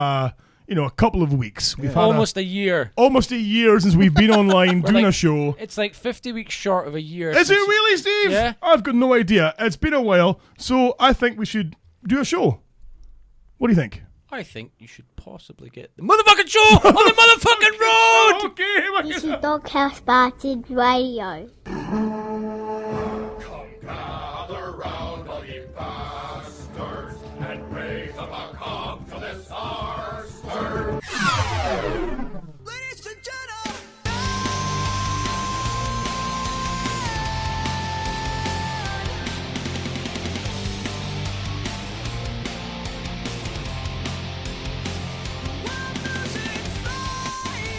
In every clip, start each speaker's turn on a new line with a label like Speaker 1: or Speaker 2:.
Speaker 1: a couple of weeks. We've had
Speaker 2: almost a year.
Speaker 1: Almost a year since we've been online doing a show.
Speaker 2: It's like 50 weeks short of a year.
Speaker 1: Is it really, Steve?
Speaker 2: Yeah.
Speaker 1: I've got no idea. It's been a while, so I think we should do a show. What do you think?
Speaker 2: I think you should possibly get the motherfucking show on the motherfucking road!
Speaker 1: Okay,
Speaker 3: This is Diverted Radio.
Speaker 4: Come gather round all ye bastards and raise up a cock to this our stir.
Speaker 5: Ladies and gentlemen.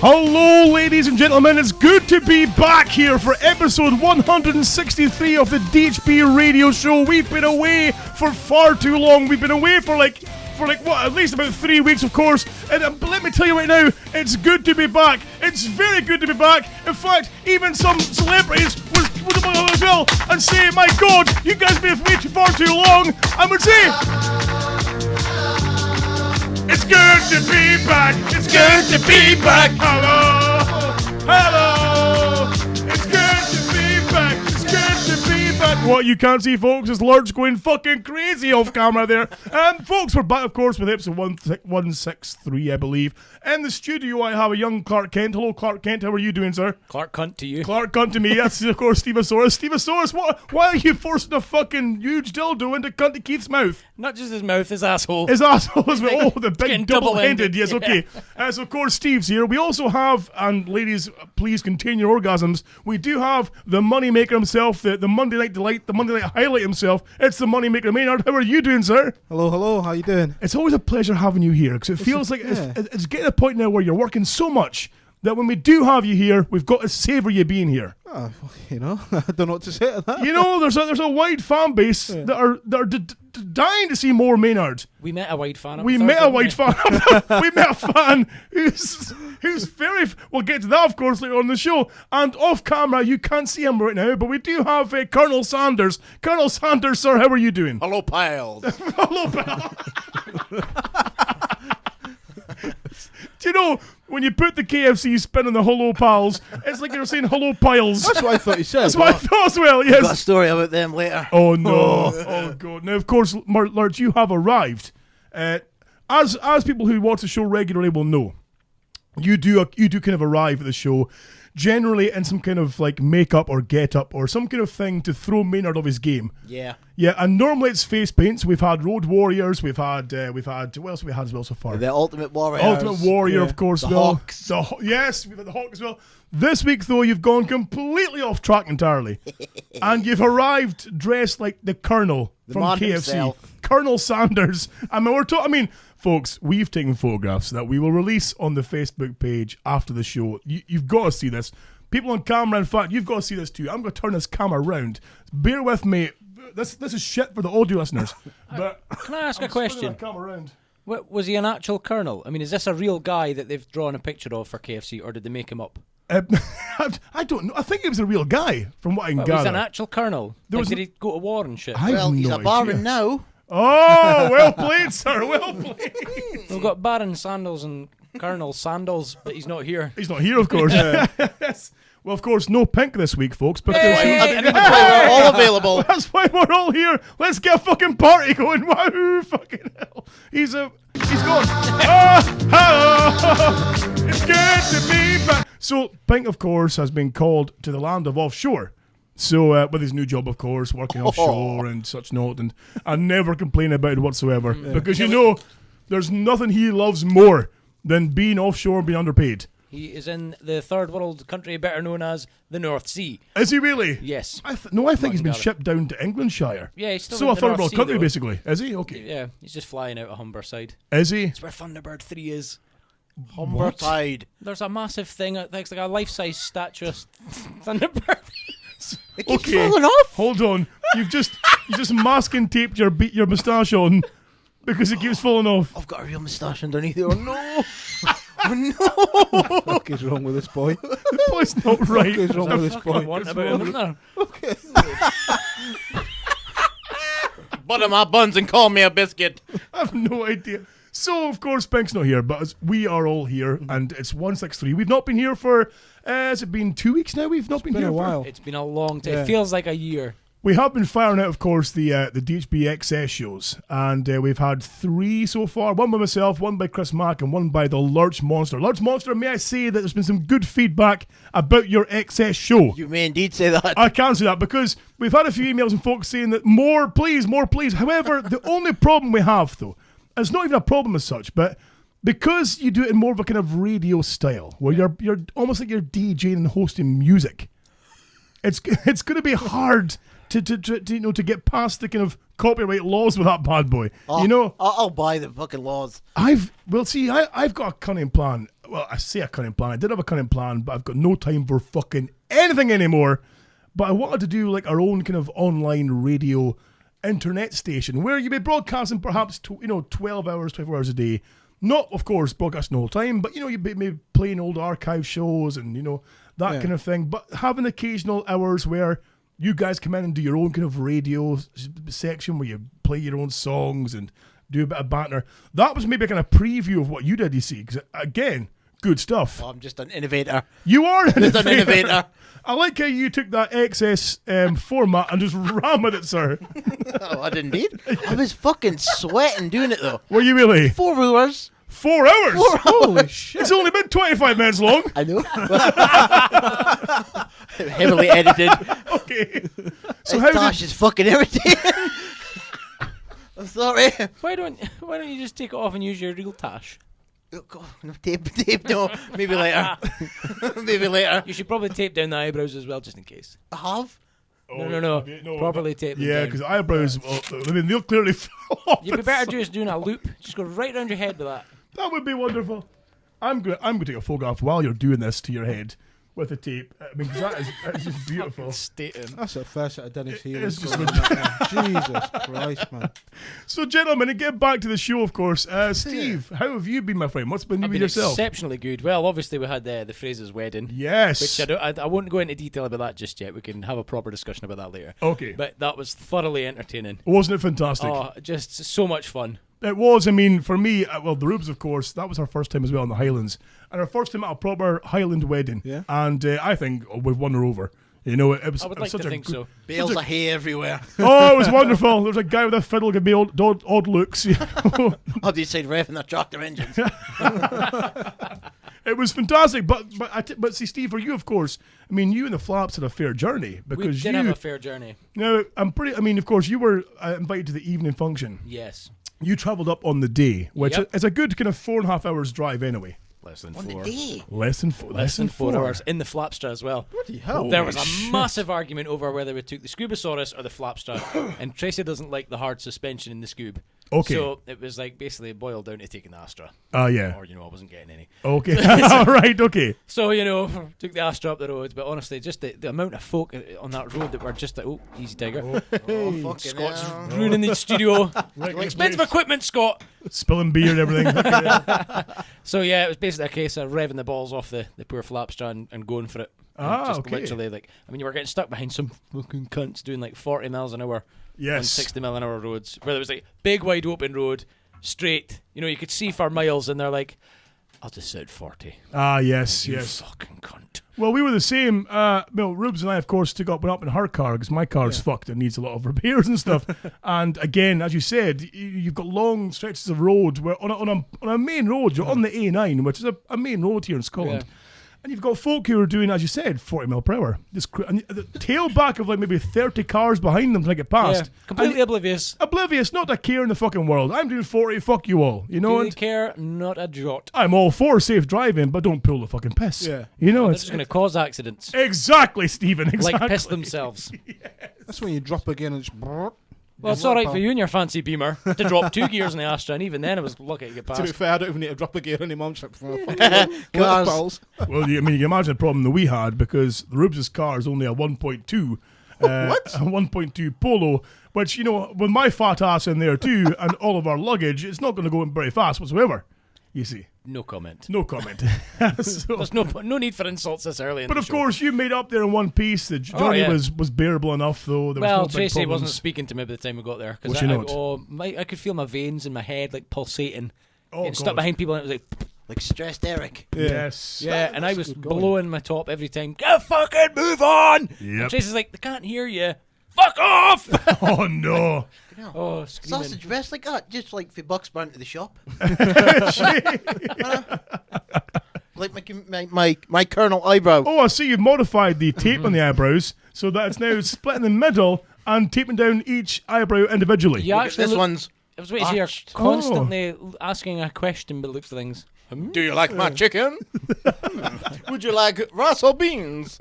Speaker 1: Hello, ladies and gentlemen. It's good to be back here for episode 163 of the DHB Radio Show. We've been away for far too long. We've been away for like what? At least about 3 weeks, of course. And let me tell you right now, it's good to be back. It's very good to be back. In fact, even some celebrities would as well and say, "My God, you guys have been away far too long." I would say, it's good to be back. It's good to be back. Hello. Hello. It's good to be back. It's good to be back. What you can't see, folks, is Lurch going fucking crazy off camera there. Folks, we're back, of course, with episode 163, I believe. In the studio, I have a young Clark Kent. Hello, Clark Kent. How are you doing, sir?
Speaker 2: Clark Cunt to you.
Speaker 1: Clark Cunt to me. That's, of course, STEEVASAURUS. STEEVASAURUS, why are you forcing a fucking huge dildo into Cunt to Keith's mouth?
Speaker 2: Not just his mouth, his asshole.
Speaker 1: His asshole as well. Oh, the big double-ended. Yes,
Speaker 2: yeah.
Speaker 1: okay. So, of course, Steve's here. We also have, and ladies, please contain your orgasms, we do have the moneymaker himself, the Monday Night Delight, the Monday Night Highlight himself. It's the moneymaker, Maynard. How are you doing, sir?
Speaker 6: Hello, how you doing?
Speaker 1: It's always a pleasure having you here, because it feels like it's getting to a point now where you're working so much that when we do have you here, we've got to savour you being here.
Speaker 6: Oh, I don't know what to say to that.
Speaker 1: There's a wide fan base that are dying to see more Maynard.
Speaker 2: We met a wide fan.
Speaker 1: We met a fan who's very. We'll get to that, of course, later on the show. And off camera, you can't see him right now, but we do have Colonel Sanders. Colonel Sanders, sir, how are you doing?
Speaker 7: Hello, pals.
Speaker 1: Hello, pal. Do you know, when you put the KFC spin on the hello pals, it's like you're saying hello piles.
Speaker 6: That's what I thought you said.
Speaker 1: That's what I thought as well, yes.
Speaker 7: Got a story about them later.
Speaker 1: Oh, no. Oh, God. Now, of course, Lurch, you have arrived. As people who watch the show regularly will know, you do kind of arrive at the show generally in some kind of like makeup or get up or some kind of thing to throw Maynard off his game.
Speaker 7: Yeah.
Speaker 1: Yeah, and normally it's face paints. We've had Road Warriors. We've had what else have we had as well so far?
Speaker 7: The Ultimate Warrior.
Speaker 1: Ultimate Warrior, of course.
Speaker 7: The
Speaker 1: well.
Speaker 7: Hawks.
Speaker 1: Yes, we've had the Hawk as well. This week, though, you've gone completely off track entirely, and you've dressed like the Colonel from KFC,
Speaker 7: himself.
Speaker 1: Colonel Sanders. Folks, we've taken photographs that we will release on the Facebook page after the show. You've got to see this. People on camera, in fact, you've got to see this too. I'm going to turn this camera around. Bear with me. This is shit for the audio listeners. But
Speaker 2: can I ask a question? Was he an actual colonel? I mean, is this a real guy that they've drawn a picture of for KFC, or did they make him up?
Speaker 1: I don't know. I think he was a real guy, from what I can gather.
Speaker 2: Was he an actual colonel? Did he go to war and shit?
Speaker 7: He's a baron now.
Speaker 1: Oh, well played, sir. Well played.
Speaker 2: We've got Baron Sandals and Colonel Sandals, but he's not here.
Speaker 1: He's not here, of course. Yes. Well, of course, no Pink this week, folks. Because
Speaker 7: we're all available.
Speaker 1: That's why we're all here. Let's get a fucking party going. Wahoo! Fucking hell. He's gone. Hello. It's good to be back. So, Pink, of course, has been called to the land of offshore. So, with his new job, of course, working offshore and such not, and I never complain about it whatsoever, because there's nothing he loves more than being offshore and being underpaid.
Speaker 2: He is in the third world country better known as the North Sea.
Speaker 1: Is he really?
Speaker 2: Yes.
Speaker 1: I think he's been shipped down to Englandshire.
Speaker 2: Yeah, he's still
Speaker 1: so
Speaker 2: in
Speaker 1: a
Speaker 2: the
Speaker 1: third
Speaker 2: North
Speaker 1: world
Speaker 2: Sea,
Speaker 1: country,
Speaker 2: though.
Speaker 1: basically. Is he? Okay.
Speaker 2: Yeah, he's just flying out of Humberside.
Speaker 1: Is he?
Speaker 2: It's where Thunderbird 3 is.
Speaker 7: Humbertide.
Speaker 2: There's a massive thing, it's like a life-size statue of Thunderbird.
Speaker 7: It keeps falling off.
Speaker 1: Hold on. You just masking taped your moustache on because it keeps falling off.
Speaker 7: I've got a real moustache underneath it. Oh no. Oh no.
Speaker 6: What the fuck is wrong with this boy?
Speaker 1: The boy's not right.
Speaker 6: What is wrong with this boy?
Speaker 2: What about him, isn't there?
Speaker 6: Okay.
Speaker 7: Butter my buns and call me a biscuit.
Speaker 1: I have no idea. So, of course, Pink's not here, but we are all here, and it's 163. We've not been here for, has it been 2 weeks now? We've not been here
Speaker 6: a
Speaker 1: for
Speaker 6: while.
Speaker 2: It's been a long time.
Speaker 6: Yeah.
Speaker 2: It feels like a year.
Speaker 1: We have been firing out, of course, the DHB XS shows, and we've had 3 so far. One by myself, one by Chris Mack, and one by the Lurch Monster. Lurch Monster, may I say that there's been some good feedback about your XS show?
Speaker 7: You may indeed say that.
Speaker 1: I can say that because we've had a few emails and folks saying that more please. However, the only problem we have, though, it's not even a problem as such, but because you do it in more of a kind of radio style, where you're almost like you're DJing and hosting music, it's going to be hard to get past the kind of copyright laws with that bad boy.
Speaker 7: I'll buy the fucking laws.
Speaker 1: I've got a cunning plan. Well, I say a cunning plan. I did have a cunning plan, but I've got no time for fucking anything anymore. But I wanted to do like our own kind of online radio internet station where you may broadcasting perhaps 12 hours, 24 hours a day. Not, of course, broadcasting the whole time, but you may be playing old archive shows and that kind of thing. But having occasional hours where you guys come in and do your own kind of radio section where you play your own songs and do a bit of banter. That was maybe a kind of preview of what you did, you see. Because, again, good stuff.
Speaker 7: Oh, I'm just an innovator.
Speaker 1: You are an
Speaker 7: Just an innovator.
Speaker 1: I like how you took that XS format and just ran with it, sir.
Speaker 7: Oh, I did indeed. I was fucking sweating doing it, though.
Speaker 1: Were you really?
Speaker 7: 4 hours.
Speaker 1: 4 hours?
Speaker 7: 4 hours.
Speaker 1: Holy shit. It's only been 25 minutes long.
Speaker 7: I know. Heavily edited.
Speaker 1: Okay.
Speaker 7: So Tash is fucking irritating. I'm sorry.
Speaker 2: Why don't you just take it off and use your real Tash?
Speaker 7: Oh, God, no, tape, no. Maybe later. Maybe later.
Speaker 2: You should probably tape down the eyebrows as well, just in case.
Speaker 7: I have?
Speaker 2: No. Properly tape them
Speaker 1: Yeah,
Speaker 2: down.
Speaker 1: because eyebrows, they'll clearly fall off.
Speaker 2: You'd be better just doing a loop. Just go right around your head with that.
Speaker 1: That would be wonderful. I'm going to take a photograph while you're doing this to your head with the tape. I mean, 'cause that is just beautiful.
Speaker 6: That's the first set of Dennis here.
Speaker 1: It's just
Speaker 6: Jesus Christ, man.
Speaker 1: So, gentlemen, to get back to the show, of course, Steve, how have you been, my friend? What's been
Speaker 2: I've
Speaker 1: with
Speaker 2: been
Speaker 1: yourself?
Speaker 2: exceptionally good. Well, obviously we had the Phraze's wedding.
Speaker 1: Yes.
Speaker 2: Which I won't go into detail about that just yet. We can have a proper discussion about that later.
Speaker 1: Okay.
Speaker 2: But that was thoroughly entertaining.
Speaker 1: Wasn't it fantastic?
Speaker 2: Oh, just so much fun.
Speaker 1: It was. I mean, for me, the Rubes, of course, that was our first time as well in the Highlands. And our first time at a proper Highland wedding.
Speaker 6: Yeah.
Speaker 1: And I think we've won her over. It was,
Speaker 2: I would
Speaker 1: it was
Speaker 2: like
Speaker 1: such
Speaker 2: to
Speaker 1: a
Speaker 2: think
Speaker 1: good,
Speaker 2: so.
Speaker 7: Bales of hay everywhere.
Speaker 1: Oh, it was wonderful. There was a guy with a fiddle giving me odd looks.
Speaker 7: How do you say revving their tractor engines?
Speaker 1: It was fantastic. But see, Steve, for you, of course, I mean, you and the Flaps had a fair journey. Because
Speaker 2: We did have a fair journey.
Speaker 1: Of course, you were invited to the evening function.
Speaker 2: Yes.
Speaker 1: You travelled up on the day, which
Speaker 2: Yep.
Speaker 1: is a good kind of 4.5 hours drive anyway.
Speaker 2: Less than
Speaker 7: On
Speaker 2: four.
Speaker 7: the day.
Speaker 1: Less than
Speaker 2: 4 hours in the Flapstra as well.
Speaker 6: Bloody hell.
Speaker 2: There was a massive argument over whether we took the STEEVASAURUS or the Flapstra, and Tracy doesn't like the hard suspension in the Scoob.
Speaker 1: Okay.
Speaker 2: So it was like basically it boiled down to taking the Astra.
Speaker 1: Yeah.
Speaker 2: Or, I wasn't getting any.
Speaker 1: Okay. All right, okay.
Speaker 2: So, took the Astra up the road, but honestly, just the amount of folk on that road that were just like, oh, easy tiger.
Speaker 7: Oh, fucking
Speaker 2: Scott's
Speaker 7: hell.
Speaker 2: ruining the studio.
Speaker 1: Right,
Speaker 2: Expensive equipment, Scott.
Speaker 1: Spilling beer and everything.
Speaker 2: So, yeah, it was basically a case of revving the balls off the poor Flapstra and going for it. And just
Speaker 1: Okay.
Speaker 2: literally, you were getting stuck behind some fucking cunts doing 40 miles an hour on
Speaker 1: Yes.
Speaker 2: 60 mile an hour roads, where there was big wide open road, straight. You could see for miles, and they're like, I'll just set 40.
Speaker 1: Yes,
Speaker 2: You
Speaker 1: yes.
Speaker 2: fucking cunt.
Speaker 1: Well, we were the same. Rubes and I, of course, went up in her car because my car's fucked and needs a lot of repairs and stuff. And again, as you said, you've got long stretches of road where on a main road, you're on the A9, which is a main road here in Scotland.
Speaker 2: Yeah.
Speaker 1: And you've got folk who are doing, as you said, 40 mile per hour. And the tailback of maybe 30 cars behind them to get past.
Speaker 2: Yeah, completely oblivious.
Speaker 1: Oblivious, not a care in the fucking world. I'm doing 40, fuck you all.
Speaker 2: Do they
Speaker 1: And
Speaker 2: care? Not a jot.
Speaker 1: I'm all for safe driving, but don't pull the fucking piss.
Speaker 6: Yeah.
Speaker 2: They're
Speaker 1: It's
Speaker 2: just going to cause accidents.
Speaker 1: exactly, Stephen. Exactly.
Speaker 2: Like piss themselves.
Speaker 6: That's when you drop again and just.
Speaker 2: Well, it's all right for you and your fancy Beamer to drop 2 gears in the Astra, and even then it was lucky to get
Speaker 6: To be
Speaker 2: past.
Speaker 6: fair, I don't even need to drop a gear anymore. I'm just like, fucking
Speaker 7: Cars.
Speaker 6: balls.
Speaker 1: Well, you can imagine the problem that we had because the Rubes' car is only a 1.2. A 1.2 Polo, which, with my fat ass in there too and all of our luggage, it's not going to go in very fast whatsoever. You see.
Speaker 2: No comment.
Speaker 1: No comment. So-
Speaker 2: There's no need for insults this early in
Speaker 1: but
Speaker 2: the
Speaker 1: of
Speaker 2: show.
Speaker 1: course, you made up there in one piece. The journey
Speaker 2: yeah.
Speaker 1: was bearable enough, though. There was
Speaker 2: Well,
Speaker 1: no big
Speaker 2: Tracy
Speaker 1: problems.
Speaker 2: wasn't speaking to me by the time we got there.
Speaker 1: Was
Speaker 2: Because
Speaker 1: she not?
Speaker 2: I could feel my veins in my head pulsating. getting stuck behind people, and it was
Speaker 7: like stressed Eric.
Speaker 1: Yes.
Speaker 2: yeah, and I was
Speaker 6: good going.
Speaker 2: blowing my top every time. Go fucking move on.
Speaker 1: Yep.
Speaker 2: And Tracy's like, they can't hear you. Fuck off.
Speaker 1: Oh no.
Speaker 2: Oh, screaming.
Speaker 7: Sausage breast like that, just like for Bucks burn to the shop. Like my Colonel eyebrow.
Speaker 1: Oh, I see you've modified the tape on the eyebrows so that it's now split in the middle and taping down each eyebrow individually.
Speaker 2: You actually
Speaker 7: This one's.
Speaker 2: I was waiting to see you're constantly asking a question, but looks of things.
Speaker 7: Do you like my chicken? Would you like rice or beans?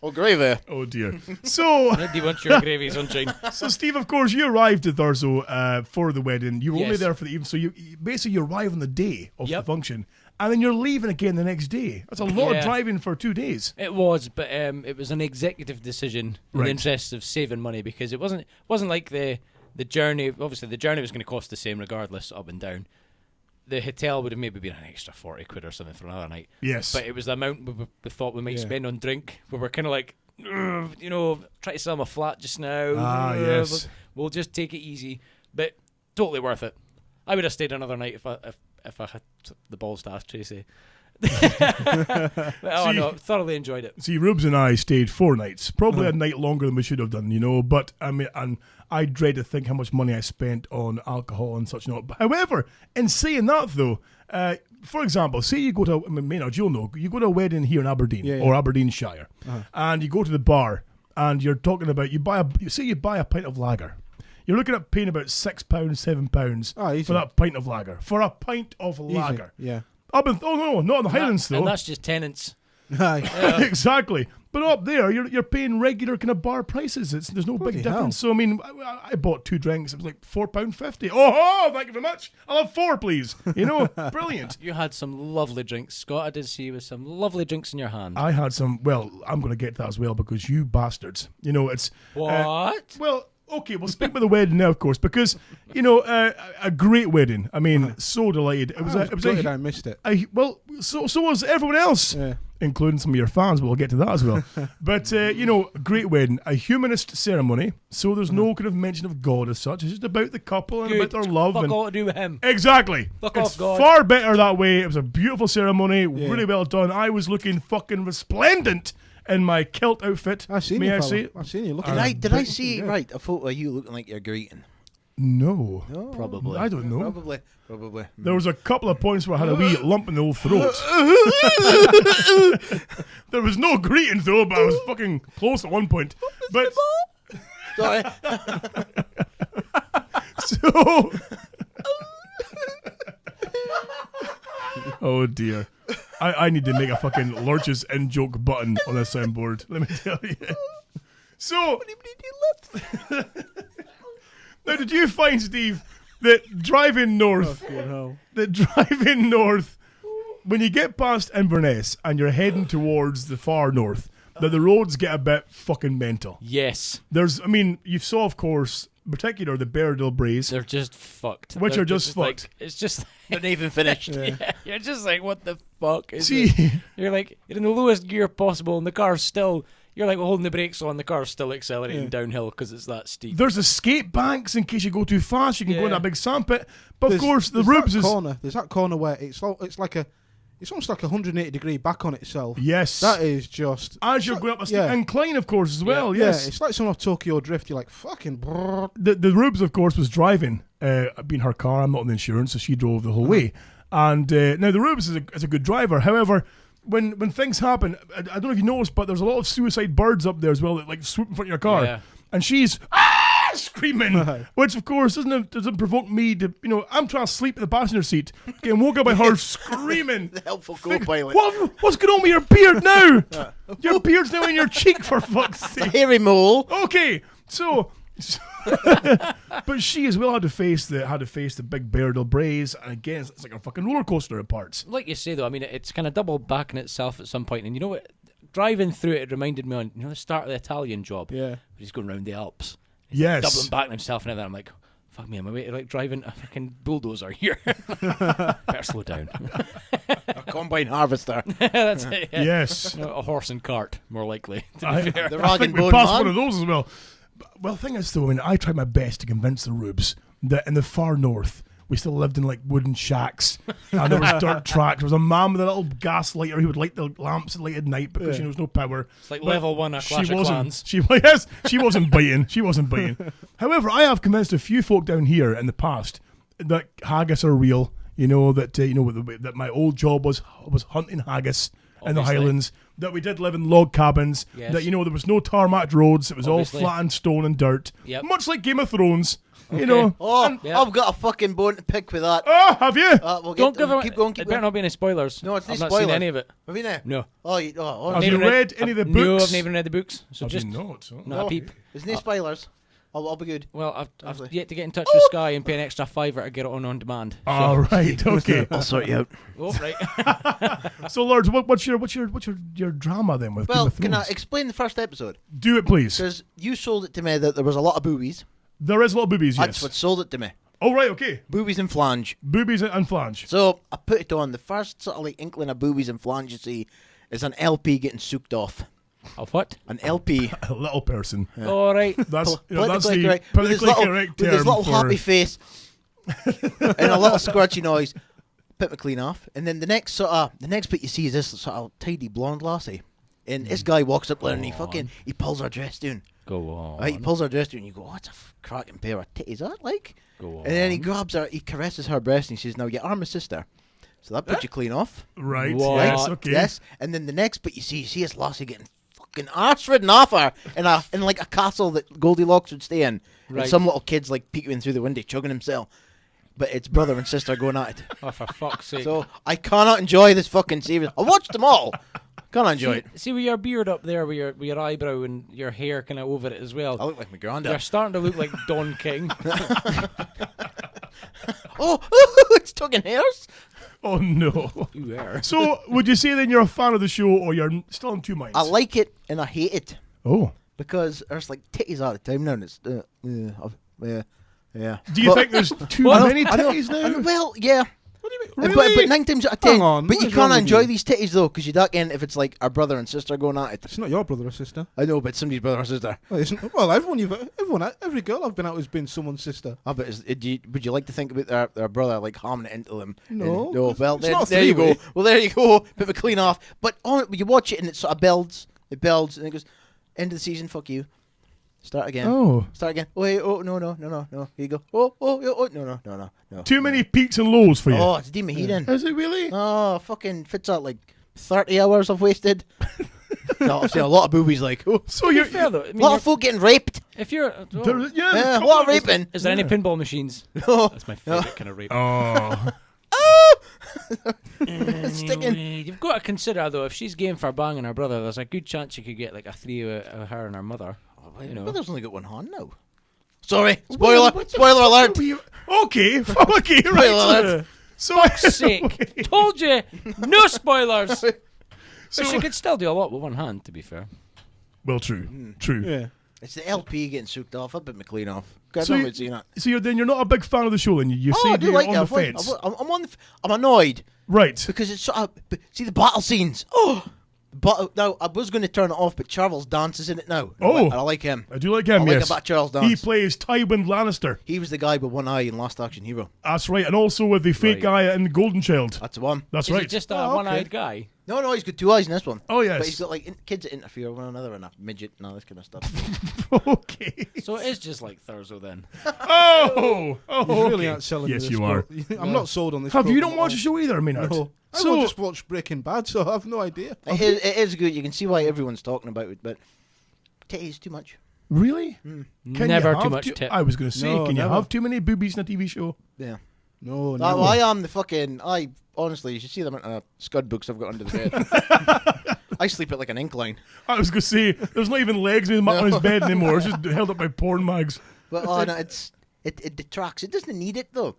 Speaker 7: Or gravy?
Speaker 1: Oh dear. So,
Speaker 2: Nobody wants your gravy, sunshine.
Speaker 1: so Steve, of course, you arrived at Thurso for the wedding. You were only
Speaker 2: Yes.
Speaker 1: there for the evening, so you basically you arrive on the day of the
Speaker 2: Yep.
Speaker 1: function, and then you're leaving again the next day. That's a lot of
Speaker 2: Yeah.
Speaker 1: driving for 2 days.
Speaker 2: It was, but it was an executive decision in
Speaker 1: Right.
Speaker 2: the interests of saving money, because it wasn't like the journey. Obviously, the journey was going to cost the same regardless, up and down. The hotel would have maybe been an extra 40 quid or something for another night.
Speaker 1: Yes.
Speaker 2: But it was the amount we thought we might
Speaker 6: Yeah.
Speaker 2: spend on drink. We were kind of like, try to sell my flat just now.
Speaker 1: Yes.
Speaker 2: We'll just take it easy. But totally worth it. I would have stayed another night if I had the balls to ask Tracy. No, thoroughly enjoyed it.
Speaker 1: See, Rubes and I stayed 4 nights, probably a night longer than we should have done, But I mean, and I dread to think how much money I spent on alcohol and such not. However, in saying that though, for example, say you go to Maynard, you'll know, you go to a wedding here in Aberdeen or Aberdeenshire, and you go to the bar and you're talking about you buy a pint of lager. You're looking at paying about £6, £7 for that pint of lager. For a pint of lager.
Speaker 6: Yeah.
Speaker 1: Not in the Highlands though.
Speaker 2: And that's just tenants.
Speaker 6: Aye.
Speaker 1: Exactly. But up there, you're paying regular kind of bar prices. There's no big difference. So I mean, I bought 2 drinks. It was like £4.50. Oh, thank you very much. I'll have 4, please. Brilliant.
Speaker 2: You had some lovely drinks, Scott. I did see you with some lovely drinks in your hand.
Speaker 1: I had some. Well, I'm going to get to that as well because you bastards. It's
Speaker 2: What?
Speaker 1: well. Okay, we'll speak about the wedding now, of course, because a great wedding. I mean, so delighted. It was.
Speaker 6: I missed it.
Speaker 1: So was everyone else, including some of your fans. But we'll get to that as well. But great wedding, a humanist ceremony. So there's no kind of mention of God as such. It's just about the couple and about their love.
Speaker 2: Fuck all to do with him.
Speaker 1: Exactly.
Speaker 2: Fuck
Speaker 1: it's
Speaker 2: off, God.
Speaker 1: far better that way. It was a beautiful ceremony, really well done. I was looking fucking resplendent in my kilt outfit.
Speaker 6: I seen
Speaker 1: May
Speaker 6: you,
Speaker 1: I
Speaker 6: fella.
Speaker 1: say?
Speaker 6: I seen you looking.
Speaker 7: Did I see right a photo of you looking like you're greeting?
Speaker 1: No.
Speaker 7: Probably.
Speaker 1: I don't know.
Speaker 7: Probably.
Speaker 1: There was a couple of points where I had a wee lump in the old throat. There was no greeting though, but I was fucking close at one point. But
Speaker 7: Sorry.
Speaker 1: so. Oh dear. I need to make a fucking Lurch's in-joke button on a soundboard. Let me tell you. So. Now, did you find, Steve, that driving north, when you get past Inverness and you're heading towards the far north, that the roads get a bit fucking mental?
Speaker 2: Yes.
Speaker 1: You saw, of course, in particular, the Berriedale Braes.
Speaker 2: They're just fucked.
Speaker 1: Which are just fucked.
Speaker 2: Like, it's just...
Speaker 7: Not even finished.
Speaker 2: Yeah, you're just like, what the fuck is
Speaker 1: See,
Speaker 2: it? You're like, you're in the lowest gear possible, and the car's still... You're like holding the brakes on, the car's still accelerating downhill because it's that steep.
Speaker 1: there's escape banks in case you go too fast. You can go in a big sandpit. But of course, the
Speaker 6: there's
Speaker 1: Rubes
Speaker 6: that
Speaker 1: is...
Speaker 6: corner. There's that corner where it's almost like a 180 degree back on itself.
Speaker 1: Yes.
Speaker 6: That is just...
Speaker 1: As you're going up a steep incline, of course, as well.
Speaker 6: Yeah,
Speaker 1: Yes.
Speaker 6: it's like some of Tokyo Drift. You're like, fucking... brrr.
Speaker 1: The Rubes, of course, was driving, being her car. I'm not on the insurance, so she drove the whole way. And now the Rubes is a good driver. However, when things happen, I don't know if you noticed, but there's a lot of suicide birds up there as well that like swoop in front of your car.
Speaker 2: Yeah.
Speaker 1: And she's screaming, which of course doesn't provoke me to, I'm trying to sleep in the passenger seat, getting woke up by her screaming.
Speaker 7: The helpful co-pilot.
Speaker 1: What's going on with your beard now? Your beard's now in your cheek, for fuck's sake.
Speaker 7: Hairy mole.
Speaker 1: Okay, so but she as well had to face the big Berriedale Braes, and again it's like a fucking roller coaster at parts.
Speaker 2: Like you say though, I mean, it's kind of double back in itself at some point, and you know what? Driving through it reminded me on the start of the Italian Job.
Speaker 6: Yeah.
Speaker 2: He's going around the Alps.
Speaker 1: Yes.
Speaker 2: Doubling back on himself and everything. I'm like, fuck me, am I waiting like driving a fucking bulldozer here? Better slow down.
Speaker 7: A combine harvester.
Speaker 2: That's it. Yeah.
Speaker 1: Yes.
Speaker 2: A horse and cart, more likely. To be fair.
Speaker 7: The
Speaker 1: I
Speaker 7: rag
Speaker 1: think
Speaker 7: and
Speaker 1: we
Speaker 7: bone
Speaker 1: passed
Speaker 7: man.
Speaker 1: one of those as well. Well, the thing is though, I tried my best to convince the Rubes that in the far north we still lived in like wooden shacks, and there was dirt tracks. There was a man with a little gas lighter. He would light the lamps at late at night because there was no power.
Speaker 2: It's like level 1 at Clash of Clans.
Speaker 1: She wasn't biting. She wasn't biting. However, I have convinced a few folk down here in the past that haggis are real. You know that that my old job was hunting haggis in the Highlands. That we did live in log cabins.
Speaker 2: Yes.
Speaker 1: That there was no tarmac roads. It was
Speaker 2: Obviously.
Speaker 1: all flat and stone and dirt.
Speaker 2: Yep.
Speaker 1: Much like Game of Thrones. You know.
Speaker 7: Oh,
Speaker 2: Yeah.
Speaker 7: I've got a fucking bone to pick with that.
Speaker 1: Oh, have you?
Speaker 2: Don't give
Speaker 7: keep going.
Speaker 2: It better not be any spoilers.
Speaker 7: No, it's
Speaker 2: I've
Speaker 7: not
Speaker 2: not seen
Speaker 7: spoilers.
Speaker 2: any of it.
Speaker 7: Have you now?
Speaker 2: No.
Speaker 1: Have you read any of the
Speaker 2: No,
Speaker 1: books?
Speaker 2: I've never read the books. So
Speaker 1: Have
Speaker 2: just
Speaker 1: you not? Oh.
Speaker 2: not a peep.
Speaker 7: There's no spoilers. I'll be good.
Speaker 2: Well, I've yet to get in touch with Sky and pay an extra $5 to get it on demand.
Speaker 1: All right. Okay.
Speaker 7: I'll sort you out.
Speaker 2: Oh, right.
Speaker 1: So, Lurch, what's your drama then with Game
Speaker 7: Well,
Speaker 1: of
Speaker 7: can I
Speaker 1: Thrones?
Speaker 7: explain the first episode?
Speaker 1: Do it, please.
Speaker 7: Because you sold it to me that there was a lot of boobies.
Speaker 1: There is a lot of boobies.
Speaker 7: That's
Speaker 1: Yes.
Speaker 7: what sold it to me.
Speaker 1: Oh, right. Okay.
Speaker 7: Boobies and flange.
Speaker 1: Boobies and flange.
Speaker 7: So I put it on. The first sort of like inkling of boobies and flange you see is an LP getting soaked off.
Speaker 2: Of what?
Speaker 7: An LP.
Speaker 1: A little person.
Speaker 2: All right.
Speaker 1: That's that's
Speaker 7: Politically
Speaker 1: the
Speaker 7: correct.
Speaker 1: politically correct
Speaker 7: with his
Speaker 1: term
Speaker 7: little
Speaker 1: for.
Speaker 7: happy face and a little squirty noise. Put me clean off. And then the next bit you see is this sort of tidy blonde lassie. And this guy walks up there and he pulls her dress down.
Speaker 2: Go on.
Speaker 7: Right, he pulls her dress down and you go, what's a cracking pair of titties that like?
Speaker 2: Go on.
Speaker 7: And then he grabs her, he caresses her breast and he says, now you are my sister. So that puts you clean off.
Speaker 1: Right.
Speaker 2: What?
Speaker 1: Yes. Okay.
Speaker 7: Yes. And then the next bit you see this lassie getting fucking arse ridden off her in like a castle that Goldilocks would stay in.
Speaker 2: Right.
Speaker 7: And some little kid's like peeking through the window, chugging himself. But it's brother and sister going at it.
Speaker 2: Oh, for fuck's sake.
Speaker 7: So I cannot enjoy this fucking series. I watched them all. Cannot enjoy it.
Speaker 2: See with your beard up there, with your eyebrow and your hair kind of over it as well.
Speaker 7: I look like my
Speaker 2: You're
Speaker 7: granddad.
Speaker 2: starting to look like Don King.
Speaker 7: Oh, it's tugging hairs.
Speaker 1: Oh no.
Speaker 2: You are.
Speaker 1: So, would you say then you're a fan of the show, or you're still in two minds?
Speaker 7: I like it and I hate it
Speaker 1: Oh.
Speaker 7: because there's like titties all the time now. And it's yeah.
Speaker 1: Do you think there's too many titties now?
Speaker 7: Well, yeah.
Speaker 1: What do you
Speaker 7: But
Speaker 1: mean?
Speaker 7: 9 times out of 10.
Speaker 6: Hang on,
Speaker 7: But
Speaker 6: what
Speaker 7: you
Speaker 6: is wrong
Speaker 7: can't
Speaker 6: with
Speaker 7: enjoy
Speaker 6: you?
Speaker 7: these titties though, because you duck in if it's like our brother and sister going at it.
Speaker 6: It's not your brother or sister.
Speaker 7: I know, but somebody's brother or sister.
Speaker 6: Well, every girl I've been out has been someone's sister.
Speaker 7: Oh, but would you like to think about their brother like hamming it into them?
Speaker 6: No,
Speaker 7: No. Well,
Speaker 6: it's not
Speaker 7: there you go.
Speaker 6: three-way.
Speaker 7: Well, there you go. Bit of a clean off. But you watch it and it sort of builds. It builds and it goes. End of the season. Fuck you. Start again.
Speaker 1: Oh.
Speaker 7: Start again. Oh, hey, oh, no. Here you go. Oh, no.
Speaker 1: Too many peaks and lows for you.
Speaker 7: Oh, it's Dean Mahedon.
Speaker 1: Is it really?
Speaker 7: Oh, fucking fits out like 30 hours I've wasted. No, I've seen a lot of boobies like, oh.
Speaker 1: So you're.
Speaker 2: Fair though. I mean,
Speaker 7: A lot of folk getting raped.
Speaker 2: if you're,
Speaker 1: There, yeah.
Speaker 7: Yeah, a
Speaker 1: come
Speaker 7: lot of
Speaker 1: on.
Speaker 7: raping.
Speaker 2: is there any pinball machines?
Speaker 7: No.
Speaker 2: That's my favorite kind of rape.
Speaker 1: Oh.
Speaker 7: Sticking.
Speaker 2: You've got to consider though, if she's game for banging her brother, there's a good chance you could get like a 3 of her and her mother. You know.
Speaker 7: Brother's only got one hand now. Sorry. Spoiler alert.
Speaker 1: Okay. Okay.
Speaker 7: Spoiler
Speaker 1: Right.
Speaker 7: alert.
Speaker 1: So.
Speaker 2: Sake, told you, no spoilers. But
Speaker 1: So-
Speaker 2: she could still do a lot with one hand, to be fair.
Speaker 1: Well, true. True.
Speaker 6: Yeah.
Speaker 7: It's the LP getting soaked off. I bit my clean off. I've
Speaker 1: So
Speaker 7: never
Speaker 1: you-
Speaker 7: seen that.
Speaker 1: So you're not a big fan of the show, then you
Speaker 7: Oh,
Speaker 1: say
Speaker 7: I do
Speaker 1: you're
Speaker 7: like
Speaker 1: on
Speaker 7: it.
Speaker 1: the fence,
Speaker 7: I'm annoyed
Speaker 1: right?
Speaker 7: because it's sort of see the battle scenes. Oh, but now I was going to turn it off, but Charles dances in it now.
Speaker 1: Oh.
Speaker 7: I like him.
Speaker 1: I do like him.
Speaker 7: I like
Speaker 1: Yes,
Speaker 7: about Charles
Speaker 1: he
Speaker 7: Dance.
Speaker 1: plays Tywin Lannister.
Speaker 7: He was the guy with one eye in Last Action Hero.
Speaker 1: That's right, and also with the fake
Speaker 2: Right.
Speaker 1: guy in Golden Child.
Speaker 7: That's the one.
Speaker 1: That's
Speaker 2: Is
Speaker 1: right.
Speaker 2: he just a
Speaker 6: Oh, okay.
Speaker 2: one-eyed guy?
Speaker 7: No, he's got 2 eyes in this one.
Speaker 1: Oh, yes.
Speaker 7: But he's got like kids that interfere with one another and a midget and all this kind of stuff.
Speaker 1: Okay.
Speaker 2: So it is just like Thurso then.
Speaker 1: Oh. Oh.
Speaker 6: You really
Speaker 1: okay.
Speaker 6: aren't selling
Speaker 1: Yes,
Speaker 6: this
Speaker 1: you are.
Speaker 6: I'm not sold on this.
Speaker 1: Have you
Speaker 6: program
Speaker 1: not
Speaker 6: at
Speaker 1: watched the
Speaker 6: all.
Speaker 1: show either, Maynard?
Speaker 6: No.
Speaker 1: So
Speaker 6: I just watched Breaking Bad, so I have no idea.
Speaker 7: It is good. You can see why everyone's talking about it, but titties too much.
Speaker 1: really?
Speaker 7: Mm.
Speaker 1: Can
Speaker 2: Never
Speaker 1: you
Speaker 2: too
Speaker 1: have
Speaker 2: much tip.
Speaker 1: I was going to say,
Speaker 6: No,
Speaker 1: can you
Speaker 6: never.
Speaker 1: have too many boobies in a TV show?
Speaker 7: Yeah.
Speaker 6: No, no.
Speaker 7: I am the fucking. I honestly, you should see the amount of scud books I've got under the bed. I sleep at like an incline.
Speaker 1: I was going to say, there's not even legs on his bed anymore. It's just held up by porn mags.
Speaker 7: But no, it detracts. It doesn't need it though.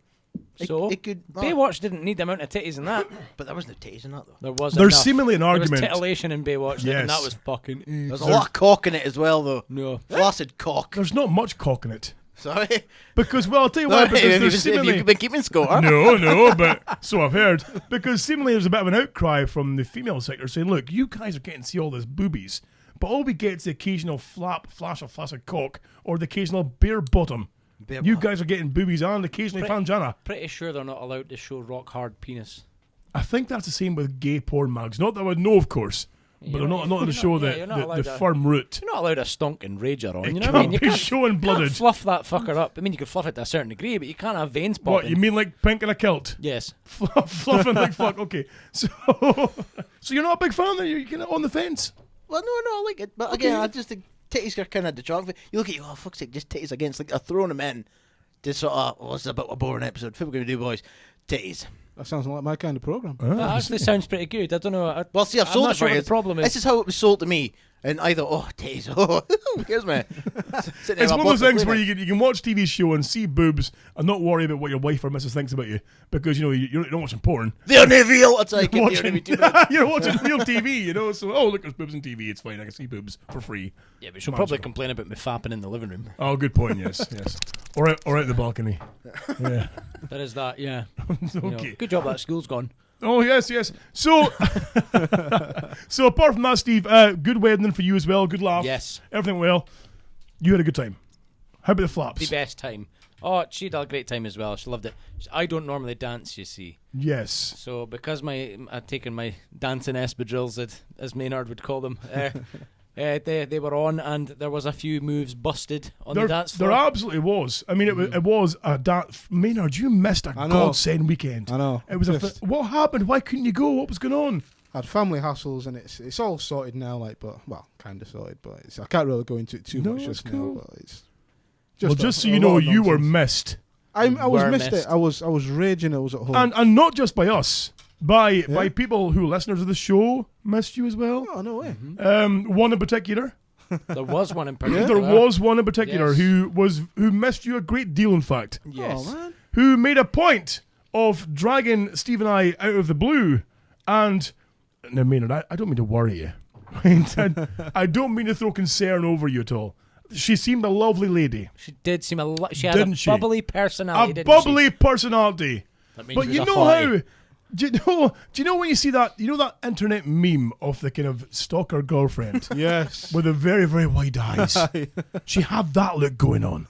Speaker 2: So
Speaker 7: it could.
Speaker 2: Baywatch didn't need the amount of titties in that.
Speaker 7: But there was no titties in that though.
Speaker 2: There was.
Speaker 1: There's
Speaker 2: enough.
Speaker 1: seemingly an
Speaker 2: There
Speaker 1: argument.
Speaker 2: was titillation in Baywatch,
Speaker 1: Yes.
Speaker 2: and that was fucking.
Speaker 7: There's a lot of cock in it as well though.
Speaker 2: No.
Speaker 7: Flaccid cock.
Speaker 1: There's not much cock in it.
Speaker 7: Sorry.
Speaker 1: Because, well, I'll tell you why, because
Speaker 7: If
Speaker 1: there's seemingly...
Speaker 7: you've been keeping score.
Speaker 1: No, but so I've heard. Because seemingly there's a bit of an outcry from the female sector saying, look, you guys are getting to see all this boobies, but all we get is the occasional flash of flaccid cock or the occasional bare bottom. You guys are getting boobies and occasionally fangina.
Speaker 2: Pretty sure they're not allowed to show rock hard penis.
Speaker 1: I think that's the same with gay porn mags. Not that I would know, of course. But they're not allowed to show the firm root.
Speaker 2: You're not allowed a stonking rager on.
Speaker 1: It
Speaker 2: You know what I mean? You
Speaker 1: can't be showing blooded.
Speaker 2: fluff that fucker up. I mean, you can fluff it to a certain degree, but you can't have veins popping.
Speaker 1: What, you mean like pink in a kilt?
Speaker 2: Yes.
Speaker 1: Fluffing like fuck. Okay. So you're not a big fan then? You're kind of on the fence?
Speaker 7: Well, no, I like it. But again, I just think titties are kind of detracting. You look at you, oh, fuck's sake, just titties against, like, they're throwing them in. Just sort of, it's a bit of a boring episode. What we're going to do, boys? Titties.
Speaker 6: That sounds like my kind of program.
Speaker 2: That actually sounds pretty good. I don't know.
Speaker 7: Well, see, I've
Speaker 2: I'm
Speaker 7: sold
Speaker 2: not
Speaker 7: it
Speaker 2: sure
Speaker 7: for
Speaker 2: what
Speaker 7: you.
Speaker 2: the problem is.
Speaker 7: This is how it was sold to me. And I thought, oh, titties, oh, here's me.
Speaker 1: It's one of those things where you can watch TV show and see boobs and not worry about what your wife or missus thinks about you because, you know, you're not watching porn.
Speaker 7: They're not real. That's like
Speaker 1: You're watching real TV, you know. So, oh, look, there's boobs on TV. It's fine. I can see boobs for free.
Speaker 2: Yeah, but she'll probably complain about me fapping in the living room.
Speaker 1: Oh, good point. Yes. Or out the balcony. Yeah.
Speaker 2: There is that. Yeah.
Speaker 1: Okay.
Speaker 2: You know, good job that school's gone.
Speaker 1: Oh yes. So, so apart from that, Steve, good wedding for you as well. Good laugh.
Speaker 2: Yes.
Speaker 1: Everything well. You had a good time. How about the flaps?
Speaker 2: The best time. Oh, she had a great time as well. She loved it. I don't normally dance, you see.
Speaker 1: Yes.
Speaker 2: So because I'd taken my dancing espadrilles, as Maynard would call them, they were on, and there was a few moves busted on the dance floor.
Speaker 1: There absolutely was. I mean, it was a dance. Maynard, you missed a godsend weekend.
Speaker 6: I know.
Speaker 1: It was what happened? Why couldn't you go? What was going on?
Speaker 6: I had family hassles, and it's all sorted now. Kind of sorted, but I can't really go into it too much just now. But it's
Speaker 1: just so you know, you were missed.
Speaker 6: I was missed it. I was raging. I was at home,
Speaker 1: and not just by us. By people who are listeners of the show missed you as well.
Speaker 6: Oh, no way.
Speaker 1: One in particular.
Speaker 2: There was one in particular.
Speaker 1: There was one in particular who missed you a great deal, in fact.
Speaker 2: Yes.
Speaker 6: Oh, man.
Speaker 1: Who made a point of dragging Steve and I out of the blue. And now, Maynard, I don't mean to worry you. I don't mean to throw concern over you at all. She seemed a lovely lady.
Speaker 2: She did seem she had a bubbly personality.
Speaker 1: Personality. But you know how? Do you know when you see that? You know that internet meme of the kind of stalker girlfriend?
Speaker 6: Yes.
Speaker 1: With the very, very wide eyes. She had that look going on.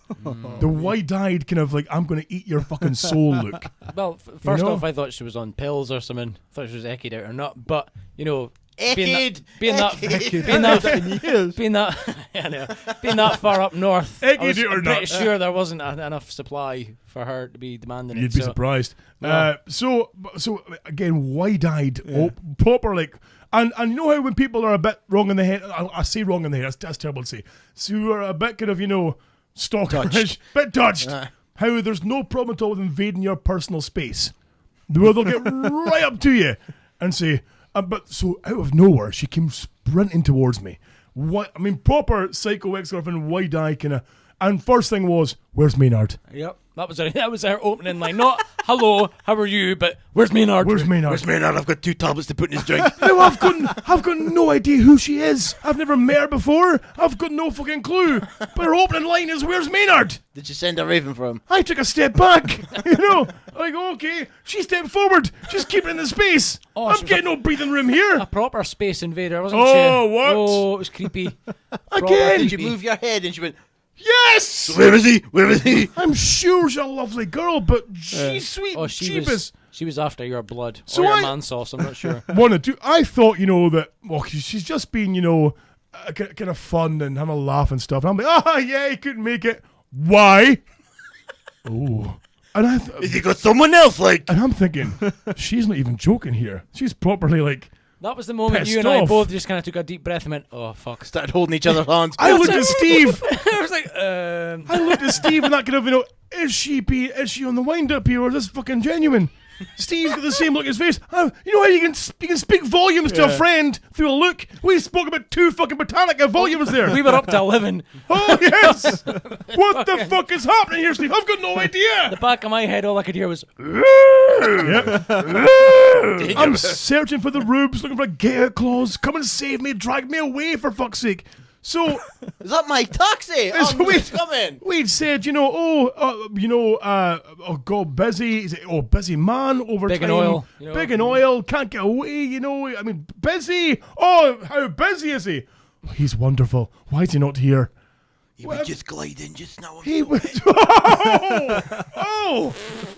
Speaker 1: The wide-eyed kind of like, I'm going to eat your fucking soul look.
Speaker 2: Well, first off, I thought she was on pills or something. I thought she was ekied out or not. But, you know... Being that far up north, I was pretty sure there wasn't enough supply for her to be demanding it.
Speaker 1: You'd be surprised. So again, wide-eyed, proper like, and you know how when people are a bit wrong in the head, I say wrong in the head, that's terrible to say. So who are a bit kind of, you know, stalkerish, bit touched. How there's no problem at all with invading your personal space. Where they'll get right up to you and say. But so out of nowhere, she came sprinting towards me. What I mean, proper psycho ex-girlfriend, wide-eye kind of. And first thing was, "Where's Maynard?"
Speaker 2: Yep, that was her opening line. Not "Hello, how are you?" But "Where's Maynard?"
Speaker 1: Where's Maynard?
Speaker 7: Where's Maynard? I've got 2 tablets to put in his drink.
Speaker 1: No, I've got no idea who she is. I've never met her before. I've got no fucking clue. But her opening line is, "Where's Maynard?"
Speaker 7: Did you send a raven for him?
Speaker 1: I took a step back. You know, like okay, she stepped forward. Just keep it in the space. I'm getting no breathing room here.
Speaker 2: A proper space invader, wasn't she?
Speaker 1: Oh, what?
Speaker 2: Oh, it was creepy.
Speaker 1: Again.
Speaker 7: Did you move your head and she went,
Speaker 1: yes!
Speaker 7: Where is he? Where is he?
Speaker 1: I'm sure she's a lovely girl, but she's sweet.
Speaker 2: Oh, she was after your blood or your man sauce. I'm not sure.
Speaker 1: One or two. I thought, you know, that she's just being, you know, kind of fun and having a laugh and stuff. And I'm like, yeah, he couldn't make it. Why? Oh. And
Speaker 7: Has he got someone else, like?
Speaker 1: And I'm thinking, she's not even joking here. She's properly like.
Speaker 2: That was the moment you and I both just kind of took a deep breath and went, "Oh fuck!"
Speaker 7: Started holding each other's hands.
Speaker 1: I looked at Steve.
Speaker 2: I was like,
Speaker 1: I looked at Steve and that kind of, you know, is she on the wind up here or is this fucking genuine? Steve's got the same look in his face. You know how you can speak volumes to a friend through a look? We spoke about 2 fucking Britannica volumes there.
Speaker 2: We were up to 11.
Speaker 1: Oh, yes. What the fuck is happening here, Steve? I've got no idea.
Speaker 2: The back of my head, all I could hear was...
Speaker 1: I'm searching for the rubes, looking for a get-out clause. Come and save me, drag me away, for fuck's sake. So...
Speaker 7: Is that my taxi? Coming.
Speaker 1: We'd said, you know, oh God, busy. Is it, busy man, overtime.
Speaker 2: Big in oil.
Speaker 1: Big in oil, can't get away, you know. I mean, busy. Oh, how busy is he? He's wonderful. Why is he not here?
Speaker 7: He was just gliding just now.
Speaker 1: He was. Oh!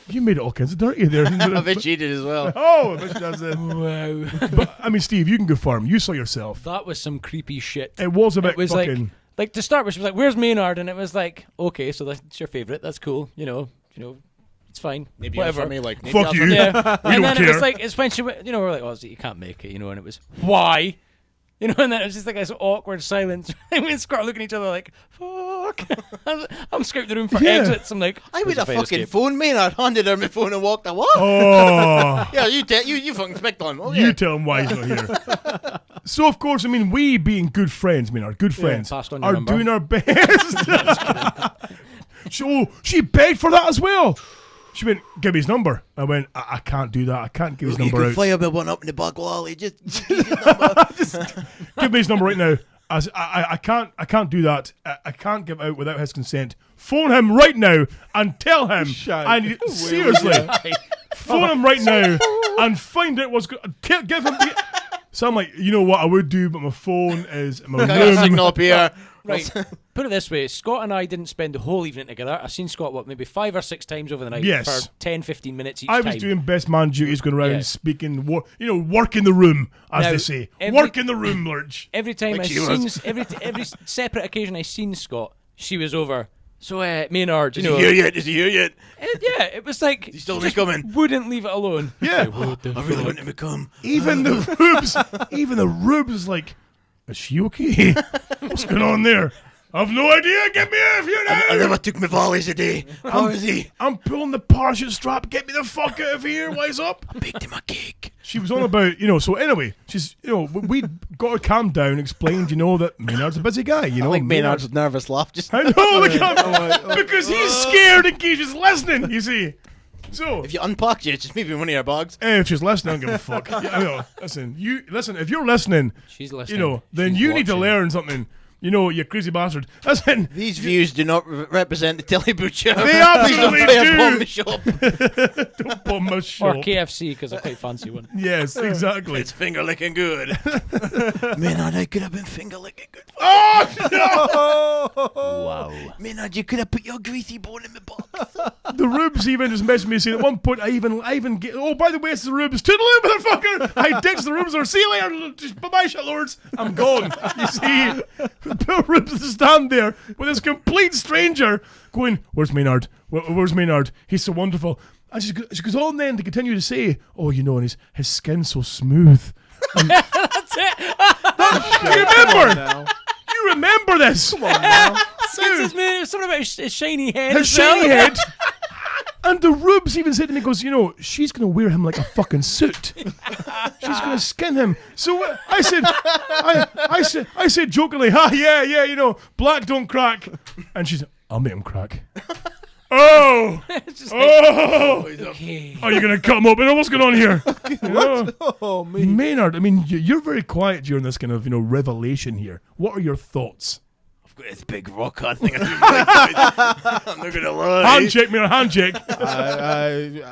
Speaker 1: You made it all kinds of dirty there.
Speaker 7: I bet she did as well.
Speaker 1: Oh, I bet she does it.
Speaker 2: Wow.
Speaker 1: But, I mean, Steve, you can go firm. You saw yourself.
Speaker 2: That was some creepy shit.
Speaker 1: It was a bit
Speaker 2: It was
Speaker 1: fucking...
Speaker 2: like to start with, she was like, "Where's Maynard?" And it was like, "Okay, so that's your favorite. That's cool. You know, it's fine.
Speaker 7: Maybe
Speaker 2: whatever."
Speaker 7: for me, like,
Speaker 1: Fuck you.
Speaker 2: Yeah.
Speaker 1: We
Speaker 2: And
Speaker 1: don't
Speaker 2: then it was
Speaker 1: care.
Speaker 2: like, it's when she went, we're like, "Oh, you can't make it," and it was why. And then it was just like this awkward silence. And we start looking at each other like, fuck. I'm scouting the room for
Speaker 1: Yeah.
Speaker 2: exits. I'm like,
Speaker 7: I would
Speaker 2: "There's a
Speaker 7: have
Speaker 2: fire
Speaker 7: fucking
Speaker 2: escape."
Speaker 7: phoned Maynard, handed her my phone and walked away.
Speaker 1: Oh.
Speaker 7: Yeah, you fucking speak on him. Oh,
Speaker 1: You
Speaker 7: yeah.
Speaker 1: tell him why he's not here. So, of course, I mean, we being good friends, our good friends,
Speaker 2: passed on your
Speaker 1: are
Speaker 2: number.
Speaker 1: doing our best. So, she begged for that as well. She went, "Give me his number." I went, I can't do that. I can't give his
Speaker 7: You
Speaker 1: number
Speaker 7: could
Speaker 1: out.
Speaker 7: fire me one up in the back wall. Just give his number.
Speaker 1: Give me his number right now. I can't do that. I can't give out without his consent. Phone him right now and tell him. I need, seriously, phone him right now and find out what's going. Give him. So I'm like, you know what I would do, but my phone is in my
Speaker 7: Got a signal
Speaker 1: room.
Speaker 7: up here.
Speaker 2: Right. Put it this way, Scott and I didn't spend the whole evening together. I've seen Scott, maybe 5 or 6 times over the night
Speaker 1: Yes.
Speaker 2: for 10, 15 minutes each
Speaker 1: I
Speaker 2: time.
Speaker 1: was doing best man duties, going around
Speaker 2: Yeah.
Speaker 1: speaking, work in the room, as
Speaker 2: Now,
Speaker 1: they say.
Speaker 2: every-
Speaker 1: Work in the room, Lurch.
Speaker 2: Every time
Speaker 7: Like
Speaker 2: I
Speaker 7: she
Speaker 2: seen,
Speaker 7: was.
Speaker 2: every separate occasion I seen Scott, she was over. So, Maynard,
Speaker 7: Is he here yet? Is he here yet?
Speaker 2: Yeah, it was like,
Speaker 7: He's still
Speaker 2: just
Speaker 7: coming.
Speaker 2: wouldn't leave it alone.
Speaker 1: Yeah.
Speaker 7: I really want him to come.
Speaker 1: Even the rubes is like, is she okay? What's going on there? I've no idea. Get me out of here now.
Speaker 7: I never took my volleys today. How is he?
Speaker 1: I'm pulling the parachute strap. Get me the fuck out of here. Wise up.
Speaker 7: I baked him a cake.
Speaker 1: She was on about, so anyway, she's, we got her calmed down, explained, that Maynard's a busy guy,
Speaker 7: I like Maynard's nervous laugh. Just
Speaker 1: I know, because he's scared in case she's listening, you see. So,
Speaker 7: if you unpacked it, just maybe one of your bags.
Speaker 1: if she's listening, I don't give a fuck. Yeah, I know. Listen, if you're listening,
Speaker 2: She's listening.
Speaker 1: then
Speaker 2: She's
Speaker 1: you need to
Speaker 2: watching.
Speaker 1: learn something. You crazy bastard. Listen,
Speaker 7: These views do not represent the Telly Butcher.
Speaker 1: They absolutely
Speaker 7: Please don't
Speaker 1: do.
Speaker 7: bomb the shop.
Speaker 1: don't bomb my
Speaker 2: Or
Speaker 1: shop.
Speaker 2: KFC, because I quite fancy one.
Speaker 1: Yes, exactly.
Speaker 7: It's finger licking good. Maynard, I could have been finger licking good.
Speaker 1: Oh, no!
Speaker 2: Wow.
Speaker 7: Maynard, you could have put your greasy bone in my box.
Speaker 1: The rubes even just messaged me saying at one point I even get, oh, by the way, it's the rubes. Toodaloo, motherfucker! I ditched the rubes or see you later. Just bye-bye, shitlords. I'm gone. You see, poor rubes stand there with this complete stranger going, "Where's Maynard? Where's Maynard? He's so wonderful." And she goes on then to continue to say, "Oh, and his skin's so smooth."
Speaker 2: That's it.
Speaker 1: Do you remember? You remember this? Come on now.
Speaker 2: Something about his shiny head.
Speaker 1: His
Speaker 2: as well.
Speaker 1: shiny head. And the rubes even said to me, goes, she's going to wear him like a fucking suit. She's going to skin him. So I said, I said jokingly, yeah, black don't crack. And she said, "I'll make him crack." Oh!
Speaker 2: It's just like,
Speaker 1: Oh!
Speaker 2: okay.
Speaker 1: Are you going to cut him up? What's going on here?
Speaker 6: Oh, me.
Speaker 1: Maynard, I mean, you're very quiet during this kind of, revelation here. What are your thoughts?
Speaker 7: I've got this big rock hard thing. I'm not going to lie.
Speaker 1: Handshake, Maynard, handshake.
Speaker 6: I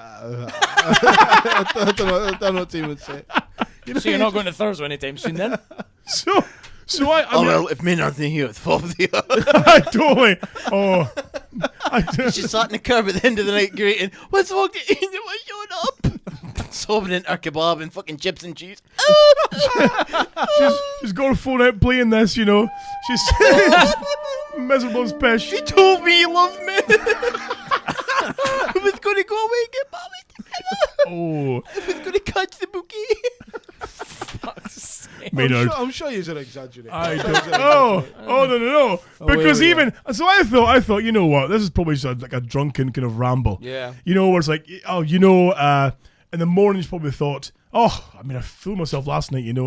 Speaker 6: don't know what to even say.
Speaker 2: So you're not going to Thursday anytime soon then?
Speaker 1: So I
Speaker 7: Oh,
Speaker 1: mean,
Speaker 7: well, if Maynard's in here, it's 4 of the
Speaker 1: I totally. Oh,
Speaker 7: She sat in the curb at the end of the night grating, "What's wrong? What's showing up?" Sobbing into her kebab and fucking chips and cheese.
Speaker 1: she's got her phone out playing this, She's miserable as pish.
Speaker 7: He told me he loved me. I was going to go away and get mommy together.
Speaker 1: Oh,
Speaker 7: I was going to catch the bouquet.
Speaker 1: Maynard.
Speaker 6: I'm sure you're exaggerating.
Speaker 1: I don't. Oh, no. Because
Speaker 6: wait.
Speaker 1: even so, I thought, you know what? This is probably just like a drunken kind of ramble.
Speaker 2: Yeah.
Speaker 1: Where it's like, in the morning you probably thought, oh, I mean, I fooled myself last night, and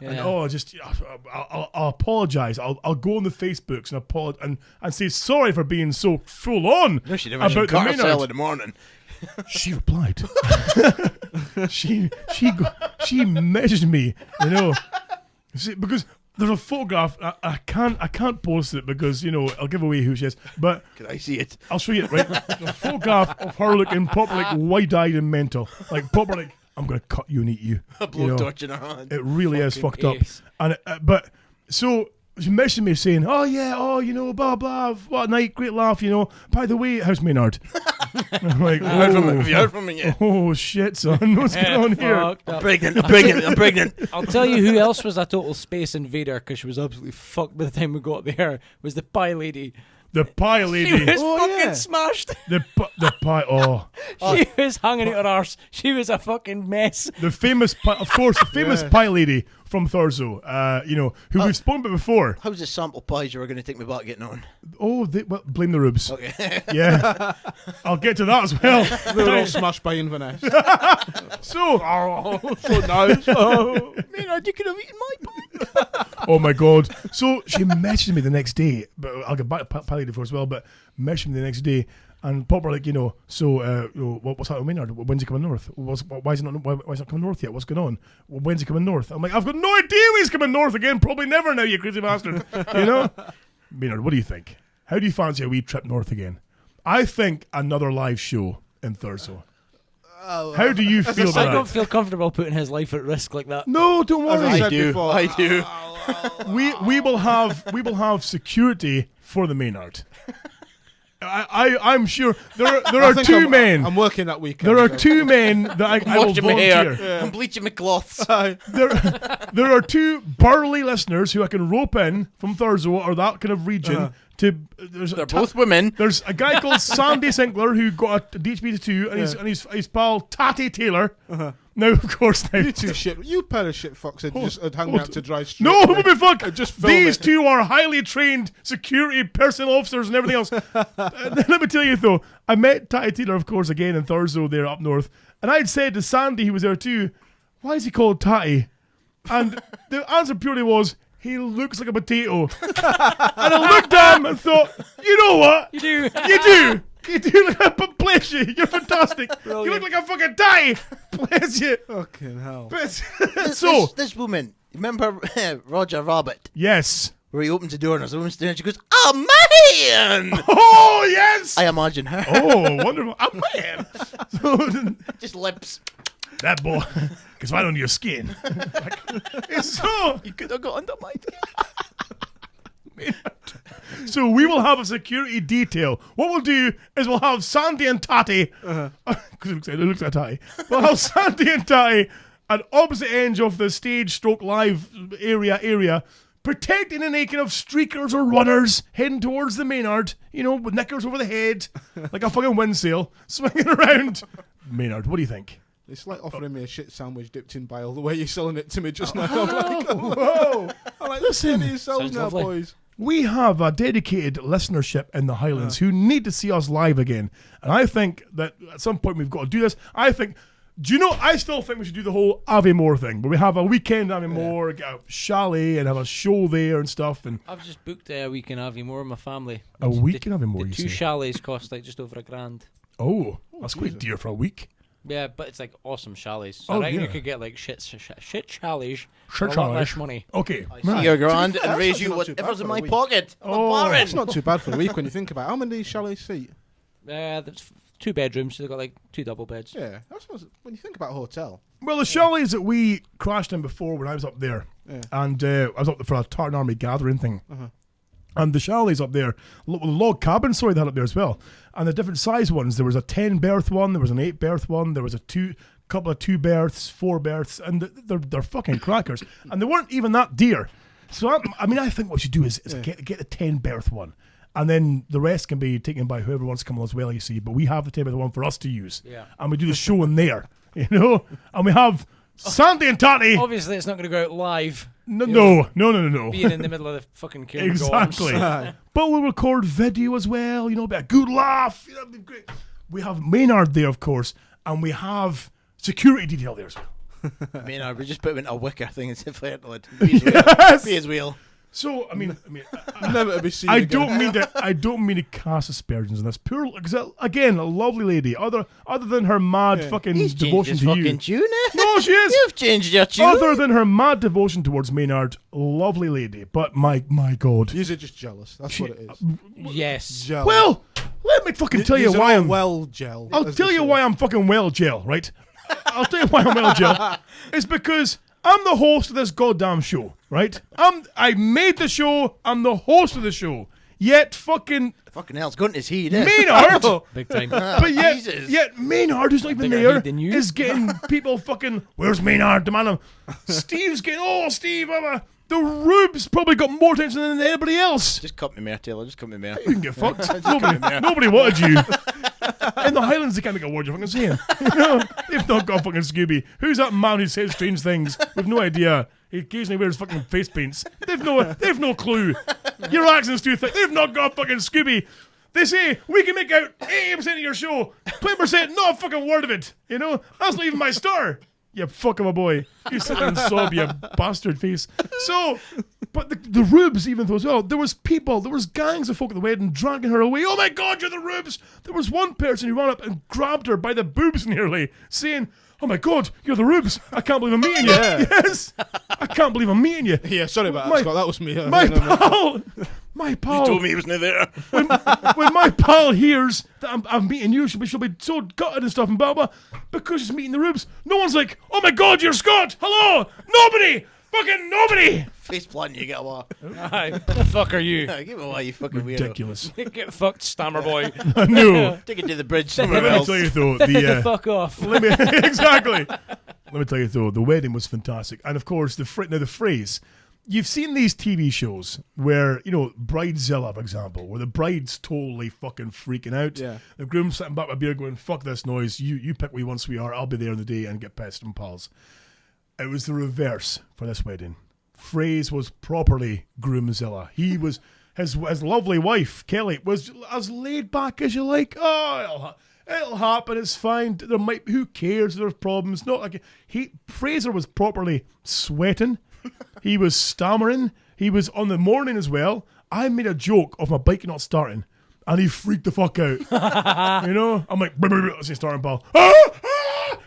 Speaker 1: I'll apologize. I'll go on the Facebooks and apologize and say sorry for being so full on
Speaker 7: No, she never
Speaker 1: about the
Speaker 7: car
Speaker 1: Maynard.
Speaker 7: sale in the morning.
Speaker 1: She replied. she messaged me, See, because there's a photograph. I can't post it because I'll give away who she is. But
Speaker 7: Can I see it?
Speaker 1: I'll show you it. Right, a photograph of her looking proper like wide-eyed and mental, like proper like I'm gonna cut you and eat you.
Speaker 7: A blowtorch in her hand.
Speaker 1: It really is fucked up.
Speaker 2: ace.
Speaker 1: And but so she messaged me saying, "Oh yeah, blah blah, what a night, great laugh, By the way, how's Maynard?" I'm like,
Speaker 7: Have you heard from him yet?
Speaker 1: Oh shit, son, what's going on here?
Speaker 7: I'm pregnant.
Speaker 2: I'll tell you who else was a total space invader because she was absolutely fucked by the time we got there. Was the pie lady.
Speaker 1: The pie lady.
Speaker 2: She was fucking smashed.
Speaker 1: The pie. Oh,
Speaker 2: She was hanging out her arse. She was a fucking mess.
Speaker 1: the famous pie, of course, the famous pie lady from Thurso. Who we've spoken about before.
Speaker 7: How's the sample pies you were going to take me back getting on?
Speaker 1: Oh, blame the rubes.
Speaker 7: Okay.
Speaker 1: Yeah, I'll get to that as well.
Speaker 6: They were all smashed by Inverness.
Speaker 1: So,
Speaker 6: So nice.
Speaker 7: Maynard, you could have eaten my pie.
Speaker 1: oh my god. So she messaged me the next day, but I'll get back to pie lady for as well. But messaged me the next day. And Pop were like, what's happening with Maynard? When's he coming north? Why is he not coming north yet? What's going on? When's he coming north? I'm like, I've got no idea when he's coming north again. Probably never now, you crazy bastard. Maynard, what do you think? How do you fancy a wee trip north again? I think another live show in Thurso. How do you feel about
Speaker 2: I
Speaker 1: that?
Speaker 2: don't feel comfortable putting his life at risk like that.
Speaker 1: No, don't worry.
Speaker 7: I do.
Speaker 1: We will have security for the Maynard. I'm sure there are two men.
Speaker 6: I'm working that weekend.
Speaker 1: There are two men that I will
Speaker 7: Washing my hair.
Speaker 1: volunteer.
Speaker 7: I'm bleaching my cloths.
Speaker 1: There are two burly listeners who I can rope in from Thurso or that kind of region.
Speaker 7: They're both women.
Speaker 1: There's a guy called Sandy Sinclair who got a DHB 2 and his pal Tatty Taylor. Now, of course,
Speaker 6: You two shit. You pair of shit fucks had just hung me out to dry street.
Speaker 1: No, what the fuck?
Speaker 6: Just film
Speaker 1: These
Speaker 6: it.
Speaker 1: two are highly trained security personnel officers and everything else. Let me tell you though, I met Tatty Taylor, of course, again in Thurso there up north, and I'd said to Sandy, he was there too, why is he called Tatty? And the answer purely was, he looks like a potato. And I looked at him and thought, you know what?
Speaker 2: You do.
Speaker 1: You do. You do look like a bless you. You're fantastic. You look like a fucking Tatty. Bless you.
Speaker 6: Fucking hell.
Speaker 1: But,
Speaker 7: So this woman, remember Roger Rabbit?
Speaker 1: yes.
Speaker 7: Where he opens the door and there's a woman standing and she goes, "Oh man!"
Speaker 1: Oh, yes.
Speaker 7: I imagine her.
Speaker 1: Oh, wonderful. Oh, man. So,
Speaker 7: Just lips.
Speaker 1: that boy, because right under your skin. It's so.
Speaker 7: You could have got under my
Speaker 1: So we will have a security detail. What we'll do is we'll have Sandy and Tatty, because it looks like Tatty. We'll have Sandy and Tatty at opposite ends of the stage stroke live area, protecting any kind of streakers or runners heading towards the Maynard, with knickers over the head, like a fucking windsail, swinging around. Maynard, what do you think?
Speaker 6: It's like offering me a shit sandwich dipped in bile the way you're selling it to me just now.
Speaker 1: Whoa!
Speaker 6: I'm like,
Speaker 1: Listen,
Speaker 6: listen, yourselves
Speaker 2: sounds
Speaker 6: now,
Speaker 2: lovely.
Speaker 6: boys.
Speaker 1: We have a dedicated listenership in the Highlands who need to see us live again. And I think that at some point we've got to do this. I still think we should do the whole Aviemore thing, where we have a weekend Aviemore, get a chalet and have a show there and stuff. And
Speaker 2: I've just booked a week in Aviemore with my family.
Speaker 1: a week in Aviemore,
Speaker 2: The
Speaker 1: you
Speaker 2: two
Speaker 1: say?
Speaker 2: chalets cost like just over $1,000.
Speaker 1: Oh, that's quite dear for a week.
Speaker 2: Yeah, but it's like awesome chalets. So
Speaker 1: Oh,
Speaker 2: I reckon
Speaker 1: yeah.
Speaker 2: you could get like shit chalets for
Speaker 1: Shit
Speaker 2: a lot
Speaker 1: chalets.
Speaker 2: less money.
Speaker 1: Okay.
Speaker 7: See your grand
Speaker 6: fair,
Speaker 7: and
Speaker 6: that's
Speaker 7: raise
Speaker 6: actually
Speaker 7: you
Speaker 6: not too bad
Speaker 7: whatever's in
Speaker 6: for a
Speaker 7: my
Speaker 6: week.
Speaker 7: pocket. I'm
Speaker 1: Oh.
Speaker 7: a baron.
Speaker 6: It's not too bad for a week when you think about it. How many chalets seat?
Speaker 2: There's 2 bedrooms, so they've got like 2 double beds.
Speaker 6: Yeah, that's not, when you think about a hotel.
Speaker 1: Well, the chalets that we crashed in before when I was up there, and I was up there for a Tartan Army gathering thing. And the chalets up there, the log cabin, they had up there as well. And the different size ones, there was a 10 berth one, there was an 8 berth one, there was a couple of 2 berths, 4 berths, and they're fucking crackers. And they weren't even that dear. So I think what we should do is get the 10 berth one. And then the rest can be taken by whoever wants to come as well, you see. But we have the 10 berth one for us to use.
Speaker 2: Yeah.
Speaker 1: And we do the show in there, And we have Sandy and Tatty.
Speaker 2: Obviously, it's not going to go out live.
Speaker 1: No.
Speaker 2: Being in the middle of the fucking Kiln
Speaker 1: Exactly. But we'll record video as well, be a good laugh. That'd be great. We have Maynard there, of course, and we have security detail there as well.
Speaker 7: Maynard, we just put him in a wicker thing and said, "Fire it,
Speaker 1: Yes.
Speaker 7: be his wheel."
Speaker 1: So
Speaker 6: Never to be seen
Speaker 1: I
Speaker 6: again.
Speaker 1: don't mean to cast aspersions on this poor, because again, a lovely lady. Other than her mad fucking
Speaker 7: He's
Speaker 1: devotion
Speaker 7: changed
Speaker 1: to
Speaker 7: his
Speaker 1: you.
Speaker 7: fucking tune.
Speaker 1: No, she is.
Speaker 7: You've changed your tune.
Speaker 1: Other than her mad devotion towards Maynard, lovely lady. But my God.
Speaker 6: You're just jealous. That's what it is.
Speaker 2: Yes.
Speaker 6: Jealous.
Speaker 1: Well, let me fucking tell you
Speaker 6: You're
Speaker 1: why
Speaker 6: all
Speaker 1: I'm
Speaker 6: well gel.
Speaker 1: I'll tell you why I'm fucking well gel, right? I'll tell you why I'm well gel. It's because I'm the host of this goddamn show, right? I made the show. I'm the host of the show. Yet fucking
Speaker 7: hell, it's going to his heat, eh?
Speaker 1: Maynard,
Speaker 2: Big time.
Speaker 1: but yet
Speaker 7: Jesus.
Speaker 1: Maynard, who's not even
Speaker 2: Bigger
Speaker 1: there,
Speaker 2: heat than you.
Speaker 1: is getting people fucking. Where's Maynard? Demand him. Steve's getting. Oh, Steve, the Rubes probably got more attention than anybody else.
Speaker 7: Just cut me there, Taylor. Just cut me there.
Speaker 1: You can get fucked. Nobody wanted you. In the Highlands, they can't make a word you're fucking saying. You know, they've not got fucking Scooby. Who's that man who says strange things with no idea? He occasionally wears fucking face paints. They've no clue. Your accent's too thick. They've not got fucking Scooby. They say we can make out 80% of your show, 20% not a fucking word of it. You know, that's not even my star. You fuck of a boy. You sit there and sob, you bastard face. So, but the Rubes even as well, there was gangs of folk at the wedding dragging her away. Oh my God, you're the Rubes. There was one person who ran up and grabbed her by the boobs nearly, saying, oh my God, you're the Rubes. I can't believe I'm meeting you.
Speaker 6: Yeah.
Speaker 1: Yes. I can't believe I'm meeting you.
Speaker 6: Yeah, sorry about that, Scott. That was me.
Speaker 1: My pal.
Speaker 7: You told me he was near there.
Speaker 1: When my pal hears that I'm meeting you, she'll be so gutted and stuff and blah blah because she's meeting the Rubes. No one's like, oh my God, you're Scott. Hello. Nobody. Fucking nobody.
Speaker 7: Face planting, you get away.
Speaker 2: Aye, what the fuck are you?
Speaker 7: Give away, you fucking
Speaker 1: Ridiculous.
Speaker 2: Get fucked, stammer boy.
Speaker 1: No.
Speaker 7: Take it to the bridge somewhere
Speaker 1: Let me
Speaker 7: else.
Speaker 1: tell you though,
Speaker 2: Get the fuck off.
Speaker 1: exactly. Let me tell you though, the wedding was fantastic, and of course the Phraze. You've seen these TV shows where, you know, Bridezilla, for example, where the bride's totally fucking freaking out.
Speaker 6: Yeah.
Speaker 1: The groom's sitting back with a beer going, fuck this noise, you pick what you want, sweetheart, I'll be there in the day and get pissed and pals. It was the reverse for this wedding. Phraze was properly Groomzilla. He was, his his wife, Kelly, was as laid back as you like. Oh, it'll happen, it's fine. There might, who cares, there's problems. Not like, Fraser was properly sweating. He was stammering. He was on the morning as well. I made a joke of my bike not starting, and he freaked the fuck out. You know, I'm like, I say starting, pal.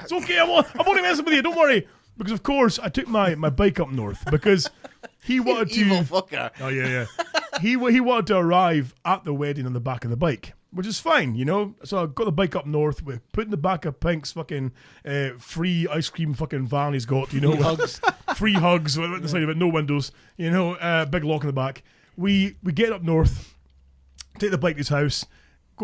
Speaker 1: It's okay. I'm only messing with you. Don't worry. Because of course I took my bike up north because he wanted to.
Speaker 7: Evil fucker.
Speaker 1: Oh yeah. He wanted to arrive at the wedding on the back of the bike, which is fine, you know. So I got the bike up north. We put in the back of Pink's fucking free ice cream fucking van he's got, you know. Free hugs at the side of it, no windows, you know. Big lock in the back. We get up north, take the bike to his house.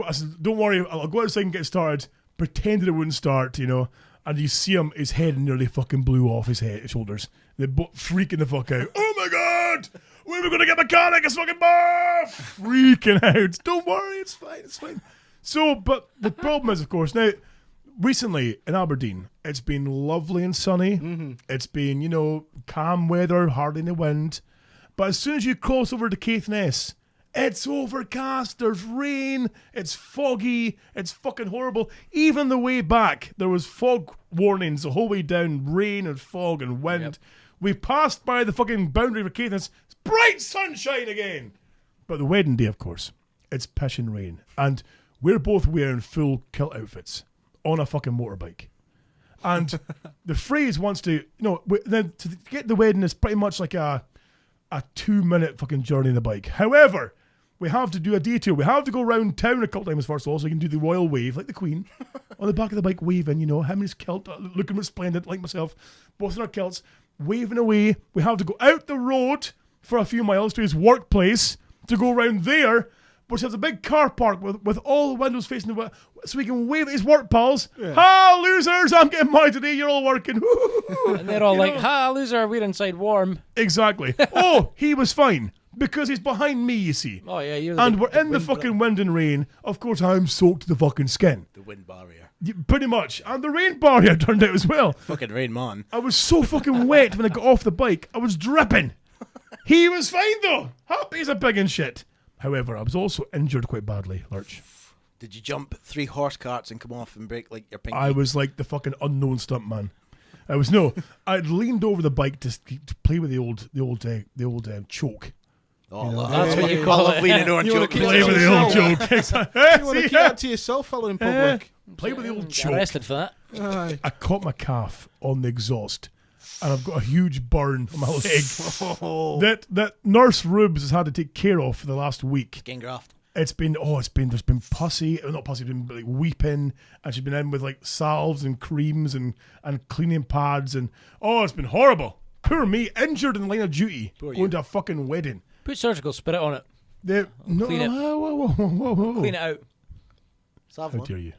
Speaker 1: I said, don't worry, I'll go outside and get started. Pretended it wouldn't start, you know. And you see him, his head nearly fucking blew off his shoulders. They're freaking the fuck out. Oh my God! When are we going to get a mechanic? It's fucking freaking out. Don't worry, it's fine. So, but the problem is, of course, now, recently in Aberdeen, it's been lovely and sunny. Mm-hmm. It's been, you know, calm weather, hardly any wind. But as soon as you cross over to Caithness, it's overcast, there's rain, it's foggy, it's fucking horrible. Even the way back, there was fog warnings the whole way down, rain and fog and wind. Yep. We passed by the fucking boundary for Caithness, it's bright sunshine again. But the wedding day, of course, it's pissing rain. And we're both wearing full kilt outfits on a fucking motorbike. And the Phraze wants to, you know, then to get the wedding is pretty much like a 2-minute fucking journey on the bike. However, we have to do a detour. We have to go around town a couple times first of all, so we can do the royal wave, like the Queen, on the back of the bike waving, you know, him in his kilt, looking resplendent, like myself, both in our kilts, waving away. We have to go out the road for a few miles to his workplace, to go around there, which has a big car park with all the windows facing the so we can wave at his work pals. Yeah. Ha, losers, I'm getting married today, you're all working.
Speaker 2: And they're all like, ha, loser, we're inside warm.
Speaker 1: Exactly. Oh, he was fine. Because he's behind me, you see.
Speaker 2: Oh, yeah.
Speaker 1: And we're in the fucking wind and rain. Of course, I'm soaked to the fucking skin.
Speaker 7: The wind barrier.
Speaker 1: Pretty much. And the rain barrier turned out as well.
Speaker 7: Fucking rain, man.
Speaker 1: I was so fucking wet when I got off the bike. I was dripping. He was fine, though. Happy as a pig and shit. However, I was also injured quite badly, Lurch.
Speaker 7: Did you jump 3 horse carts and come off and break, like, your pinky?
Speaker 1: I was like the fucking unknown stuntman. I'd leaned over the bike to play with the old choke.
Speaker 7: Oh, you know, that's what you call it. Leaning over and choking.
Speaker 1: Play with the old joke.
Speaker 6: You want to keep that to yourself, fellow in public.
Speaker 1: Play with the old choke.
Speaker 2: Arrested for that.
Speaker 1: I caught my calf on the exhaust, and I've got a huge burn on my leg that Nurse Rubes has had to take care of for the last week.
Speaker 7: Skin graft.
Speaker 1: There's been pussy, not pussy, been like weeping, and she's been in with like salves and creams and cleaning pads, and it's been horrible. poor me, injured in the line of duty, going to a fucking wedding.
Speaker 2: Put surgical spirit on it.
Speaker 1: No,
Speaker 2: Clean it.
Speaker 1: whoa.
Speaker 2: Clean it out.
Speaker 1: How
Speaker 7: Savlon.
Speaker 1: dare you?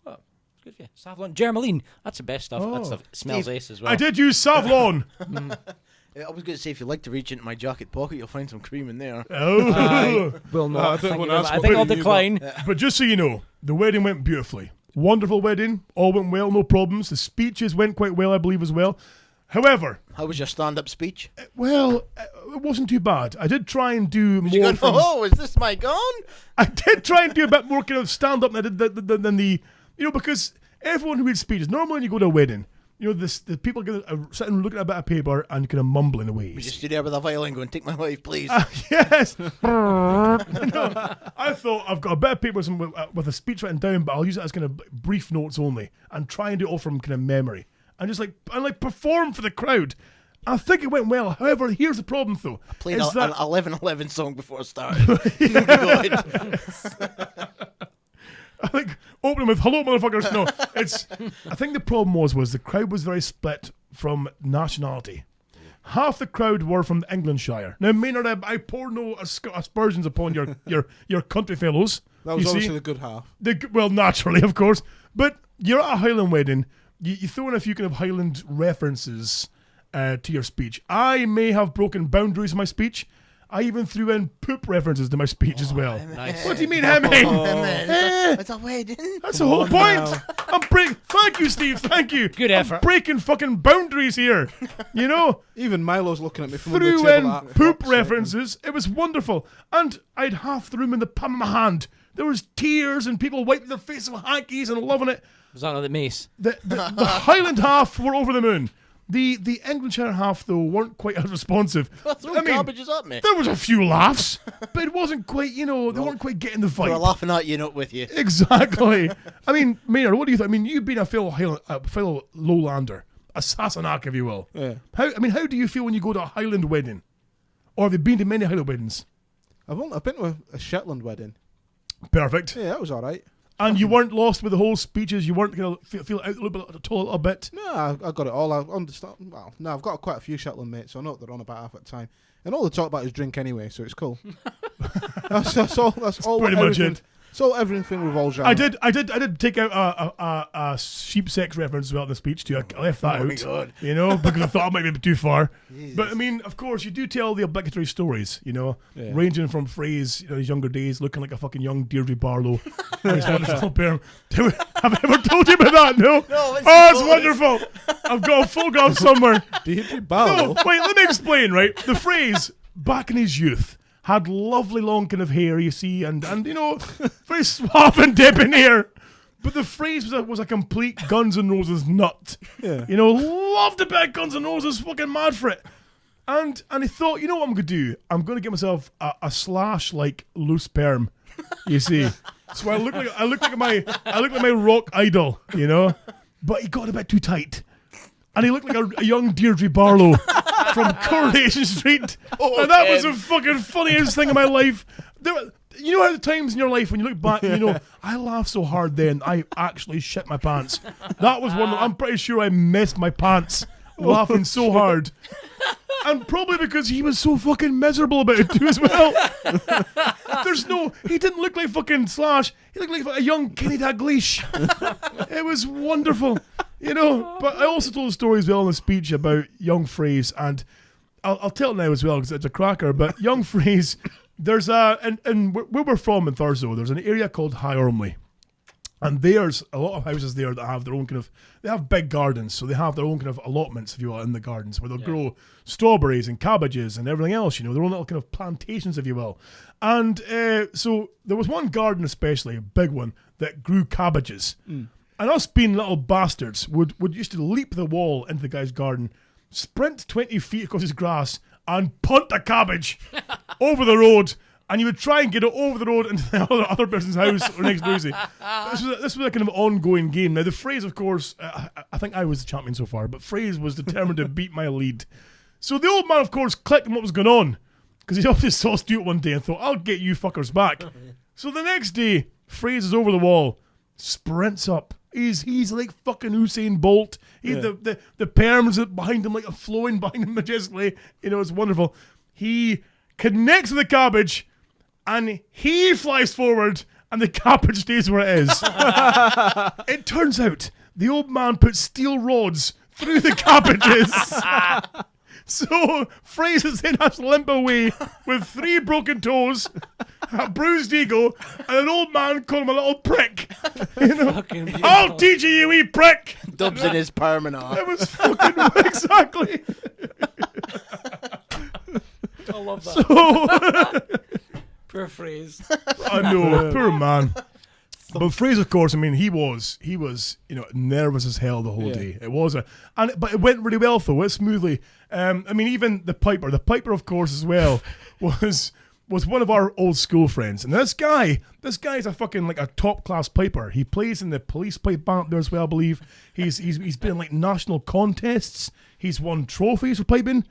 Speaker 2: Oh, it's good for you. Savlon. Germaline. That's the best stuff.
Speaker 1: Oh.
Speaker 2: That stuff smells
Speaker 7: Steve,
Speaker 2: ace as well.
Speaker 1: I did use Savlon.
Speaker 7: I was going to say, if you like to reach into my jacket pocket, you'll find some cream in there.
Speaker 1: Oh.
Speaker 2: I will not.
Speaker 6: I don't
Speaker 2: Thank you
Speaker 6: wanna
Speaker 2: very
Speaker 6: ask
Speaker 2: much. I
Speaker 6: what
Speaker 2: think I'll
Speaker 6: you
Speaker 2: decline.
Speaker 1: But just so you know, the wedding went beautifully. Wonderful wedding. All went well, no problems. The speeches went quite well, I believe, as well. However,
Speaker 7: How was your stand-up speech?
Speaker 1: well, it wasn't too bad. I did try and do
Speaker 7: You
Speaker 1: more.
Speaker 7: go, oh, is this my gun?
Speaker 1: I did try and do a bit more kind of stand-up than I did than the, because everyone who reads speeches, normally when you go to a wedding, the people are sitting looking at a bit of paper and kind of mumbling away.
Speaker 7: We just stood there with a violin going, take my wife, please.
Speaker 1: Yes. I thought I've got a bit of paper with a speech written down, but I'll use it as kind of brief notes only and try and do it all from kind of memory and just perform for the crowd. I think it went well. However, here's the problem though.
Speaker 7: Played
Speaker 1: is
Speaker 7: an
Speaker 1: that
Speaker 7: 11-11 song before it started. Go ahead.
Speaker 1: I think opening with "Hello, motherfuckers." No, I think the problem was the crowd was very split from nationality. Half the crowd were from Englandshire. Now, Maynard, I pour no aspersions upon your country fellows.
Speaker 6: That was
Speaker 1: you
Speaker 6: obviously
Speaker 1: see?
Speaker 6: the good half.
Speaker 1: Well, naturally, of course. But you're at a Highland wedding. You throw in a few kind of Highland references to your speech. I may have broken boundaries in my speech. I even threw in poop references to my speech as well.
Speaker 2: Nice.
Speaker 1: What do you mean, Hemming?
Speaker 7: It's a wedding.
Speaker 1: That's the whole point.
Speaker 6: now.
Speaker 1: I'm breaking. Thank you, Steve. Thank you.
Speaker 2: Good
Speaker 1: I'm
Speaker 2: effort.
Speaker 1: breaking fucking boundaries here. You know,
Speaker 6: Even Milo's looking at me from under the
Speaker 1: threw
Speaker 6: table.
Speaker 1: in
Speaker 6: like, "For
Speaker 1: poop
Speaker 6: fuck's sake,
Speaker 1: references. It was wonderful, and I'd half the room in the palm of my hand. There was tears and people wiping their faces with hankies and loving it.
Speaker 2: Was that not the mace?
Speaker 1: The Highland half were over the moon. The Englandshire half, though, weren't quite as responsive.
Speaker 7: Throw cabbages at me.
Speaker 1: There was a few laughs, but it wasn't quite, they weren't quite getting the
Speaker 7: They were
Speaker 1: vibe.
Speaker 7: laughing at you, not with you.
Speaker 1: Exactly. I mean, Maynard, what do you think? I mean, you've been a fellow lowlander, a Sassenach, if you will.
Speaker 6: Yeah.
Speaker 1: How do you feel when you go to a Highland wedding? Or have you been to many Highland weddings?
Speaker 6: I've been to a Shetland wedding.
Speaker 1: Perfect.
Speaker 6: Yeah, that was all right.
Speaker 1: And you weren't lost with the whole speeches? You weren't going to feel out a little bit?
Speaker 6: No, I got it all. I understand. Well, no, I've got quite a few Shetland mates, so I know what they're on about half at the time. And all they talk about is drink anyway, so it's cool. that's all. That's all.
Speaker 1: Pretty much it.
Speaker 6: So everything revolves around.
Speaker 1: I did take out a sheep sex reference as well in the speech too. I left that
Speaker 7: Oh my
Speaker 1: out,
Speaker 7: God.
Speaker 1: because I thought it might be a bit too far.
Speaker 7: Jesus.
Speaker 1: But I mean, of course, you do tell the obligatory stories,
Speaker 6: Yeah.
Speaker 1: ranging from Phraze, his younger days, looking like a fucking young Deirdre Barlow. His wonderful parent. Have I ever told you about that? No.
Speaker 7: No, it's
Speaker 1: Oh, it's
Speaker 7: the
Speaker 1: wonderful. I've got a photograph somewhere.
Speaker 6: Deirdre Barlow.
Speaker 1: No, wait, let me explain, right? The Phraze, back in his youth, had lovely long kind of hair, you see, and very suave and debonair. But the Phraze was a complete Guns N' Roses nut.
Speaker 6: Yeah.
Speaker 1: Loved a bit of Guns N' Roses, fucking mad for it. And he thought, you know what I'm going to do? I'm going to get myself a slash like loose perm, you see. So I look like my rock idol, But he got a bit too tight. And he looked like a young Deirdre Barlow from Coronation Street. And that was the fucking funniest thing in my life. You know how the times in your life when you look back, I laughed so hard then, I actually shit my pants. That was one. I'm pretty sure I messed my pants laughing so hard. And probably because he was so fucking miserable about it too as well. He didn't look like fucking Slash. He looked like a young Kenny Dalglish. It was wonderful. But I also told a story as well in the speech about young Phraze, and I'll tell it now as well because it's a cracker. But young Phraze, there's and where we're from in Thurso, there's an area called High Ormley, and there's a lot of houses there that have their own they have big gardens, so they have their own kind of allotments, if you will, in the gardens where they'll grow strawberries and cabbages and everything else, their own little kind of plantations, if you will. And so there was one garden especially, a big one, that grew cabbages. And us being little bastards would used to leap the wall into the guy's garden, sprint 20 feet across his grass, and punt a cabbage over the road. And you would try and get it over the road into the other person's house or next door. This was a kind of ongoing game. Now, the Phraze, of course, I think I was the champion so far, but Phraze was determined to beat my lead. So the old man, of course, clicked on what was going on, because he obviously saw Stuart one day and thought, I'll get you fuckers back. So the next day, Phraze is over the wall, sprints up, He's like fucking Usain Bolt. The perms behind him like a flowing behind him majestically. It's wonderful. He connects with the cabbage, and he flies forward, and the cabbage stays where it is. It turns out the old man put steel rods through the cabbages. So Phraze then has to limp away with 3 broken toes, a bruised ego, and an old man calling him a little prick. I'll teach you wee prick.
Speaker 7: Dubs in his permanent.
Speaker 1: It was fucking exactly.
Speaker 2: I love that. Poor Phraze.
Speaker 1: I know, poor man. But Phraze, of course, I mean, he was, nervous as hell the whole day. It was but it went really well though, smoothly. I mean, even the piper, of course, as well, was one of our old school friends. And this guy is a fucking like a top class piper. He plays in the police pipe band there as well, I believe. He's been in like national contests. He's won trophies for piping,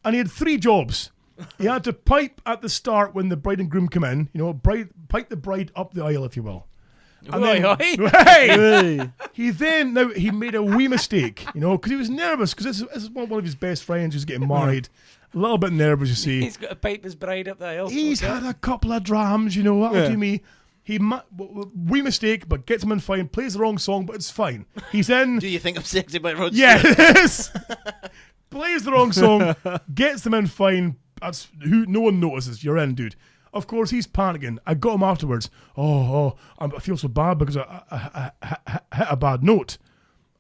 Speaker 1: and he had 3 jobs. He had to pipe at the start when the bride and groom come in. Pipe the bride up the aisle, if you will. And he made a wee mistake, because he was nervous, because this is one of his best friends who's getting married. A little bit nervous, you see.
Speaker 2: He's got to pipe his bride up the aisle.
Speaker 1: He's had a couple of drams, that'll do me. Wee mistake, but gets him in fine, plays the wrong song, but it's fine. He's in.
Speaker 7: Do you think I'm sexy by Rod?
Speaker 1: Yes. Plays the wrong song, gets them in fine. That's who no one notices. You're in, dude. Of course, he's panicking. I got him afterwards. I feel so bad because I hit a bad note.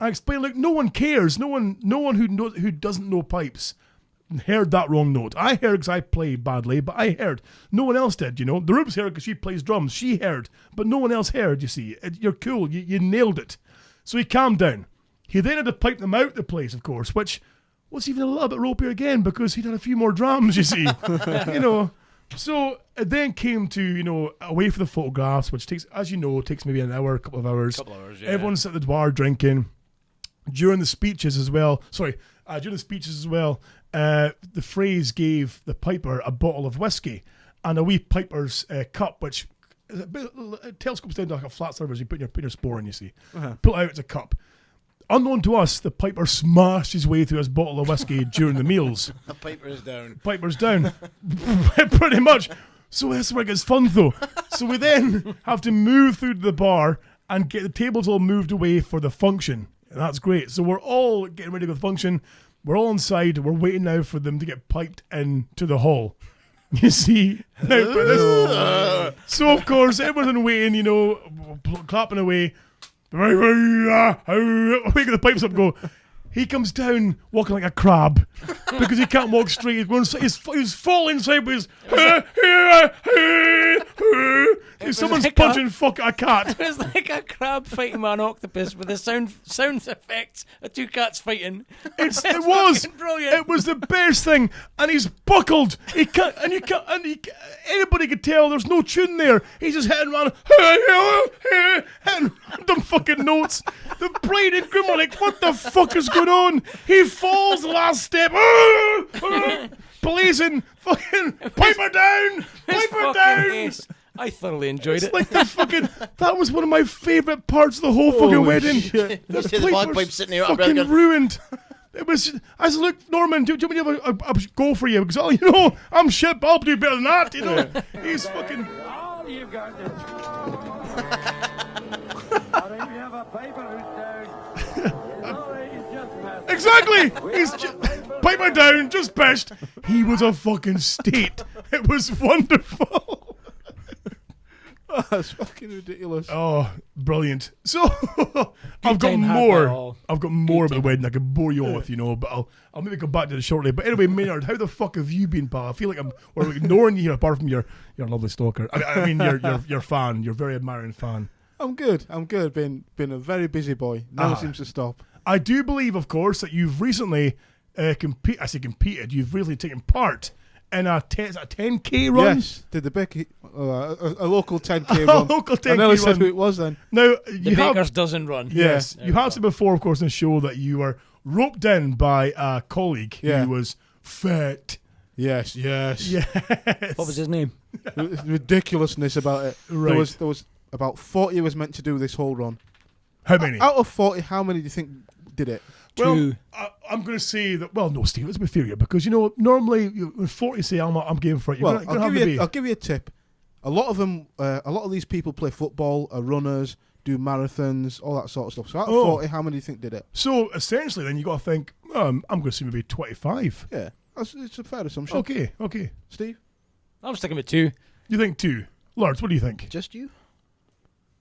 Speaker 1: I explained, like, no one cares. No one who doesn't know pipes heard that wrong note. I heard because I play badly, but I heard. No one else did, The Rube's heard because she plays drums. She heard, but no one else heard, you see. You're cool. You nailed it. So he calmed down. He then had to pipe them out the place, of course, which was even a little bit ropier again because he'd had a few more drams, you see. So it then came to, away for the photographs, which takes maybe an hour, a couple of hours.
Speaker 2: Yeah.
Speaker 1: Everyone's at the bar drinking. During the speeches as well, the Phraze gave the piper a bottle of whiskey and a wee piper's cup, which telescopes down to like a flat surface. You put your spore in, you see. Pull it out, it's a cup. Unknown to us, the piper smashed his way through his bottle of whiskey during the meals.
Speaker 7: The piper's down.
Speaker 1: Piper's down. Pretty much. So that's where it gets fun, though. So we then have to move through to the bar and get the tables all moved away for the function. And that's great. So we're all getting ready for the function. We're all inside. We're waiting now for them to get piped into the hall. You see? So, of course, everyone's waiting, clapping away. We get the pipes up and go. He comes down walking like a crab because he can't walk straight. He's falling sideways. Someone's
Speaker 2: like
Speaker 1: punching fuck a cat.
Speaker 2: It was like a crab fighting with an octopus with the sound effects of 2 cats fighting.
Speaker 1: It was
Speaker 2: brilliant.
Speaker 1: It was the best thing, and he's buckled. Anybody could tell there's no tune there. He's just hitting around, hitting random fucking notes. The bride and groom are like, what the fuck is going on? He falls the last step. Blazing, fucking piper down, piper down.
Speaker 2: Ace. I thoroughly enjoyed it.
Speaker 1: Like that was one of my favourite parts of the whole fucking wedding.
Speaker 7: Shit. You see the bagpipe sitting there.
Speaker 1: Fucking ruined. It was. I said, look, Norman, do you want me to have a go for you? Because I'm shit, but I'll do better than that. He's fucking.
Speaker 8: All you've got to or if you have a paper who's down, he's just messed.
Speaker 1: Exactly. He's piper down, just pissed. He was a fucking state. It was wonderful.
Speaker 6: That's fucking ridiculous.
Speaker 1: Oh, brilliant. So I've got more about the wedding I could bore you all with, but I'll maybe come back to it shortly. But anyway, Maynard, how the fuck have you been, pal? I feel like we're ignoring you here apart from your lovely stalker. I mean your fan, your very admiring fan.
Speaker 6: I'm good. Been a very busy boy. Never seems to stop.
Speaker 1: I do believe, of course, that you've recently competed. You've recently taken part in a 10K run.
Speaker 6: Yes, did the big a local 10K run.
Speaker 1: A local 10K
Speaker 6: I nearly said
Speaker 1: run.
Speaker 6: who it was then.
Speaker 1: Now
Speaker 2: The Baker's dozen run.
Speaker 1: Yes,
Speaker 2: There
Speaker 1: you
Speaker 2: we
Speaker 1: have
Speaker 2: go.
Speaker 1: said before, of course, in the show that you were roped in by a colleague who was fat.
Speaker 6: Yes.
Speaker 1: Yes.
Speaker 2: What was his name?
Speaker 6: Ridiculousness about it.
Speaker 1: Right.
Speaker 6: There was about 40 of us meant to do this whole run.
Speaker 1: How many?
Speaker 6: Out of 40, how many do you think did it?
Speaker 1: Well,
Speaker 2: Two.
Speaker 1: I'm going to say that. Well, no, Steve, let's be fair here, because normally when 40 say I'm game for it. You're
Speaker 6: Well,
Speaker 1: gonna have to be.
Speaker 6: I'll give you a tip. A lot of them, a lot of these people play football, are runners, do marathons, all that sort of stuff. So out of 40, how many do you think did it?
Speaker 1: So essentially, then you got to think. I'm going to say maybe 25.
Speaker 6: Yeah, it's a fair assumption.
Speaker 1: Okay.
Speaker 6: Steve?
Speaker 2: I'm sticking with 2.
Speaker 1: You think 2? Lurch, what do you think?
Speaker 7: Just you?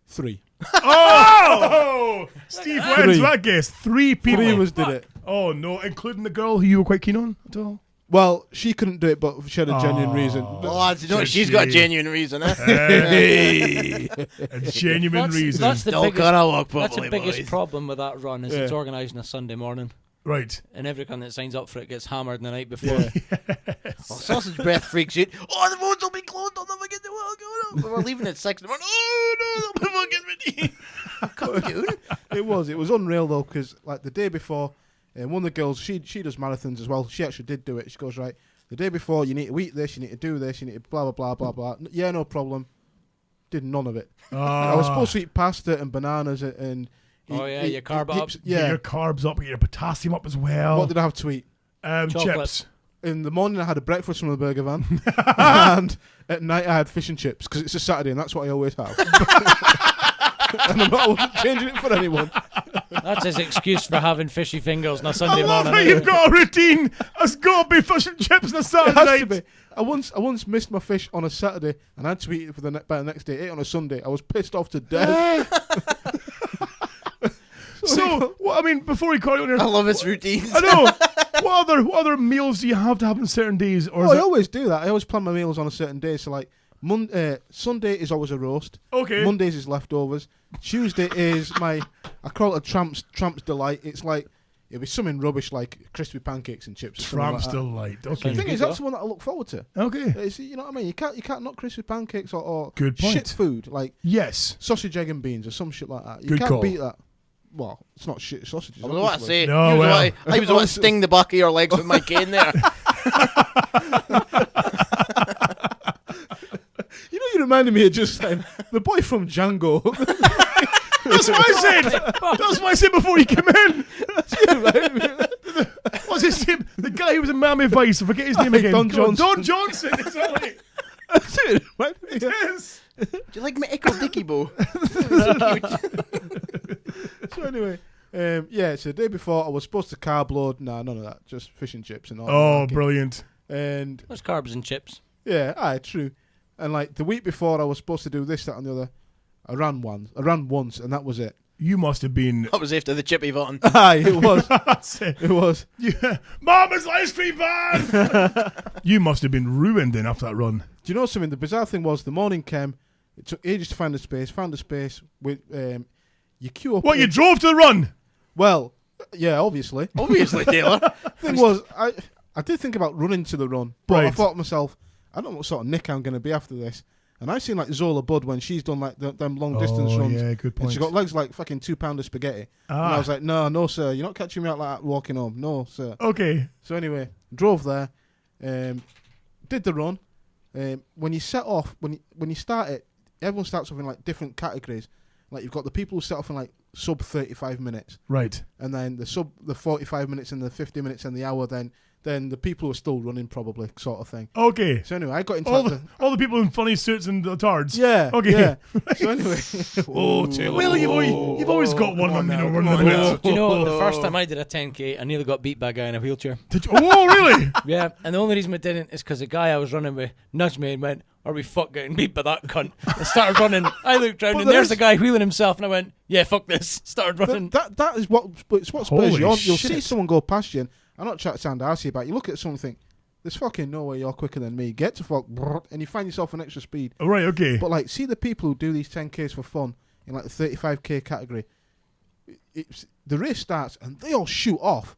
Speaker 6: 3.
Speaker 1: Oh! Steve wins.
Speaker 6: 3.
Speaker 1: That guess. 3 people.
Speaker 6: 3 of us did it.
Speaker 1: Oh no, including the girl who you were quite keen on at all.
Speaker 6: Well, she couldn't do it, but she had a genuine reason.
Speaker 7: Oh, she's got a genuine reason, eh?
Speaker 1: Hey, a genuine reason.
Speaker 2: That's the
Speaker 7: Don't
Speaker 2: biggest,
Speaker 7: gotta walk
Speaker 2: that's the
Speaker 7: properly,
Speaker 2: biggest
Speaker 7: boys.
Speaker 2: problem with that run is
Speaker 6: Yeah.
Speaker 2: it's organised on a Sunday morning,
Speaker 1: Right.
Speaker 2: and every cunt that signs up for it gets hammered the night before.
Speaker 7: Oh, sausage breath freaks out. Oh, the roads will be closed. I'll never get to work. We're leaving at 6 in the morning. Oh, no, they'll be fucking ready.
Speaker 6: It was unreal though, because like the day before, one of the girls, she does marathons as well. She actually did do it. She goes, right, the day before you need to eat this, you need to do this, you need to blah blah blah blah blah. Yeah, no problem. Did none of it. I was supposed to eat pasta and bananas and.
Speaker 2: You carb up.
Speaker 1: Get
Speaker 6: Yeah.
Speaker 1: your carbs up, get your potassium up as well.
Speaker 6: What did I have to eat?
Speaker 1: Chips.
Speaker 6: In the morning, I had a breakfast from the burger van, and at night I had fish and chips because it's a Saturday and that's what I always have. And I wasn't changing it for anyone.
Speaker 2: That's his excuse for having fishy fingers on a
Speaker 1: I
Speaker 2: Sunday
Speaker 1: love
Speaker 2: morning.
Speaker 1: how you've got a routine. It's got to be fish and chips on a
Speaker 6: It
Speaker 1: Saturday
Speaker 6: has to
Speaker 1: night.
Speaker 6: be. I once missed my fish on a Saturday and I had to eat it by the next day. Ate it on a Sunday. I was pissed off to death.
Speaker 1: So, I mean, before we call you on here,
Speaker 7: I love his routines.
Speaker 1: I know. What other meals do you have to have on certain days? Or is
Speaker 6: I
Speaker 1: it,
Speaker 6: always do that. I always plan my meals on a certain day. So like Sunday is always a roast.
Speaker 1: okay.
Speaker 6: Mondays is leftovers. Tuesday is I call it a tramp's delight. It's like it'll be something rubbish like crispy pancakes and chips. Or something
Speaker 1: Tramp's
Speaker 6: like that.
Speaker 1: delight.
Speaker 6: The
Speaker 1: Okay.
Speaker 6: thing is, that's the one that I look forward to.
Speaker 1: Okay.
Speaker 6: It's, you know what I mean? You can't not crispy pancakes or
Speaker 1: Good point.
Speaker 6: shit food like
Speaker 1: Yes.
Speaker 6: sausage, egg and beans or some shit like that. You
Speaker 1: Good
Speaker 6: can't
Speaker 1: call.
Speaker 6: beat that. Well, it's not shit sausages.
Speaker 7: I was about to
Speaker 6: obviously.
Speaker 7: say,
Speaker 1: No,
Speaker 7: he was
Speaker 1: well.
Speaker 7: what I was about to sting the back of your legs with my cane there.
Speaker 6: You know, you reminded me of just then the boy from Django.
Speaker 1: That's what I said. That's what I said before you came in. What's his name? The guy who was in Miami Vice. I forget his name again.
Speaker 6: Don
Speaker 1: Go on,
Speaker 6: Johnson.
Speaker 1: Don Johnson. Exactly.
Speaker 6: Dude, right?
Speaker 1: Yes.
Speaker 7: Do you like my Echo Dicky bow?
Speaker 6: So anyway, so the day before I was supposed to carb load. Nah, none of that. Just fish and chips and all.
Speaker 1: Oh, brilliant.
Speaker 6: And
Speaker 2: There's carbs and chips.
Speaker 6: yeah, true. And like the week before, I was supposed to do this, that, and the other. I ran once, and that was it.
Speaker 1: You must have been.
Speaker 7: That was after the chippy button.
Speaker 6: Aye, it was.
Speaker 1: That's it.
Speaker 6: It was.
Speaker 1: Yeah. Mama's ice cream van. You must have been ruined then after that run.
Speaker 6: Do you know something? The bizarre thing was the morning came. It took ages to find the space. Found the space. With you queue up.
Speaker 1: What, you drove to the run?
Speaker 6: Well, yeah, obviously.
Speaker 7: Obviously, Taylor.
Speaker 6: Thing was, I did think about running to the run, but I
Speaker 1: Right.
Speaker 6: thought to myself, I don't know what sort of nick I'm going to be after this. And I seen like Zola Bud when she's done like them long distance runs.
Speaker 1: Yeah, good point.
Speaker 6: And she got legs like fucking 2 pound of spaghetti. And I was like, no, sir, you're not catching me out like that walking home. No, sir.
Speaker 1: Okay.
Speaker 6: So anyway, drove there, did the run. When you set off, when you start it, everyone starts off in like different categories. Like you've got the people who set off in like sub 35 minutes,
Speaker 1: Right.
Speaker 6: and then the 45 minutes and the 50 minutes and the hour. Then the people who are still running probably sort of thing.
Speaker 1: Okay.
Speaker 6: So anyway, I got into
Speaker 1: All
Speaker 6: like
Speaker 1: the, all the people in funny suits and the tards.
Speaker 6: yeah.
Speaker 1: Okay.
Speaker 6: Yeah. So anyway,
Speaker 1: Oh, Taylor. Well, you've always got one of them, you know, running the minute.
Speaker 2: Do you know, the first time I did a 10k, I nearly got beat by a guy in a wheelchair.
Speaker 1: Oh, really?
Speaker 2: Yeah, and the only reason we didn't is because the guy I was running with nudged me and went, "Are we fuck getting beat by that cunt?" I started running. I looked round and there's the guy wheeling himself, and I went, "Yeah, fuck this." Started running.
Speaker 6: that is what spurs
Speaker 1: Holy
Speaker 6: you on. You'll
Speaker 1: shit.
Speaker 6: see someone go past you, and I'm not trying to sound arsey about it. You look at someone and think, there's fucking no way you're quicker than me. Get to fuck, and you find yourself an extra speed.
Speaker 1: Oh, right, okay.
Speaker 6: But like, see the people who do these 10Ks for fun in like the 35K category. The race starts and they all shoot off,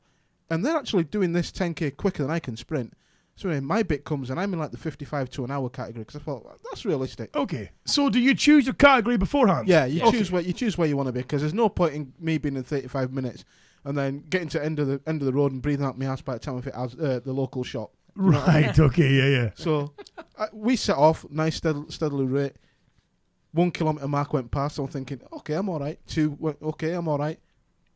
Speaker 6: and they're actually doing this 10K quicker than I can sprint. So anyway, my bit comes and I'm in like the 55 to an hour category because I thought that's realistic.
Speaker 1: Okay. So do you choose your category beforehand?
Speaker 6: Yeah, you
Speaker 1: Okay.
Speaker 6: choose where you want to be because there's no point in me being in 35 minutes and then getting to end of the road and breathing out my ass by the time I hit the local shop. You know what I mean?
Speaker 1: Right, okay, yeah.
Speaker 6: So we set off, nice steadily rate. 1 kilometre mark went past. I'm thinking, okay, I'm all right. 2 went, okay, I'm all right.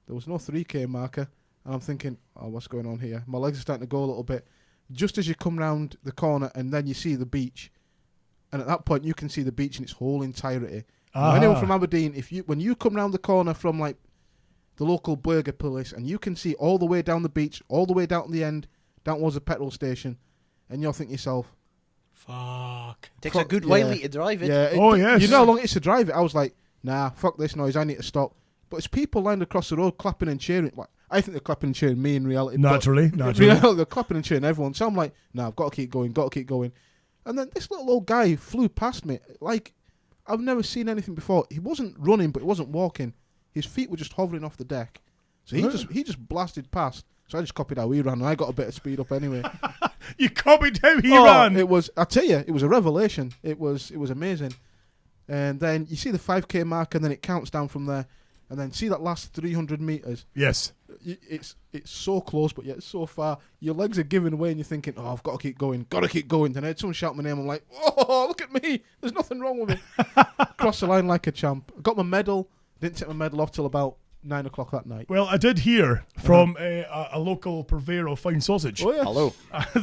Speaker 6: There was no 3K marker. And I'm thinking, oh, what's going on here? My legs are starting to go a little bit. Just as you come round the corner and then you see the beach. And at that point, you can see the beach in its whole entirety. Now, anyone from Aberdeen, when you come round the corner from like the local burger place and you can see all the way down the beach, all the way down to the end, down towards the petrol station, and you'll think to yourself,
Speaker 2: fuck.
Speaker 7: Takes a good while to drive it.
Speaker 6: Yeah,
Speaker 1: yes.
Speaker 6: You know how long it is to drive it? I was like, nah, fuck this noise, I need to stop. But it's people lined across the road clapping and cheering. Like, I think they're clapping and cheering me in reality.
Speaker 1: Naturally.
Speaker 6: In reality, they're clapping and cheering everyone. So I'm like, nah, I've got to keep going. And then this little old guy flew past me. Like, I've never seen anything before. He wasn't running, but he wasn't walking. His feet were just hovering off the deck. So he just blasted past. So I just copied how he ran, and I got a bit of speed up anyway.
Speaker 1: You copied how he ran?
Speaker 6: I tell you, it was a revelation. It was amazing. And then you see the 5K mark, and then it counts down from there. And then see that last 300 metres.
Speaker 1: Yes.
Speaker 6: It's so close, but yet so far. Your legs are giving away, and you're thinking, oh, I've got to keep going. Then I heard someone shout my name. I'm like, oh, look at me. There's nothing wrong with me. Crossed the line like a champ. I got my medal. Didn't take my medal off till about 9 o'clock that night.
Speaker 1: Well, I did hear from a local purveyor of fine sausage
Speaker 6: Oh, yeah.
Speaker 7: Hello.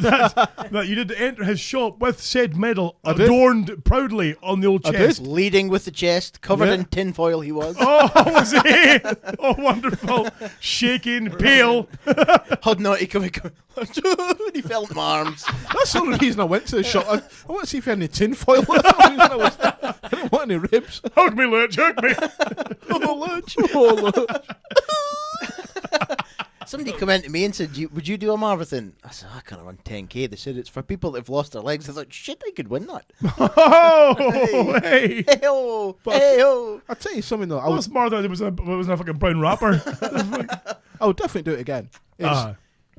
Speaker 1: that you did enter his shop with said medal adorned proudly on the old chest.
Speaker 7: Leading with the chest, covered in tin foil he was.
Speaker 1: Oh, was he? Oh, wonderful. Shaking, pale.
Speaker 7: Holding out, he he fell in my arms.
Speaker 6: That's the only reason I went to the shop. I want to see if he had any tin foil. That's the reason I was there. I didn't want any ribs.
Speaker 1: Hug me, Lurch, hug me.
Speaker 7: Oh, Lurch. Somebody come in to me and said, would you do a marathon? I said, I can't run 10K. They said it's for people that have lost their legs. I thought, shit, I could win that.
Speaker 1: Oh, hey.
Speaker 7: Hey-ho, hey-ho.
Speaker 6: I'll tell you something, though.
Speaker 1: I was smart that it was a fucking brown wrapper.
Speaker 6: I would definitely do it again.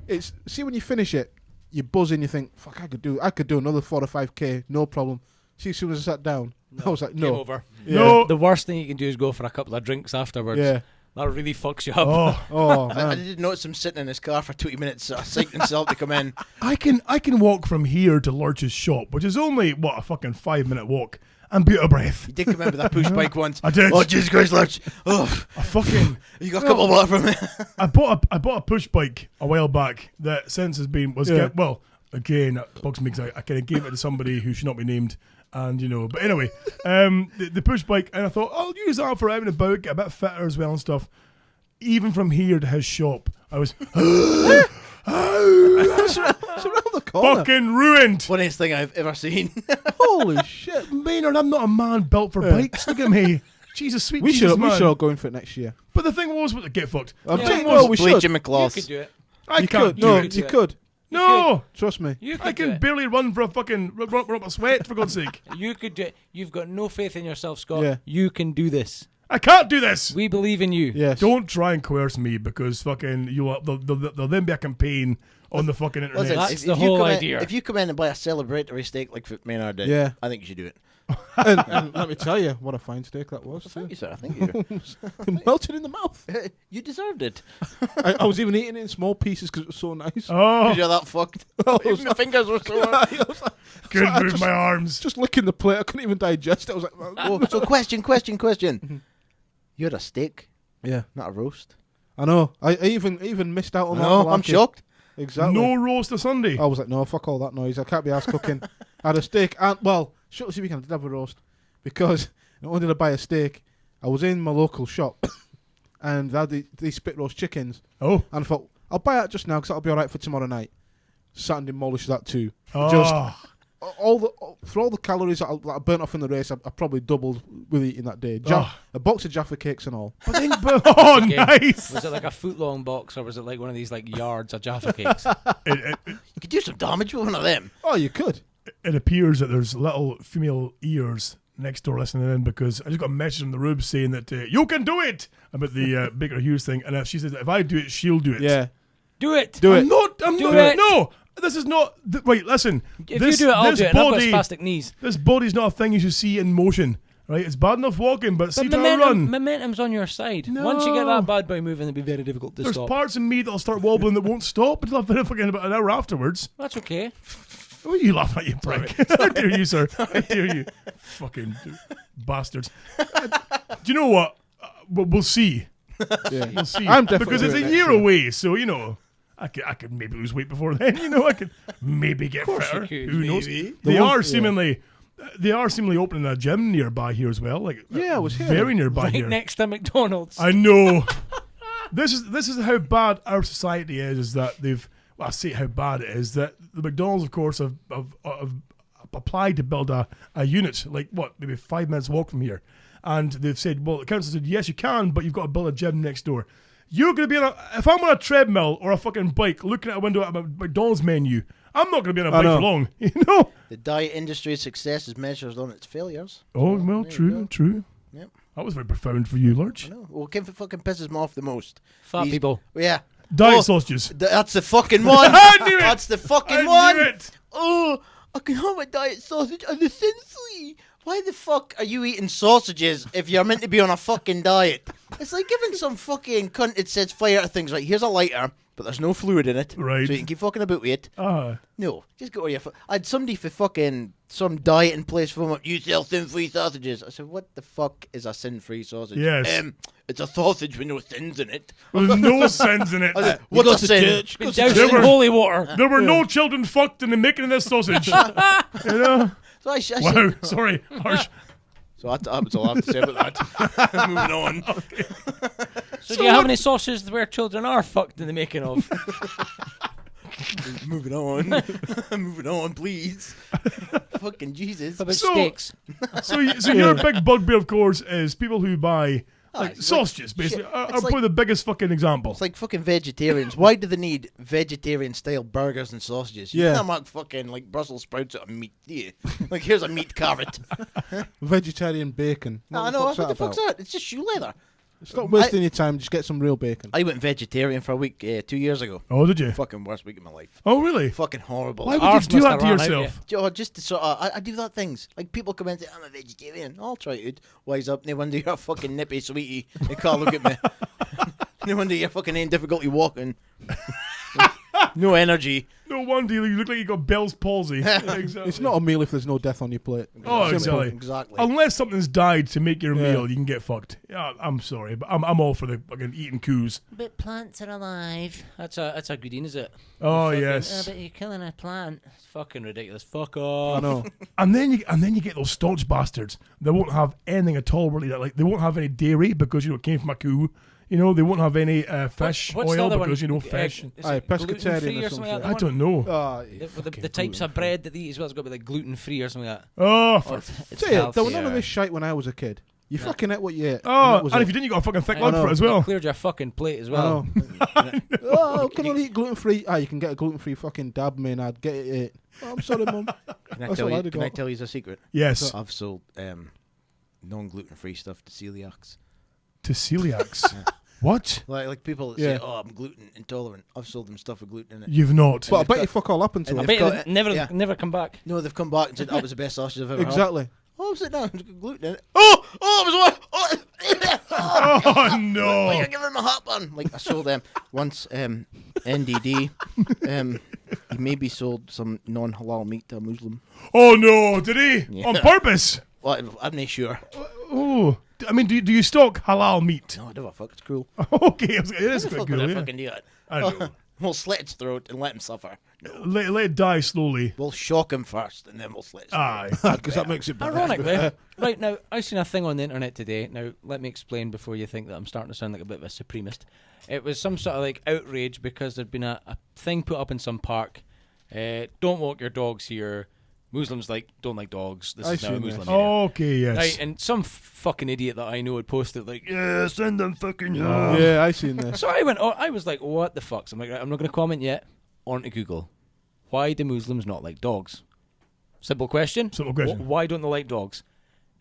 Speaker 6: It's see, when you finish it, you buzz in, you think, fuck, I could do another 4 or 5K, no problem. See, as soon as I sat down, I was like, no.
Speaker 2: Game over.
Speaker 6: Yeah.
Speaker 1: No.
Speaker 2: The worst thing you can do is go for a couple of drinks afterwards.
Speaker 6: Yeah.
Speaker 2: That really fucks you up.
Speaker 6: Oh,
Speaker 7: I
Speaker 6: man.
Speaker 7: did notice him sitting in his car for 20 minutes, psyching himself to come in.
Speaker 1: I can walk from here to Lurch's shop, which is only, a fucking 5-minute walk, and be out of breath.
Speaker 7: You did come in with that push bike once.
Speaker 1: I did.
Speaker 7: Oh, Jesus Christ, Lurch. Oh,
Speaker 1: I fucking...
Speaker 7: you got a couple of blood from me.
Speaker 1: I bought a push bike a while back that since has been... again, that bugs me because I kind of gave it to somebody who should not be named. And, but anyway, the push bike, and I thought, I'll use that for out and about, get a bit fitter as well and stuff. Even from here to his shop, I was
Speaker 6: It's around the corner.
Speaker 1: fucking ruined.
Speaker 7: Funniest thing I've ever seen.
Speaker 6: Holy shit.
Speaker 1: Maynard, I'm not a man built for bikes. Look at me. Jesus, sweet
Speaker 6: We
Speaker 1: Jesus,
Speaker 6: should
Speaker 1: man.
Speaker 6: all go in for it next year.
Speaker 1: But the thing was, get fucked.
Speaker 6: I'm
Speaker 1: The
Speaker 6: saying,
Speaker 1: thing
Speaker 6: well,
Speaker 1: was,
Speaker 6: we
Speaker 7: Bleach
Speaker 6: should.
Speaker 7: him in
Speaker 2: You
Speaker 7: cloth.
Speaker 2: could do it.
Speaker 1: I
Speaker 6: You
Speaker 1: can't
Speaker 6: could.
Speaker 1: do
Speaker 6: No,
Speaker 1: it.
Speaker 6: you could.
Speaker 1: No.
Speaker 6: Trust me.
Speaker 2: You
Speaker 1: I
Speaker 2: could do
Speaker 1: can
Speaker 2: it.
Speaker 1: barely run for a fucking run up a sweat, for God's sake.
Speaker 2: You could do it. You've got no faith in yourself, Scott.
Speaker 6: Yeah.
Speaker 2: You can do this.
Speaker 1: I can't do this.
Speaker 2: We believe in you.
Speaker 6: Yes.
Speaker 1: Don't try and coerce me because fucking there'll then be a campaign on the fucking internet.
Speaker 7: Listen,
Speaker 2: That's
Speaker 7: if
Speaker 2: the
Speaker 7: you
Speaker 2: whole
Speaker 7: come in-
Speaker 2: idea.
Speaker 7: If you come in and buy a celebratory steak like Maynard did,
Speaker 6: Yeah.
Speaker 7: I think you should do it.
Speaker 6: and let me tell you, what a fine steak that was.
Speaker 7: Thank you, sir. Thank you.
Speaker 6: It melted in the mouth.
Speaker 7: You deserved it.
Speaker 6: I was even eating it in small pieces because it was so nice.
Speaker 1: Oh,
Speaker 7: You're that fucked.
Speaker 6: I
Speaker 7: Even
Speaker 6: was
Speaker 7: my fingers were sore.
Speaker 1: couldn't move my arms.
Speaker 6: Just licking the plate. I couldn't even digest it. I was like,
Speaker 7: Oh, so question. You had a steak,
Speaker 6: yeah,
Speaker 7: not a roast.
Speaker 6: I know. I even missed out on that.
Speaker 7: No, I'm
Speaker 6: malarkey.
Speaker 7: shocked.
Speaker 6: Exactly.
Speaker 1: No roast a Sunday.
Speaker 6: I was like, no, fuck all that noise. I can't be arsed cooking. I had a steak, and shut this weekend I did have a roast because not only did I buy a steak, I was in my local shop and they had these spit roast chickens,
Speaker 1: Oh.
Speaker 6: and I thought I'll buy that just now because that'll be all right for tomorrow night. Sat and demolished that too.
Speaker 1: Oh.
Speaker 6: Just for all the calories that I burnt off in the race, I probably doubled with eating that day. A box of Jaffa cakes and all.
Speaker 1: Oh,
Speaker 2: Okay.
Speaker 1: nice.
Speaker 2: Was it like a foot-long box, or was it like one of these like yards of Jaffa cakes?
Speaker 7: You could do some damage with one of them.
Speaker 6: Oh, you could.
Speaker 1: It appears that there's little female ears next door listening in because I just got a message from the Rube saying that you can do it about the Baker Hughes thing, and if she says if I do it, she'll do it.
Speaker 6: Yeah.
Speaker 2: Do it.
Speaker 6: Do it.
Speaker 1: I'm
Speaker 2: Do
Speaker 1: not.
Speaker 2: it.
Speaker 1: No, this is not. Wait, listen.
Speaker 2: If you do it, I'll
Speaker 1: this
Speaker 2: do it. And I've got
Speaker 1: body-
Speaker 2: spastic knees.
Speaker 1: This body's not a thing you should see in motion, right? It's bad enough walking, but see
Speaker 2: But
Speaker 1: how I run.
Speaker 2: momentum's on your side.
Speaker 1: No.
Speaker 2: Once you get that bad boy moving, it'll be very difficult to
Speaker 1: There's
Speaker 2: stop.
Speaker 1: parts of me that'll start wobbling that won't stop until I've been fucking about an hour afterwards.
Speaker 2: That's okay.
Speaker 1: What are you laughing at, you prick? How dare you, sir? How dare you? Fucking bastards. Do you know what? We'll see.
Speaker 6: Yeah.
Speaker 1: We'll see.
Speaker 6: I'm definitely
Speaker 1: because it's
Speaker 6: doing
Speaker 1: a
Speaker 6: it
Speaker 1: year
Speaker 6: next year.
Speaker 1: away, so you know, I could maybe lose weight before then. You know, I could maybe get fitter.
Speaker 2: you could,
Speaker 1: Who knows?
Speaker 2: maybe.
Speaker 1: They are seemingly opening a gym nearby here as well. Like
Speaker 6: Yeah, I was hearing
Speaker 1: very
Speaker 6: it.
Speaker 1: nearby
Speaker 2: Right
Speaker 1: here.
Speaker 2: next to McDonald's.
Speaker 1: I know. This is how bad our society is that they've. Well, I say how bad it is that the McDonald's, of course, have applied to build a unit like maybe 5 minutes walk from here, and they've said, well, the council said yes you can, but you've got to build a gym next door. You're gonna be if I'm on a treadmill or a fucking bike looking at a window at a McDonald's menu, I'm not gonna be on a bike for long. You know.
Speaker 7: The diet industry's success is measured on its failures.
Speaker 1: Oh well,
Speaker 7: There you
Speaker 1: true.
Speaker 7: go. Yep.
Speaker 1: That was very profound for you, Lurch.
Speaker 7: I know. Well, what fucking pisses me off the most?
Speaker 2: Fat
Speaker 7: These-
Speaker 2: people.
Speaker 7: Yeah.
Speaker 1: Diet
Speaker 7: Oh,
Speaker 1: sausages.
Speaker 7: That's the fucking one.
Speaker 1: I knew it.
Speaker 7: That's the fucking
Speaker 1: I
Speaker 7: one.
Speaker 1: knew it.
Speaker 7: Oh, I can have a diet sausage and the sin-free. Why the fuck are you eating sausages if you're meant to be on a fucking diet? It's like giving some fucking cunt that sets fire to things. Like, here's a lighter, but there's no fluid in it.
Speaker 1: Right.
Speaker 7: So you can keep fucking about with it.
Speaker 1: Ah.
Speaker 7: No, just go to your. I had somebody for fucking some dieting place phone up. You sell sin-free sausages. I said, what the fuck is a sin-free sausage?
Speaker 1: Yes.
Speaker 7: It's a sausage with no sins in it.
Speaker 1: There's no sins in it.
Speaker 7: I said, what's a sin?
Speaker 2: Been doused
Speaker 1: There
Speaker 2: in
Speaker 1: were-
Speaker 2: holy water.
Speaker 1: There were no children fucked in the making of this sausage. You know?
Speaker 7: So I
Speaker 1: Wow, sorry, harsh.
Speaker 7: So that's all I have to say about that. Moving on.
Speaker 2: So do you have any sausages where children are fucked in the making of?
Speaker 7: Moving on. Moving on, please. Fucking Jesus.
Speaker 2: What about
Speaker 1: So-
Speaker 2: steaks?
Speaker 1: So your big bugbear, of course, is people who buy
Speaker 7: it's
Speaker 1: sausages.
Speaker 7: like
Speaker 1: Basically,
Speaker 7: shit.
Speaker 1: are
Speaker 7: It's
Speaker 1: probably
Speaker 7: like-
Speaker 1: the biggest fucking example.
Speaker 7: It's like fucking vegetarians. Why do they need vegetarian-style burgers and sausages? You
Speaker 6: Yeah.
Speaker 7: can't make fucking like Brussels sprouts out of meat, do you? Like, here's a meat carrot.
Speaker 6: Vegetarian bacon.
Speaker 7: I know. What the fuck's that? It's just shoe leather.
Speaker 6: Stop wasting your time. Just get some real bacon.
Speaker 7: I went vegetarian for a week 2 years ago.
Speaker 1: Oh, did you?
Speaker 7: Fucking worst week of my life.
Speaker 1: Oh, really?
Speaker 7: Fucking horrible.
Speaker 1: Why would
Speaker 2: Ours
Speaker 1: you do
Speaker 2: must
Speaker 1: that
Speaker 2: have
Speaker 1: to
Speaker 2: run out,
Speaker 1: yourself?
Speaker 7: Oh, just to sort of, I do that things. Like, people come in and say, I'm a vegetarian. I'll try it. Wise up. No wonder you're a fucking nippy sweetie. They can't look at me. No wonder you're fucking in difficulty walking. No energy.
Speaker 1: No wonder you look like you got Bell's palsy. Exactly.
Speaker 6: It's not a meal if there's no death on your plate.
Speaker 1: Oh,
Speaker 6: Simple.
Speaker 1: exactly.
Speaker 7: Exactly.
Speaker 1: Unless something's died to make your
Speaker 6: Yeah.
Speaker 1: meal, you can get fucked. Yeah, I'm sorry, but I'm all for the fucking eating coos.
Speaker 2: But plants are alive. That's a good one, is it?
Speaker 1: Oh
Speaker 2: Fucking,
Speaker 1: yes.
Speaker 2: but you're killing a plant. It's fucking ridiculous. Fuck
Speaker 6: I
Speaker 2: off.
Speaker 6: know.
Speaker 1: And then you get those staunch bastards. They won't have anything at all really. Like they won't have any dairy because it came from a cow. You know, they won't have any fish
Speaker 2: What's the
Speaker 1: oil
Speaker 2: other
Speaker 1: because
Speaker 2: one?
Speaker 1: fish.
Speaker 2: Is
Speaker 6: Aye,
Speaker 2: it
Speaker 6: pescatarian
Speaker 2: gluten-free
Speaker 6: or
Speaker 2: or
Speaker 6: some
Speaker 2: something like
Speaker 6: shit.
Speaker 2: that?
Speaker 1: I don't know.
Speaker 2: The types of bread that they eat as well has got to be like gluten-free or something like that.
Speaker 1: Oh, for
Speaker 2: It's
Speaker 6: Say it, there was none
Speaker 2: healthier.
Speaker 6: of this shite when I was a kid. You fucking ate what you ate.
Speaker 1: oh,
Speaker 6: that was
Speaker 1: and
Speaker 6: it.
Speaker 1: if you didn't, you got a fucking thick
Speaker 2: I
Speaker 1: lug
Speaker 6: know.
Speaker 1: for it as well.
Speaker 2: Cleared your fucking plate as
Speaker 6: I
Speaker 2: well.
Speaker 6: know. Oh, can only eat gluten free. Ah, you can get a gluten free fucking dab, Maynard. Get it. Oh, I'm sorry, Mum.
Speaker 7: Can I
Speaker 6: That's
Speaker 7: tell
Speaker 6: all
Speaker 7: you?
Speaker 6: I'd
Speaker 7: Can I
Speaker 6: got.
Speaker 7: tell you a secret?
Speaker 1: Yes,
Speaker 7: I've sold non-gluten-free stuff to celiacs.
Speaker 1: to celiacs. What?
Speaker 7: Like people that
Speaker 6: Yeah.
Speaker 7: say, "Oh, I'm gluten intolerant." I've sold them stuff with gluten in it.
Speaker 1: You've not.
Speaker 6: But I
Speaker 7: they've
Speaker 6: bet
Speaker 7: got-
Speaker 6: you fuck all happened to
Speaker 7: and
Speaker 6: it.
Speaker 2: I
Speaker 7: they've
Speaker 2: bet
Speaker 7: got-
Speaker 2: they never
Speaker 7: yeah.
Speaker 2: never come back.
Speaker 7: No, they've come back and said that was the best sausage I've ever had.
Speaker 6: Exactly.
Speaker 7: Oh, sit down. There's gluten in it. Oh, it was what?
Speaker 1: Oh
Speaker 7: Oh,
Speaker 1: no!
Speaker 7: you're giving him a heartburn. Like I sold them once. NDD. He maybe sold some non-halal meat to a Muslim.
Speaker 1: Oh no! Did he
Speaker 7: Yeah.
Speaker 1: on purpose?
Speaker 7: Well, I'm not sure.
Speaker 1: Oh, I mean, do you stock halal meat?
Speaker 7: No, I don't fuck. It's cruel.
Speaker 1: Okay, it is
Speaker 7: What the
Speaker 1: quite
Speaker 7: fuck would
Speaker 1: cool.
Speaker 7: I
Speaker 1: Yeah.
Speaker 7: fucking do that?
Speaker 1: I know.
Speaker 7: We'll slit its throat and let him suffer. No.
Speaker 1: Let it die slowly.
Speaker 7: We'll shock him first and then we'll slit his throat.
Speaker 1: Aye.
Speaker 6: Because that makes it better.
Speaker 2: Ironically, right now, I seen a thing on the internet today. Now, let me explain before you think that I'm starting to sound like a bit of a supremacist. It was some sort of like outrage because there'd been a thing put up in some park. Don't walk your dogs here. Muslims don't like dogs. This
Speaker 6: I
Speaker 2: is now a
Speaker 6: seen
Speaker 2: Muslim
Speaker 6: this.
Speaker 2: area.
Speaker 1: Okay, yes.
Speaker 2: Right, and some fucking idiot that I know had posted like, yeah, send them fucking home.
Speaker 6: Yeah, I seen this.
Speaker 2: So I was like, what the fuck? So I'm like, right, I'm not going to comment yet. On to Google. Why do Muslims not like dogs? Simple question.
Speaker 1: Simple question.
Speaker 2: Why don't they like dogs?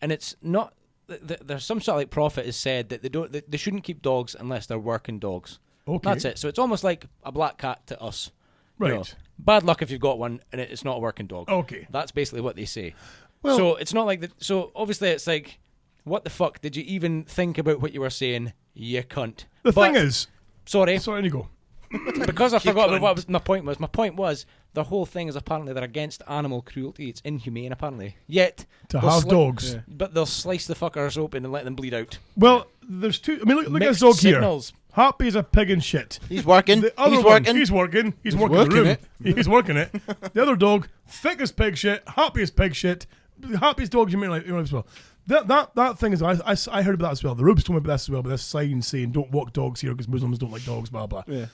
Speaker 2: And it's not. There's some sort of like prophet has said that they shouldn't keep dogs unless they're working dogs.
Speaker 1: Okay.
Speaker 2: That's it. So it's almost like a black cat to us.
Speaker 1: Right.
Speaker 2: You know, bad luck if you've got one and it's not a working dog.
Speaker 1: Okay.
Speaker 2: That's basically what they say.
Speaker 1: Well-
Speaker 2: so it's not like that. So obviously it's like, what the fuck? Did you even think about what you were saying, you cunt?
Speaker 1: The
Speaker 2: But-
Speaker 1: thing is,
Speaker 2: Sorry.
Speaker 1: sorry to go.
Speaker 2: Because I forgot what was my point was. My point was the whole thing is apparently they're against animal cruelty. It's inhumane, apparently. Yet
Speaker 1: To
Speaker 2: they'll
Speaker 1: have dogs.
Speaker 6: Yeah.
Speaker 2: but they'll slice the fuckers open and let them bleed out.
Speaker 1: Well, there's two. I mean, look at this
Speaker 2: Mixed
Speaker 1: dog
Speaker 2: signals.
Speaker 1: here. Happy's a pig in shit.
Speaker 7: He's working.
Speaker 1: The other
Speaker 7: He's
Speaker 1: one,
Speaker 7: working.
Speaker 1: He's working. He's working
Speaker 6: working
Speaker 1: the room.
Speaker 6: it.
Speaker 1: He's working it. The other dog, thick as pig shit, happy as pig shit. The happiest dogs you may as well. That thing is, I heard about that as well. The Rubes told me about this as well. But this sign saying don't walk dogs here because Muslims don't like dogs. Blah blah.
Speaker 6: Yeah.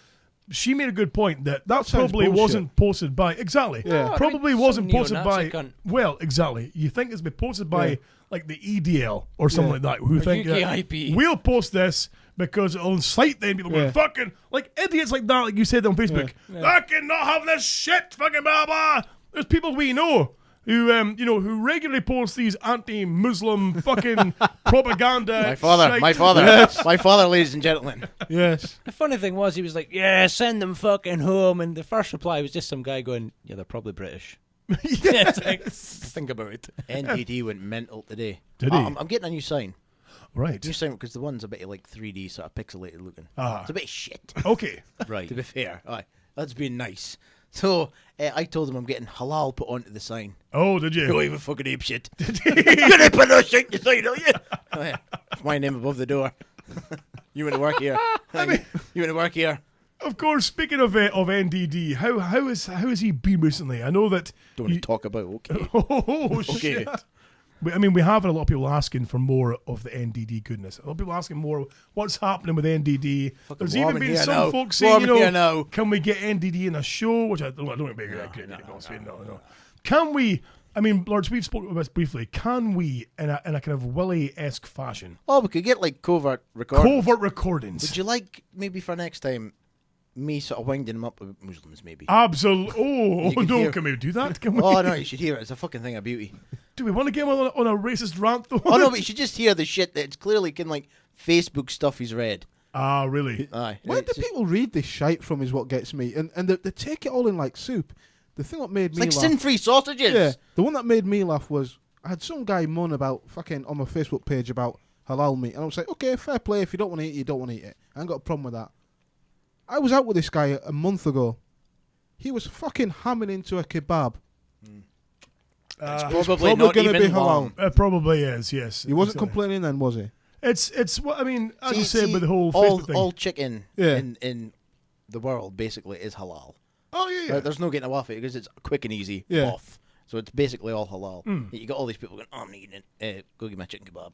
Speaker 1: She made a good point that
Speaker 6: sounds
Speaker 1: probably
Speaker 6: bullshit.
Speaker 1: wasn't posted by exactly.
Speaker 6: Yeah.
Speaker 2: No,
Speaker 1: Probably
Speaker 2: right,
Speaker 1: wasn't
Speaker 2: some
Speaker 1: posted by.
Speaker 2: neo-Nazi cunt.
Speaker 1: Well, exactly. You think it's been posted by
Speaker 6: Yeah.
Speaker 1: like the EDL or something
Speaker 6: Yeah.
Speaker 1: like that, who think that
Speaker 2: UKIP.
Speaker 1: we'll post this because it'll incite them people going
Speaker 6: Yeah.
Speaker 1: fucking like idiots like that, like you said on Facebook. I cannot have this shit, fucking blah blah. There's people we know who who regularly post these anti-Muslim fucking propaganda.
Speaker 7: My father,
Speaker 1: shite.
Speaker 7: my father, my father, ladies and gentlemen.
Speaker 6: Yes.
Speaker 2: The funny thing was, he was like, "Yeah, send them fucking home." And the first reply was just some guy going, "Yeah, they're probably British." Yeah, it's like, think about it.
Speaker 7: NDD went mental today.
Speaker 1: Did he?
Speaker 7: I'm getting a new sign.
Speaker 1: Right.
Speaker 7: New sign because the one's a bit like 3D, sort of pixelated looking.
Speaker 1: Ah.
Speaker 7: It's a bit shit.
Speaker 1: Okay.
Speaker 2: Right.
Speaker 7: To be fair, aye, that's been nice. So I told him I'm getting halal put onto the sign.
Speaker 1: Oh, did
Speaker 7: Go
Speaker 1: you?
Speaker 7: even fucking ape shit. You're gonna put no shit in the sign, are you? Oh, yeah. It's my name above the door. You want to work here? You want to work here?
Speaker 1: Of course. Speaking of NDD, how has he been recently? I know that.
Speaker 7: Don't want to talk about. Okay.
Speaker 1: Oh shit. I mean, we have had a lot of people asking for more of the NDD goodness. A lot of people asking more what's happening with NDD. There's even
Speaker 7: warm in
Speaker 1: been
Speaker 7: here
Speaker 1: some
Speaker 7: now.
Speaker 1: folks
Speaker 7: Warm
Speaker 1: saying,
Speaker 7: in here now.
Speaker 1: can we get NDD in a show? Which I don't think it'd be a great idea. No. Can we? I mean, Lurch, we've spoken about this briefly. Can we, in a kind of Willie-esque fashion,
Speaker 7: Oh, we could get like covert recordings.
Speaker 1: covert recordings?
Speaker 7: Would you like maybe for next time me sort of winding them up with Muslims maybe?
Speaker 1: Absolutely. Oh
Speaker 7: You can
Speaker 1: no!
Speaker 7: hear-
Speaker 1: Can we do that? Can we?
Speaker 7: Oh no, you should hear it. It's a fucking thing of beauty.
Speaker 1: Do we want to get him on a racist rant though?
Speaker 7: Oh no, but you should just hear the shit that's clearly can like Facebook stuff he's read.
Speaker 1: Ah, really?
Speaker 7: Aye.
Speaker 6: Why do
Speaker 7: It's just-
Speaker 6: people read this shite from is what gets me. And they take it all in like soup. The thing that made
Speaker 7: It's
Speaker 6: me
Speaker 7: like
Speaker 6: laugh.
Speaker 7: sin-free sausages.
Speaker 6: Yeah, the one that made me laugh was I had some guy moan about fucking on my Facebook page about halal meat. And I was like, okay, fair play. If you don't want to eat it, you don't want to eat it. I ain't got a problem with that. I was out with this guy a month ago. He was fucking hammering into a kebab.
Speaker 7: It's
Speaker 6: It's
Speaker 7: probably not
Speaker 6: gonna
Speaker 7: even
Speaker 6: be
Speaker 7: long.
Speaker 6: halal.
Speaker 1: It probably is. Yes.
Speaker 6: He wasn't
Speaker 1: Exactly.
Speaker 6: complaining then, was he?
Speaker 1: It's what I mean. As
Speaker 7: See-
Speaker 1: you said
Speaker 7: see,
Speaker 1: with the whole
Speaker 7: all,
Speaker 1: Facebook thing.
Speaker 7: all chicken
Speaker 6: Yeah.
Speaker 7: in the world basically is halal.
Speaker 1: Oh yeah.
Speaker 7: There's no getting away with it because it's quick and easy
Speaker 6: Yeah.
Speaker 7: off. So it's basically all halal.
Speaker 1: Mm.
Speaker 7: You got all these people going, oh, I'm eating it. Go get my chicken kebab.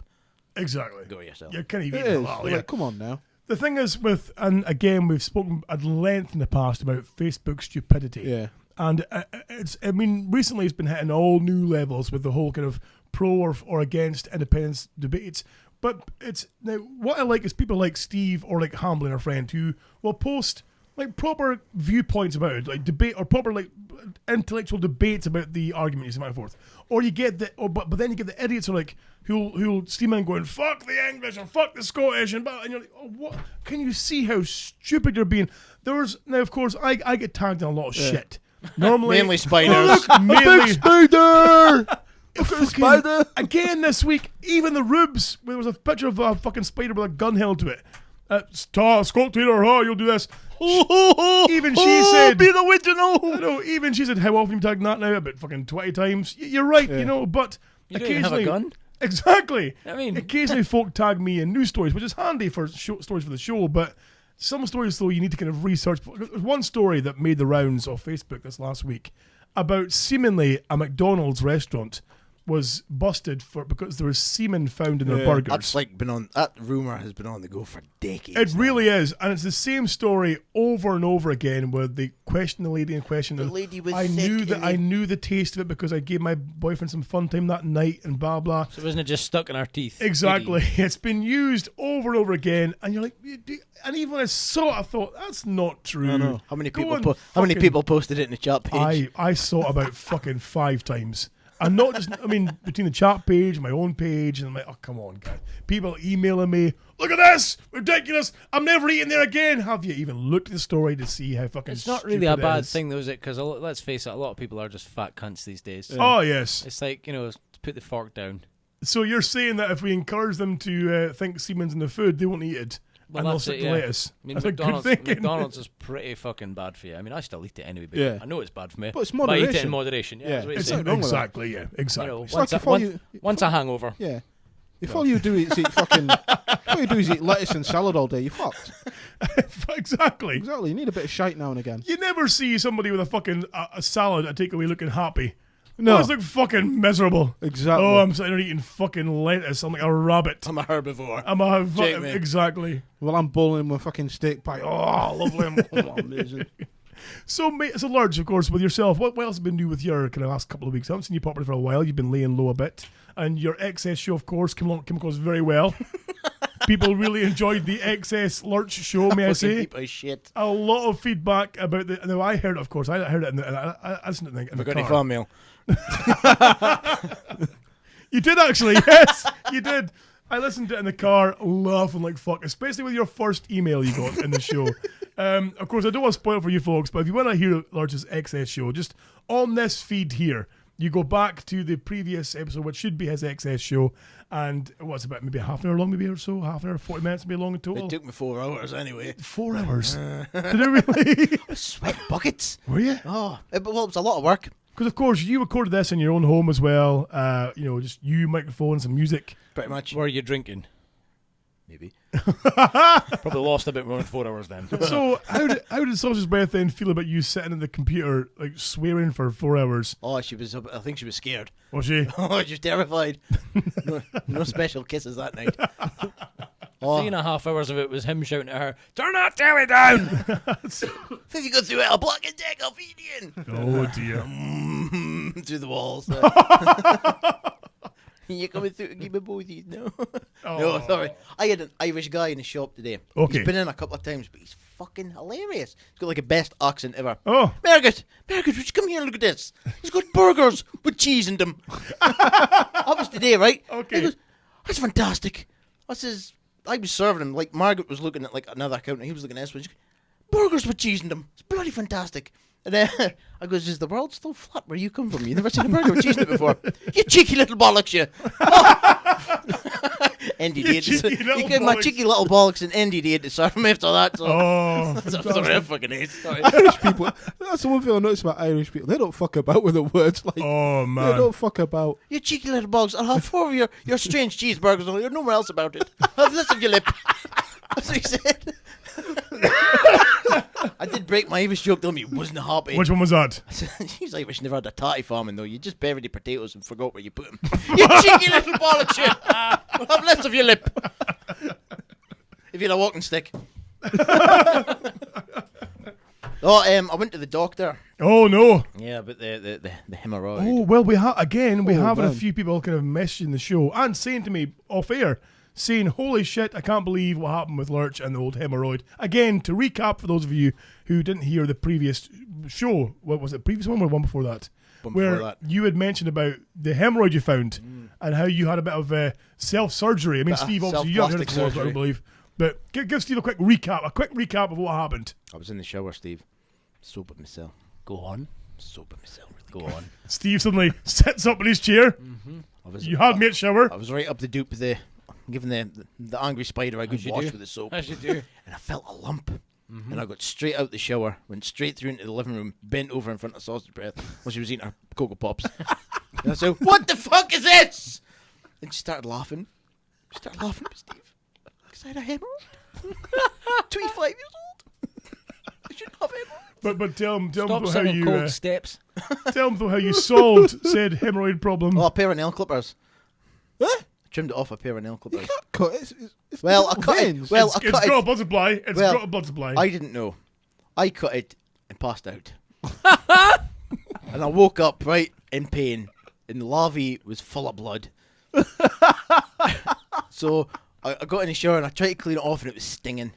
Speaker 1: Exactly.
Speaker 7: Go yourself.
Speaker 1: You can't even
Speaker 6: It
Speaker 1: eat
Speaker 6: is.
Speaker 1: halal.
Speaker 6: You're
Speaker 1: Yeah.
Speaker 6: like, come on now.
Speaker 1: The thing is with, and again, we've spoken at length in the past about Facebook stupidity.
Speaker 6: Yeah.
Speaker 1: And I mean, recently it's been hitting all new levels with the whole kind of pro or against independence debates. But it's now what I like is people like Steev or like Hamblin, our friend, who will post like proper viewpoints about it, like debate or proper like intellectual debates about the argument and so forth. Or you get but then you get the idiots who are like who'll steam in going fuck the English or fuck the Scottish and you're like, oh, what? Can you see how stupid you're being? Now of course I get tagged in a lot of shit. Normally,
Speaker 7: Mainly spiders.
Speaker 1: mainly
Speaker 6: Spider!
Speaker 1: fucking-
Speaker 6: spider!
Speaker 1: Again this week, even the Rubes, there was a picture of a fucking spider with a gun held to it. Scott Taylor, you'll do this. Even she said,
Speaker 7: be the original.
Speaker 1: I know, even she said, how often you tagging that now? About fucking 20 times. You're right, but
Speaker 2: You don't even have a
Speaker 1: occasionally.
Speaker 2: gun?
Speaker 1: Exactly.
Speaker 2: I mean-
Speaker 1: occasionally folk tag me in news stories, which is handy for stories for the show, but some stories, though, you need to kind of research. There's one story that made the rounds of Facebook this last week about seemingly a McDonald's restaurant was busted because there was semen found in their burgers.
Speaker 7: That's like that rumor has been on the go for decades.
Speaker 1: It really is, and it's the same story over and over again. Where they question the lady in question.
Speaker 7: The
Speaker 1: and
Speaker 7: lady was
Speaker 1: I
Speaker 7: sick
Speaker 1: knew that
Speaker 7: and
Speaker 1: I
Speaker 7: they-
Speaker 1: knew the taste of it because I gave my boyfriend some fun time that night, and blah blah.
Speaker 2: So wasn't it just stuck in our teeth?
Speaker 1: Exactly, it's been used over and over again, and you're like, and even when I saw it, I thought that's not true.
Speaker 6: I know.
Speaker 7: How many
Speaker 1: Go
Speaker 7: people?
Speaker 1: and
Speaker 7: How many
Speaker 1: fucking-
Speaker 7: people posted it in the chat page?
Speaker 1: I saw it about fucking 5 times. And not just, I mean, between the chat page and my own page, and I'm like, oh, come on, guys. People emailing me, look at this, ridiculous, I'm never eating there again. Have you even looked at the story to see how fucking
Speaker 2: It's not really a
Speaker 1: stupid it
Speaker 2: bad
Speaker 1: is?
Speaker 2: thing, though, is it? Because let's face it, a lot of people are just fat cunts these days.
Speaker 1: Oh, yes.
Speaker 2: It's like, put the fork down.
Speaker 1: So you're saying that if we encourage them to think semen's in the food, they won't eat it. and they'll stick to lettuce.
Speaker 2: I mean,
Speaker 1: That's a good thinking.
Speaker 2: McDonald's is pretty fucking bad for you. I mean, I still eat it anyway, but
Speaker 6: Yeah.
Speaker 2: I know it's bad for me.
Speaker 6: But it's
Speaker 2: I eat it in
Speaker 6: moderation.
Speaker 2: moderation. Yeah, that's what you're
Speaker 6: It's
Speaker 2: saying.
Speaker 6: like- wrong with that.
Speaker 1: Exactly, yeah, exactly.
Speaker 2: You know,
Speaker 6: It's like
Speaker 2: once a hangover.
Speaker 6: Yeah. If all you do is eat fucking, if all you do is eat lettuce and salad all day, you're fucked.
Speaker 1: Exactly.
Speaker 6: Exactly. You need a bit of shite now and again.
Speaker 1: You never see somebody with a fucking a salad at takeaway looking happy.
Speaker 6: No.
Speaker 1: Always look fucking miserable.
Speaker 6: Exactly.
Speaker 1: Oh, I'm sitting there eating fucking lettuce. I'm like a rabbit.
Speaker 2: I'm a herbivore.
Speaker 1: I'm a
Speaker 2: Jake, man.
Speaker 1: exactly.
Speaker 6: Well, I'm bowling with fucking steak pie. Oh, lovely. Oh, amazing.
Speaker 1: So, mate, so Lurch, of course, with yourself, what else has been new with your kind of last couple of weeks? I haven't seen you properly for a while. You've been laying low a bit. And your excess show, of course, came across very well. People really enjoyed the excess Lurch show, may I say.
Speaker 7: Heap of shit.
Speaker 1: A lot of feedback about the... Now, I heard it, of course. I heard it I listened to it in the
Speaker 7: Got any
Speaker 1: car.
Speaker 7: fan mail?
Speaker 1: You did, actually. Yes, you did. I listened to it in the car, laughing like fuck, especially with your first email you got in the show. Of course, I don't want to spoil it for you folks, but if you want to hear Lurch's excess show, just on this feed here, you go back to the previous episode, which should be his excess show, and what's about maybe half an hour long, maybe or so, half an hour, 40 minutes, maybe long in total.
Speaker 7: It took me 4 hours anyway.
Speaker 1: 4 hours. Did it really?
Speaker 7: Sweat buckets.
Speaker 1: Were you?
Speaker 7: Oh, it was a lot of work.
Speaker 1: Because of course you recorded this in your own home as well. Just you, microphone, some music.
Speaker 7: Pretty much.
Speaker 2: Were you drinking?
Speaker 7: Maybe.
Speaker 2: Probably lost a bit more than 4 hours then.
Speaker 1: So how did Sausage's Breath then feel about you sitting at the computer like swearing for 4 hours?
Speaker 7: Oh, I think she was scared.
Speaker 1: Was she?
Speaker 7: Oh, she was terrified. No special kisses that night.
Speaker 2: 3.5 hours of it was him shouting at her, "Turn that telly down!"
Speaker 7: If you go through it, I'll block and deck, I'll feed you in.
Speaker 1: Oh dear.
Speaker 7: Through the walls. You're coming through to give me both these, no? No, sorry. I had an Irish guy in the shop today.
Speaker 1: Okay.
Speaker 7: He's been in a couple of times, but he's fucking hilarious. He's got like a best accent ever.
Speaker 1: Oh.
Speaker 7: Margaret, would you come here and look at this? He's got burgers with cheese in them. That was today, right?
Speaker 1: Okay.
Speaker 7: He goes, that's fantastic. I was serving him, like Margaret was looking at like another account and he was looking at this one. She goes, burgers with cheese in them. It's bloody fantastic. And then I goes, is the world still flat where you come from? You never seen a burger with cheese in it before? You cheeky little bollocks, you. NDD. He gave my cheeky little bollocks and NDD to serve him after that. So. Sorry, I fucking hate. Sorry.
Speaker 6: Irish people. That's the one thing I noticed about Irish people. They don't fuck about with the words. Like,
Speaker 1: Oh man.
Speaker 6: they don't fuck about.
Speaker 7: You cheeky little bollocks. I'll have 4 of your strange cheeseburgers. I'll hear nowhere else about it. Have less of your lip. That's what he said. I did break my Irish joke, though. He wasn't happy.
Speaker 1: Which one was that?
Speaker 7: He's Irish, never had a tatty farming, though. You just buried the potatoes and forgot where you put them. You cheeky little bollocks, you. Have less of your lip. If you had a walking stick. I went to the doctor.
Speaker 1: Oh no.
Speaker 7: Yeah, but the hemorrhoid.
Speaker 1: Oh well, we have again. We have had a
Speaker 6: man.
Speaker 1: few people kind of messaging the show and saying to me off air, saying, "Holy shit, I can't believe what happened with Lurch and the old hemorrhoid." Again, to recap for those of you who didn't hear the previous show, what was it? Previous one or one before that?
Speaker 7: One
Speaker 1: where
Speaker 7: before that.
Speaker 1: you had mentioned about the hemorrhoid you found and how you had a bit of self-surgery. I mean,
Speaker 7: Bit of
Speaker 1: Steve, obviously you haven't heard it
Speaker 7: self-plastic
Speaker 1: before, I don't
Speaker 7: surgery.
Speaker 1: believe. But give Steve a quick recap of what happened.
Speaker 7: I was in the shower, Steve. Soaping myself.
Speaker 2: Go on.
Speaker 7: Soaping myself.
Speaker 2: Go on.
Speaker 1: Steve suddenly sits up in his chair. You had me at shower.
Speaker 7: I was right up the dupe with giving the angry spider a good
Speaker 2: As you
Speaker 7: wash
Speaker 2: do.
Speaker 7: with the soap.
Speaker 2: As you do.
Speaker 7: And I felt a lump. And I got straight out the shower, went straight through into the living room, bent over in front of Sausage Breath while she was eating her Cocoa Pops. And I said, "What the fuck is this?" And she started laughing. She started laughing at me, Steve. Because I had a hemorrhoid. 25 years old. I shouldn't have hemorrhoid.
Speaker 1: But tell him
Speaker 2: Stop
Speaker 1: though how
Speaker 2: singing
Speaker 1: you
Speaker 2: cold steps.
Speaker 1: tell him though how you solved said hemorrhoid problem.
Speaker 7: Oh, a pair of nail clippers.
Speaker 6: What?
Speaker 7: I trimmed it off a pair of nail
Speaker 6: You
Speaker 7: clippers.
Speaker 6: can't cut it. It's
Speaker 7: Well, I
Speaker 6: little
Speaker 7: cut it.
Speaker 6: veins.
Speaker 7: Well,
Speaker 1: it's
Speaker 7: I cut
Speaker 1: got
Speaker 7: it.
Speaker 1: a blood supply. It's
Speaker 7: Well,
Speaker 1: got a blood supply.
Speaker 7: I didn't know. I cut it and passed out. And I woke up, right, in pain. And the lavy was full of blood. So I got in the shower and I tried to clean it off and it was stinging.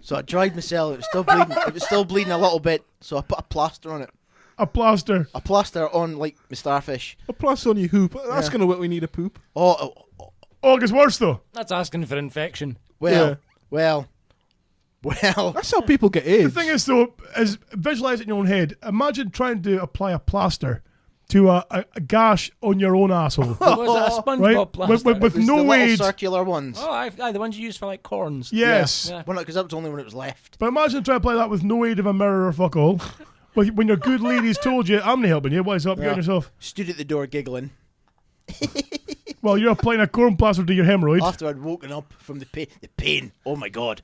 Speaker 7: So I dried myself. It was still bleeding. It was still bleeding a little bit. So I put a plaster on it.
Speaker 1: a plaster.
Speaker 7: A plaster on, like, my starfish.
Speaker 6: a plus on your hoop. That's gonna work. We need a poop.
Speaker 7: Oh,
Speaker 1: Oh, it gets worse though.
Speaker 2: That's asking for infection.
Speaker 7: well.
Speaker 6: That's how people get AIDS.
Speaker 1: The thing is though, is visualize it in your own head. Imagine trying to apply a plaster to a gash on your own asshole.
Speaker 2: Was it a SpongeBob
Speaker 1: Right?
Speaker 2: plaster?
Speaker 1: With
Speaker 7: It was
Speaker 1: no
Speaker 7: the little
Speaker 1: aid.
Speaker 7: circular ones.
Speaker 2: Oh, the ones you use for like corns.
Speaker 1: Yes.
Speaker 2: Yeah.
Speaker 7: Well, no, because that was only when it was left.
Speaker 1: But imagine trying to play that with no aid of a mirror or fuck all. But when your good lady's told you, I'm not helping you, what's up, get on yourself.
Speaker 7: Stood at the door giggling.
Speaker 1: Well, you're applying a corn plaster to your hemorrhoid.
Speaker 7: After I'd woken up from the pain. The pain. Oh my God.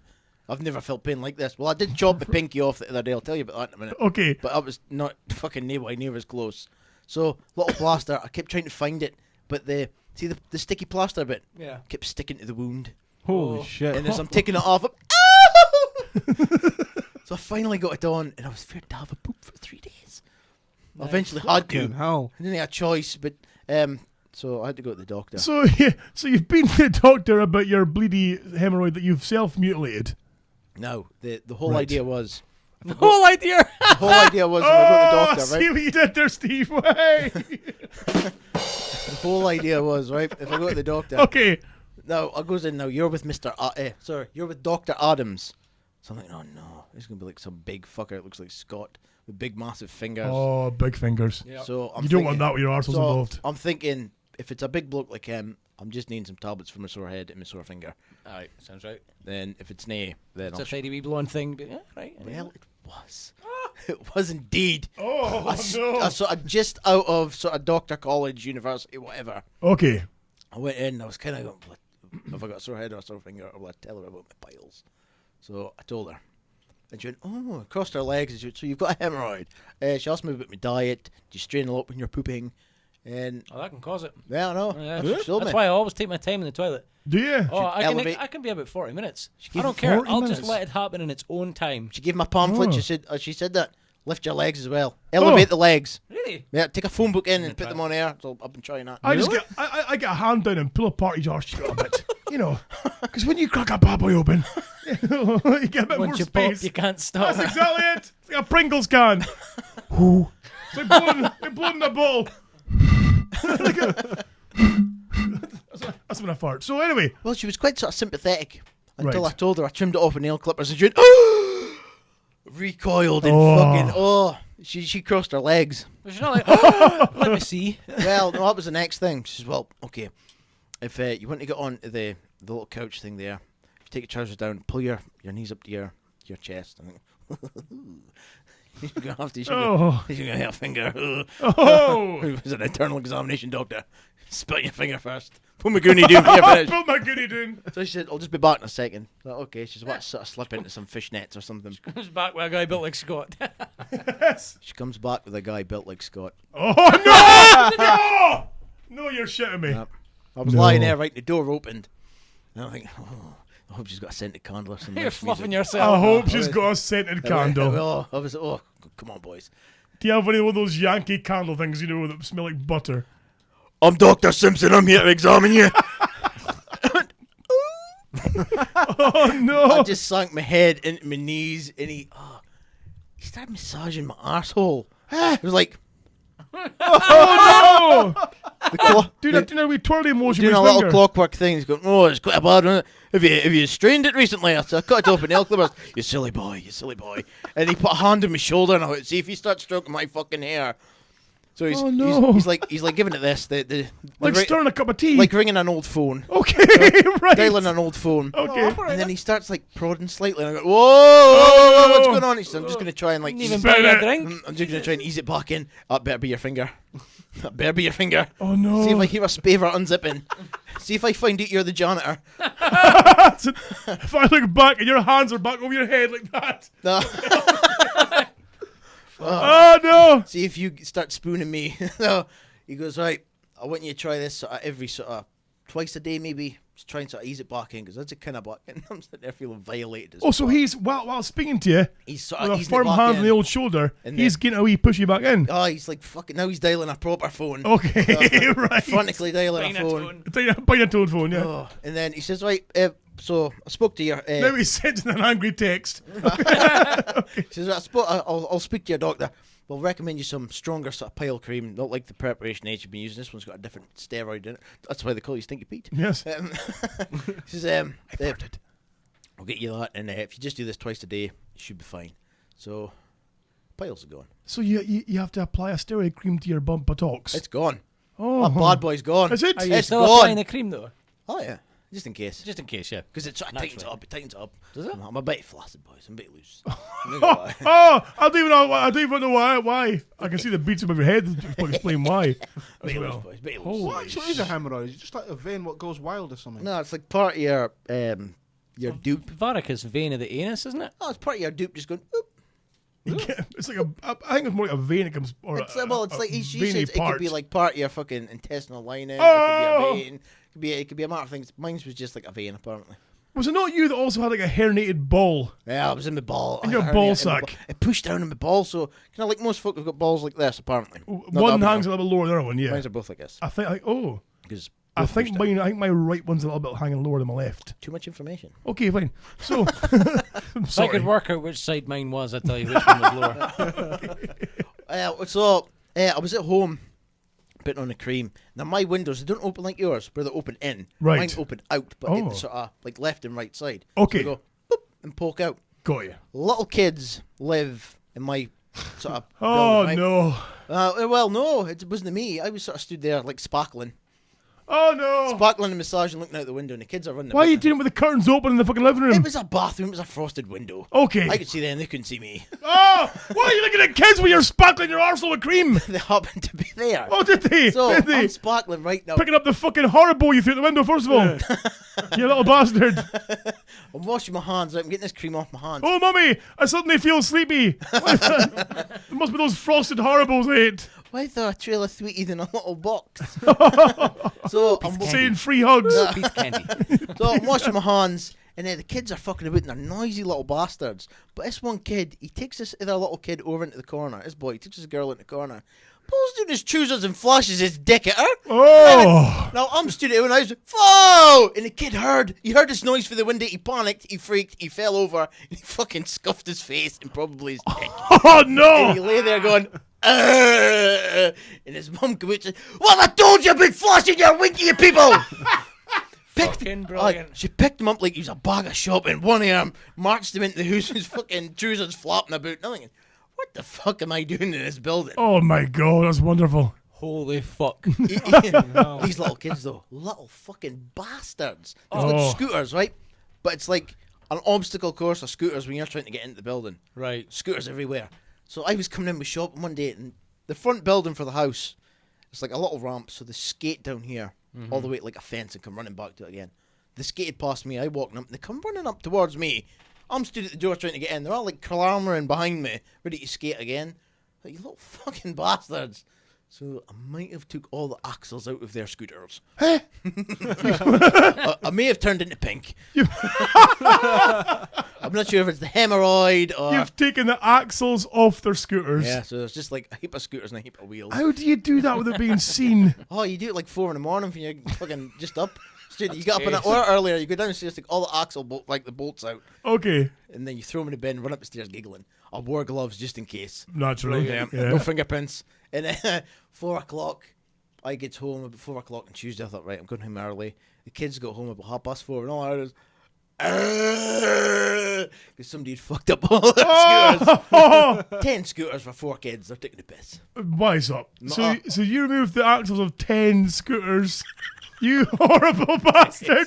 Speaker 7: I've never felt pain like this. Well, I did chop the pinky off the other day. I'll tell you about that in a minute.
Speaker 1: Okay.
Speaker 7: But I was not fucking near as close. So, little plaster. I kept trying to find it. But the sticky plaster bit kept sticking to the wound.
Speaker 6: Holy shit.
Speaker 7: And as I'm taking it off, so I finally got it on, and I was feared to have a poop for 3 days. I eventually had to.
Speaker 6: Fucking hell.
Speaker 7: I didn't have a choice, but so I had to go to the doctor.
Speaker 1: So you've been to the doctor about your bleedy hemorrhoid that you've self-mutilated.
Speaker 7: No, the whole
Speaker 1: Right.
Speaker 7: idea was
Speaker 2: The whole idea.
Speaker 7: the whole idea was when I go to the
Speaker 1: I
Speaker 7: doctor,
Speaker 1: see
Speaker 7: right?
Speaker 1: what you did there, Steve. Hey.
Speaker 7: The whole idea was right. If I go to the doctor,
Speaker 1: Okay.
Speaker 7: now I goes in. Now you're with you're with Dr. Adams. So I'm like, oh no, he's gonna be like some big fucker. It looks like Scott with big massive fingers.
Speaker 1: Oh, big fingers.
Speaker 7: So I'm
Speaker 1: You don't
Speaker 7: thinking,
Speaker 1: want that with your arseholes
Speaker 7: so
Speaker 1: involved.
Speaker 7: I'm thinking if it's a big bloke like him, I'm just needing some tablets for my sore head and my sore finger.
Speaker 2: Alright, sounds right.
Speaker 7: Then if it's nay, then
Speaker 2: It's
Speaker 7: I'll
Speaker 2: a tidy wee blonde thing, but yeah, right.
Speaker 7: well, it was. It was indeed.
Speaker 1: Oh, no.
Speaker 7: I sort of just out of sort of doctor college, university, whatever.
Speaker 1: Okay.
Speaker 7: I went in. I was kind of going, have I got a sore head or a sore finger? Or will I tell her about my piles? So I told her. And she went, oh, crossed her legs. And she went, so you've got a hemorrhoid. She asked me about my diet. Do you strain a lot when you're pooping? And
Speaker 2: Oh, that can cause it.
Speaker 7: yeah, I know.
Speaker 2: Yeah.
Speaker 7: That's what she told
Speaker 2: That's
Speaker 7: me.
Speaker 2: why I always take my time in the toilet.
Speaker 1: Do you?
Speaker 2: Oh,
Speaker 7: elevate-
Speaker 2: I can be about 40 minutes. I
Speaker 7: gave
Speaker 2: don't
Speaker 7: it
Speaker 2: care.
Speaker 1: 40
Speaker 2: I'll
Speaker 1: minutes.
Speaker 2: just let it happen in its own time.
Speaker 7: She gave my pamphlet.
Speaker 1: Oh.
Speaker 7: She said that. Lift your legs as well. Elevate the legs.
Speaker 2: Really?
Speaker 7: Yeah, take a phone book in and put them on air. So I've been trying that.
Speaker 1: I just get I get a hand down and pull apart your arse cheek a bit, you know, because when you crack a bad boy open, you get a bit more
Speaker 2: Once you pop,
Speaker 1: space.
Speaker 2: you can't stop.
Speaker 1: That's exactly it. It's like a Pringles can. Ooh. It's like blowing the bottle. That's when I fart. So anyway,
Speaker 7: Well, she was quite sort of sympathetic until
Speaker 1: Right.
Speaker 7: I told her I trimmed it off with nail clippers and she went, recoiled and she crossed her legs.
Speaker 2: Was she not like, oh, let me see?
Speaker 7: Well, no, that was the next thing. She says, well, okay, if you want to get on to the little couch thing there, if you take your trousers down, pull your knees up to your chest. I think, you're going to have to, you're going to hit a finger.
Speaker 1: oh,
Speaker 7: It was an internal examination doctor. Spit your finger first. Put my goonie down for your finish.
Speaker 1: put my goodie down.
Speaker 7: So she said, I'll just be back in a second. Like, okay, she's about to sort of slip into some fishnets or something.
Speaker 2: Comes back with a guy built like Scott.
Speaker 1: Yes.
Speaker 7: She comes back with a guy built like Scott.
Speaker 1: Oh no! No! No, you're shitting me.
Speaker 7: Yep. I was
Speaker 1: No.
Speaker 7: lying there, right, the door opened. And I think, oh, I hope she's got a scented candle or something.
Speaker 2: You're fluffing yourself.
Speaker 1: I hope she's got a scented candle.
Speaker 7: I was, oh, come on, boys.
Speaker 1: Do you have any of those Yankee candle things, you know, that smell like butter?
Speaker 7: I'm Dr. Simpson. I'm here to examine you.
Speaker 1: Oh no!
Speaker 7: I just sank my head into my knees, and he started massaging my arsehole. It was like,
Speaker 1: Oh no!
Speaker 7: the clo-
Speaker 1: Do that wee twirly motion
Speaker 7: doing
Speaker 1: with
Speaker 7: a
Speaker 1: his
Speaker 7: little
Speaker 1: finger.
Speaker 7: clockwork thing. He's going, oh, it's quite a bad one. Have you strained it recently? I said, I cut it off with nail clippers. You silly boy. And he put a hand on my shoulder, and I went, see if you start stroking my fucking hair. So he's,
Speaker 1: Oh, no.
Speaker 7: he's like giving it this,
Speaker 1: Like stirring a cup of tea.
Speaker 7: like ringing an old phone,
Speaker 1: Okay, right.
Speaker 7: dialing an old phone.
Speaker 1: Okay.
Speaker 7: And then he starts like prodding slightly, and I go, whoa, what's going on? He says, I'm just going to try and like,
Speaker 2: Didn't even
Speaker 1: Spit
Speaker 2: buy you
Speaker 1: it.
Speaker 2: a drink.
Speaker 7: I'm just going to try and ease it back in. That better be your finger. That better be your finger.
Speaker 1: Oh no.
Speaker 7: See if I hear a spaver unzipping. See if I find out you're the janitor.
Speaker 1: If I look back and your hands are back over your head like that.
Speaker 7: No.
Speaker 1: Oh no.
Speaker 7: See if you start spooning me. No. He goes, right, I want you to try this sort of every sort of twice a day maybe. Just try and sort of ease it back in, because that's a kind of back. And I'm sitting there feeling violated. As
Speaker 1: Oh, so he's while speaking to you
Speaker 7: he's sort
Speaker 1: with
Speaker 7: of
Speaker 1: a
Speaker 7: easing it
Speaker 1: firm
Speaker 7: back
Speaker 1: hand
Speaker 7: in.
Speaker 1: on the old shoulder.
Speaker 7: And
Speaker 1: He's
Speaker 7: then-
Speaker 1: getting a wee pushy back in.
Speaker 7: Oh, he's like, fucking, now he's dialing a proper phone.
Speaker 1: Okay, right.
Speaker 7: Frantically dialing a phone.
Speaker 1: By your tone phone, yeah.
Speaker 7: Oh, and then he says, right, so I spoke to your...
Speaker 1: Now he's sending an angry text.
Speaker 7: He says, I'll speak to your doctor. We'll recommend you some stronger sort of pile cream, not like the preparation H you've been using. This one's got a different steroid in it. That's why they call you Stinky Pete.
Speaker 1: Yes.
Speaker 7: He says, I'll get you that, and if you just do this twice a day, you should be fine. So, piles are gone.
Speaker 1: So you have to apply a steroid cream to your buttocks.
Speaker 7: It's gone.
Speaker 1: Oh,
Speaker 7: That bad boy's gone.
Speaker 1: Is it?
Speaker 2: Are you
Speaker 7: It's
Speaker 2: still applying
Speaker 7: gone.
Speaker 2: the cream though?
Speaker 7: Oh yeah, just in case.
Speaker 2: Just in case, yeah.
Speaker 7: Because it sort of tightens
Speaker 2: Naturally.
Speaker 7: up. It tightens up.
Speaker 2: Does it?
Speaker 7: I'm a bit flaccid, boys. I'm a bit loose.
Speaker 1: Oh, I don't even know why. I can see the beats above your head. Explain why. As
Speaker 7: Bit
Speaker 1: well.
Speaker 7: loose, boys. Bit
Speaker 1: Oh,
Speaker 7: loose.
Speaker 6: What actually is a hemorrhoid? Is it just like a vein what goes wild or something?
Speaker 7: No, it's like part of your dupe.
Speaker 2: Varicose vein of the anus, isn't it?
Speaker 7: Oh, it's part of your dupe just going. Oop.
Speaker 1: It's like I think it's more like a vein that comes. Or
Speaker 7: It's like he
Speaker 1: veiny
Speaker 7: says it
Speaker 1: part.
Speaker 7: could be like part of your fucking intestinal lining.
Speaker 1: Oh!
Speaker 7: It could be a vein. It could be a matter of things. Mine was just like a vein, apparently.
Speaker 1: Was it not you that also had like a herniated ball?
Speaker 7: Yeah, I was in my ball.
Speaker 1: In your
Speaker 7: I had a
Speaker 1: ball
Speaker 7: hernia in my
Speaker 1: sack.
Speaker 7: It pushed down in my ball, so kind of like most folk have got balls like this, apparently. Not
Speaker 1: One
Speaker 7: that
Speaker 1: hangs a
Speaker 7: big,
Speaker 1: little bit lower than the other one. Yeah,
Speaker 7: Mine's are both like this.
Speaker 1: I think.
Speaker 7: Because
Speaker 1: I think my right one's a little bit hanging lower than my left.
Speaker 7: too much information.
Speaker 1: Okay, fine. So, I'm
Speaker 2: If I could
Speaker 1: sorry.
Speaker 2: work out which side mine was, I'd tell you which one was lower.
Speaker 7: I was at home putting on the cream. Now my windows, they don't open like yours, where they open in.
Speaker 1: Right.
Speaker 7: Mine open out, but in
Speaker 1: Oh.
Speaker 7: the sort of like left and right side.
Speaker 1: Okay.
Speaker 7: So they go boop and poke out.
Speaker 1: Got you.
Speaker 7: Little kids live in my sort of.
Speaker 1: Oh
Speaker 7: building,
Speaker 1: no.
Speaker 7: right? Well, no, it wasn't me. I was sort of stood there like sparkling
Speaker 1: Oh no.
Speaker 7: and massaging, looking out the window, and the kids are running.
Speaker 1: Why are you
Speaker 7: about.
Speaker 1: doing it with the curtains open in the fucking living room?
Speaker 7: It was a bathroom. It was a frosted window.
Speaker 1: Okay.
Speaker 7: I could see them. They couldn't see me.
Speaker 1: Oh, why are you looking at kids when you're sparkling your arsehole with cream?
Speaker 7: They happened to be there.
Speaker 1: Oh, did they?
Speaker 7: So
Speaker 1: Did they?
Speaker 7: I'm sparkling right now.
Speaker 1: Picking up the fucking horrible you threw at the window, first of all. You little bastard.
Speaker 7: I'm washing my hands. I'm getting this cream off my hands.
Speaker 1: Oh, mummy, I suddenly feel sleepy. It must be those frosted horribles I ate.
Speaker 7: Why is there a trail of sweeties in a little box? So I'm
Speaker 1: Saying free hugs.
Speaker 2: Piece of candy.
Speaker 7: So I'm washing my hands, and then the kids are fucking about, and they're noisy little bastards. But this one kid, he takes this other little kid over into the corner. This boy, he takes this girl into the corner, pulls down his trousers and flashes his dick at her.
Speaker 1: Oh.
Speaker 7: Now I'm stood there and I was like, "Whoa!" And the kid heard this noise through the window. He panicked, he freaked, he fell over, and he fucking scuffed his face and probably his dick.
Speaker 1: Oh, no.
Speaker 7: And he lay there going, "Ugh." And his mum came out and said, "Well, I told you about flashing your winky, you people!"
Speaker 2: Fucking brilliant.
Speaker 7: She picked him up like he was a bag of shopping. One arm marched him into the house, his fucking trousers flapping about. Nothing. What the fuck am I doing in this building?
Speaker 1: Oh, my God. That's wonderful.
Speaker 2: Holy fuck.
Speaker 7: These little kids, though, little fucking bastards. They've
Speaker 1: Oh.
Speaker 7: got scooters, right? But it's like an obstacle course of scooters when you're trying to get into the building.
Speaker 2: Right.
Speaker 7: Scooters everywhere. So I was coming in with shopping one day, and the front building for the house, it's like a little ramp, so they skate down here, all the way to like a fence and come running back to it again. They skated past me, I walked up, and they come running up towards me. I'm stood at the door trying to get in. They're all like clamoring behind me, ready to skate again. Like, you little fucking bastards. So I might have took all the axles out of their scooters. I may have turned into pink. I'm not sure if it's the hemorrhoid or...
Speaker 1: You've taken the axles off their scooters.
Speaker 7: Yeah, so it's just like a heap of scooters and a heap of wheels.
Speaker 1: How do you do that without being seen?
Speaker 7: Oh, you do it like 4 in the morning when you're fucking just up. Straight, you get up an hour earlier, you go downstairs, take all the axle like the bolts out,
Speaker 1: Okay.
Speaker 7: and then you throw them in the bin, run up the stairs giggling. I wore gloves just in case.
Speaker 1: Naturally.
Speaker 7: Yeah. No fingerprints. And then 4 o'clock, I get home about 4 o'clock on Tuesday. I thought, right, I'm going home early. The kids got home about 4:30, and all I heard is, because somebody had fucked up all their scooters. 10 scooters for 4 kids. They're taking the piss.
Speaker 1: Wise up. So you removed the axles of 10 scooters. You horrible bastard.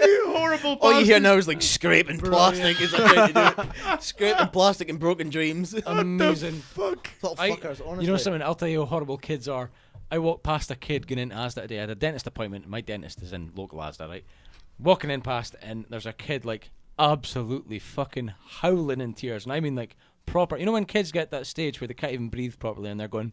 Speaker 1: You horrible bastard.
Speaker 7: All you hear now is like scraping plastic as I'm trying to do it. Scraping plastic and broken dreams.
Speaker 2: Amazing.
Speaker 1: Fuck.
Speaker 7: Little fuckers, honestly.
Speaker 2: You know something? I'll tell you how horrible kids are. I walked past a kid going into Asda today. I had a dentist appointment. My dentist is in local Asda, right? Walking in past, and there's a kid like absolutely fucking howling in tears. And I mean like proper. You know when kids get that stage where they can't even breathe properly and they're going...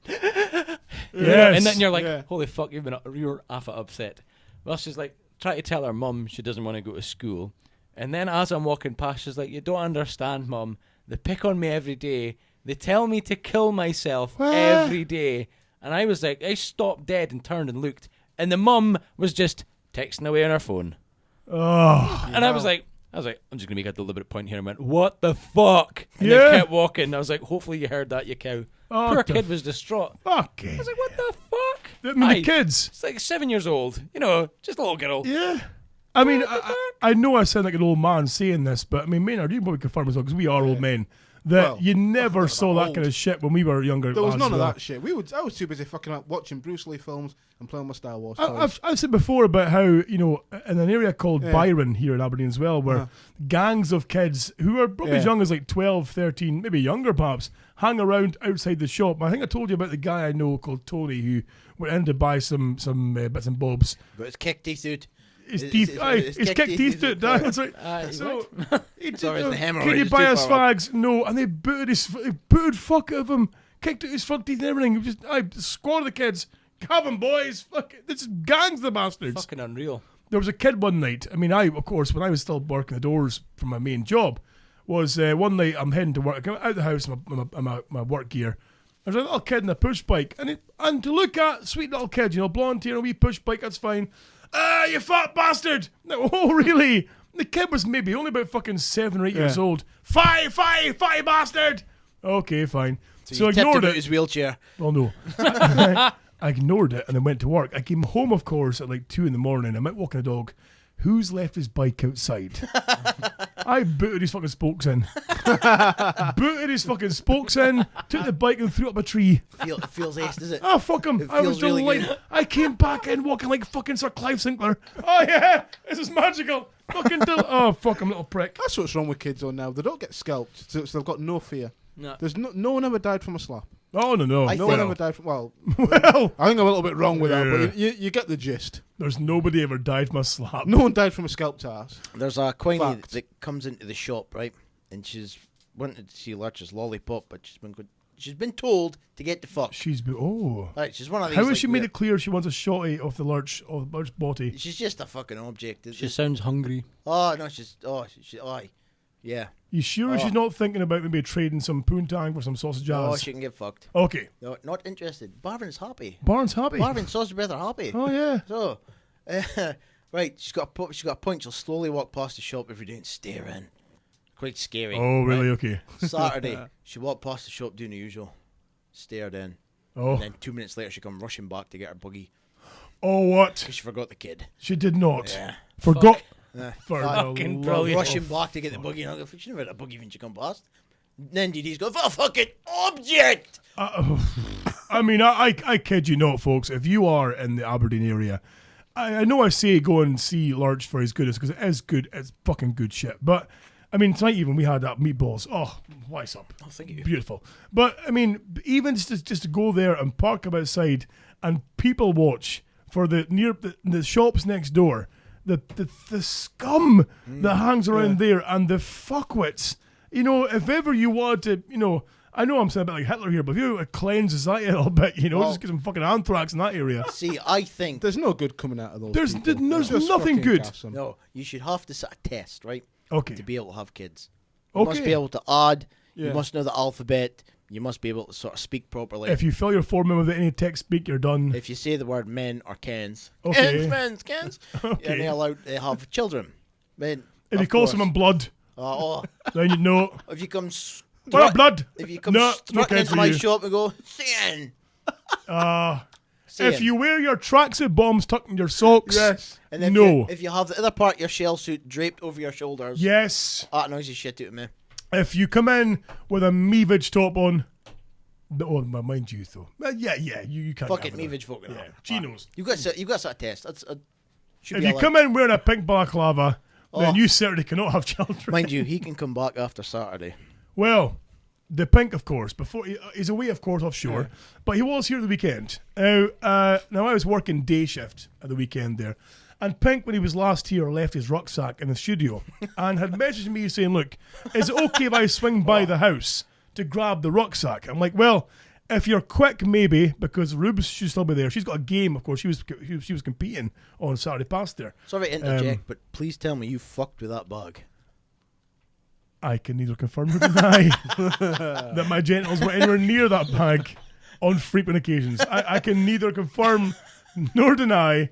Speaker 1: Yes.
Speaker 2: And then you're like,
Speaker 6: Yeah.
Speaker 2: holy fuck, you're half upset. Well, she's like, try to tell her mum she doesn't want to go to school. And then as I'm walking past, she's like, you don't understand, mum. They pick on me every day. They tell me to kill myself every day. And I was like, I stopped dead and turned and looked. And the mum was just texting away on her phone.
Speaker 1: Oh.
Speaker 2: And I was like, I'm just going to make a deliberate point here. And went, what the fuck? And
Speaker 1: Yeah.
Speaker 2: then kept walking. I was like, hopefully you heard that, you cow.
Speaker 1: Oh,
Speaker 2: Poor
Speaker 1: the
Speaker 2: kid was distraught.
Speaker 1: Okay.
Speaker 2: I was like, what the fuck?
Speaker 1: I mean,
Speaker 2: Aye.
Speaker 1: the kids.
Speaker 2: It's like 7 years old. You know, just a little girl.
Speaker 1: Yeah. I mean, I know I sound like an old man saying this, but I mean, Maynard, you can probably confirm as well, because we are old men. that you never saw that kind of shit when we were younger.
Speaker 6: There was
Speaker 1: lads,
Speaker 6: none of
Speaker 1: though.
Speaker 6: that shit. I was too busy fucking up watching Bruce Lee films and playing my Star Wars toys.
Speaker 1: I've said before about how, in an area called Byron here in Aberdeen as well, where gangs of kids who are probably as young as like 12, 13, maybe younger perhaps, hang around outside the shop. I think I told you about the guy I know called Tony who went in to buy some bits and bobs.
Speaker 7: But it's kick teeth out.
Speaker 1: His teeth, his kick teeth out. That's right. So he did,
Speaker 7: Sorry, it's the hemorrhoid.
Speaker 1: can you
Speaker 7: It's
Speaker 1: buy
Speaker 7: too
Speaker 1: us
Speaker 7: far up.
Speaker 1: fags? No, and they booted fuck out of him, kicked out his front teeth and everything. Just squad of the kids. Have them, boys. Fuck it. This is gangs, the bastards.
Speaker 2: Fucking unreal.
Speaker 1: There was a kid one night. I mean, of course, when I was still working the doors for my main job, was one night I'm heading to work. I come out of the house in my work gear. There's a little kid in a push bike, and to look at, sweet little kid, blonde hair, a wee push bike, that's fine. You fat bastard! No, oh, really? The kid was maybe only about fucking 7 or 8 years old. Fie, bastard! Okay, fine. So I ignored it.
Speaker 7: His wheelchair.
Speaker 1: Well, no. I ignored it and then went to work. I came home, of course, at like 2 a.m. I'm out walking a dog. Who's left his bike outside? I booted his fucking spokes in. Took the bike and threw it up a tree.
Speaker 7: It feels ace, does it?
Speaker 1: Oh, fuck him. I was
Speaker 7: really
Speaker 1: delighted.
Speaker 7: good.
Speaker 1: I came back in walking like fucking Sir Clive Sinclair. Oh, yeah. This is magical. Fucking oh, fuck him, little prick.
Speaker 6: That's what's wrong with kids on now. They don't get scalped, so they've got no fear.
Speaker 2: No.
Speaker 6: There's no one ever died from a slap.
Speaker 1: Oh, no.
Speaker 6: No one ever died from... Well, I think I'm a little bit wrong with that, but you get the gist.
Speaker 1: There's nobody ever died from a slap.
Speaker 6: No one died from a scalped ass.
Speaker 7: There's a Queenie
Speaker 6: Fact.
Speaker 7: that comes into the shop, right? And she's wanted to see Lurch's lollipop, but she's been told to get the fuck.
Speaker 1: Right,
Speaker 7: she's one of these.
Speaker 1: How has she made it clear she wants a shotty of the Lurch body?
Speaker 7: She's just a fucking object.
Speaker 2: She sounds hungry.
Speaker 7: Oh no, yeah.
Speaker 1: You sure she's not thinking about maybe trading some poontang for some sausage
Speaker 7: Oh,
Speaker 1: jars?
Speaker 7: she can get fucked.
Speaker 1: Okay.
Speaker 7: No, not interested. Barvin's happy.
Speaker 1: Barnes happy.
Speaker 7: Barvin sausage brother happy.
Speaker 1: Oh, yeah.
Speaker 7: So, right, she's got a point. She'll slowly walk past the shop every day and stare in. Quite scary.
Speaker 1: Oh, really?
Speaker 7: Right?
Speaker 1: Okay.
Speaker 7: Saturday, she walked past the shop doing the usual. Stared in.
Speaker 1: Oh.
Speaker 7: And then 2 minutes later, she come rushing back to get her buggy.
Speaker 1: Oh, what?
Speaker 7: Because she forgot the kid.
Speaker 1: She did not.
Speaker 7: Yeah.
Speaker 1: Forgot.
Speaker 7: Fucking
Speaker 1: Fucking
Speaker 2: brilliant.
Speaker 7: Rushing back to get the buggy. And I go, she never had a buggy when she come past. And then DD's go, for a fucking object!
Speaker 1: I mean, I kid you not, folks. If you are in the Aberdeen area, I know I say go and see Lurch for his goodness, because it is good. It's fucking good shit. But, I mean, tonight even we had that meatballs. Oh, what's up?
Speaker 7: Oh, thank you.
Speaker 1: Beautiful. But, I mean, even just to go there and park up outside and people watch for the shops next door, the scum that hangs around there and the fuckwits. If ever you want to, I know I'm saying a bit like Hitler here, but if you cleanse society a little bit, just get some fucking anthrax in that area.
Speaker 7: See, I think...
Speaker 6: There's no good coming out of those
Speaker 1: There's
Speaker 6: people.
Speaker 1: there's
Speaker 6: Just
Speaker 1: nothing
Speaker 6: fucking
Speaker 1: good.
Speaker 6: gas them.
Speaker 7: No, you should have to set a test, right?
Speaker 1: Okay.
Speaker 7: To be able to have kids. You must
Speaker 1: Okay.
Speaker 7: be able to add.
Speaker 6: Yeah.
Speaker 7: You must know the alphabet. You must be able to sort of speak properly.
Speaker 1: If you fill your form in with any text speak, you're done.
Speaker 7: If you say the word men or Kens.
Speaker 1: Okay.
Speaker 7: Kens.
Speaker 1: Okay.
Speaker 7: And they're allowed to have children. Men,
Speaker 1: If you
Speaker 7: of
Speaker 1: call
Speaker 7: course.
Speaker 1: someone blood, then you know.
Speaker 7: If you come...
Speaker 1: What up, blood?
Speaker 7: If you come
Speaker 1: No, no
Speaker 7: strutting
Speaker 1: kids
Speaker 7: into
Speaker 1: for
Speaker 7: my
Speaker 1: you.
Speaker 7: shop and go, Sin!
Speaker 1: If you wear your tracksuit bombs tucked in your socks,
Speaker 6: Yes.
Speaker 7: And if
Speaker 1: no.
Speaker 7: if you have the other part of your shell suit draped over your shoulders,
Speaker 1: Yes.
Speaker 7: that annoys the shit out of me.
Speaker 1: If you come in with a meavage top on, mind you though. Yeah, you can't.
Speaker 7: Fucking
Speaker 1: have that.
Speaker 7: meavage fucking
Speaker 1: Yeah,
Speaker 7: hell.
Speaker 1: chinos.
Speaker 7: You got to set a test. That's should
Speaker 1: If
Speaker 7: be
Speaker 1: you
Speaker 7: allowed.
Speaker 1: come in wearing a pink balaclava, then
Speaker 7: Oh.
Speaker 1: you certainly cannot have children.
Speaker 7: Mind you, he can come back after Saturday.
Speaker 1: Well, the pink, of course. Before he's away, of course, offshore, but he was here the weekend. Now I was working day shift at the weekend there, and Pink, when he was last here, left his rucksack in the studio and had messaged me saying, "Look, is it okay if I swing by the house to grab the rucksack?" I'm like, "Well, if you're quick, maybe, because Rubes should still be there. She's got a game, of course. She was competing on Saturday past there.
Speaker 7: Sorry to interject, but please tell me you fucked with that bag.
Speaker 1: I can neither confirm nor deny that my genitals were anywhere near that bag on frequent occasions. I can neither confirm nor deny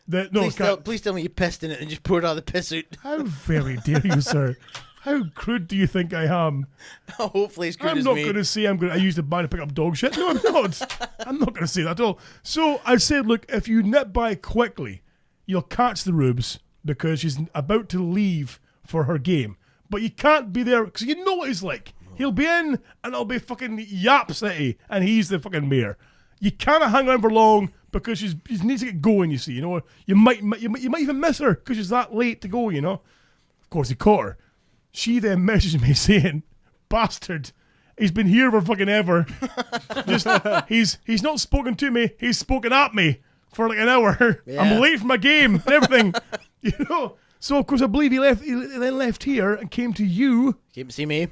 Speaker 1: that. No,
Speaker 7: Please tell me you pissed in it and just poured all the piss out.
Speaker 1: how very dare you, sir? How crude do you think I am?
Speaker 7: Hopefully as good
Speaker 1: I'm
Speaker 7: as
Speaker 1: not
Speaker 7: me.
Speaker 1: going to say I used the bag to pick up dog shit. No, I'm not. I'm not going to say that at all. So I said, look, if you nip by quickly, you'll catch the Rubes because she's about to leave for her game. But you can't be there because you know what he's like. He'll be in, and it'll be fucking Yap City, and he's the fucking mayor. You can't hang around for long because she needs to get going. You see, you might even miss her because she's that late to go. Of course, he caught her. She then messaged me saying, "Bastard, he's been here for fucking ever. He's not spoken to me. He's spoken at me for like an hour.
Speaker 7: Yeah.
Speaker 1: I'm late for my game and everything." So of course I believe he then left here and came to you.
Speaker 7: Came to see me.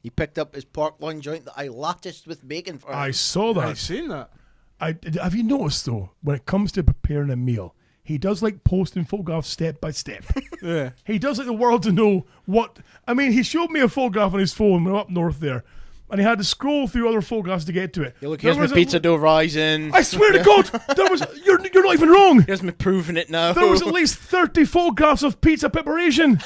Speaker 7: He picked up his pork loin joint that I latticed with bacon for him.
Speaker 1: I saw that.
Speaker 6: I've seen that.
Speaker 1: Have you noticed though, when it comes to preparing a meal, he does like posting photographs step by step.
Speaker 6: Yeah.
Speaker 1: He does like the world to know what. I mean, he showed me a photograph on his phone when we were up north there, and he had to scroll through other photographs to get to it.
Speaker 7: Yeah, look, here's my pizza dough rising.
Speaker 1: I swear to God, there was. You're not even wrong.
Speaker 7: Here's me proving it now.
Speaker 1: There was at least 30 photographs of pizza preparation.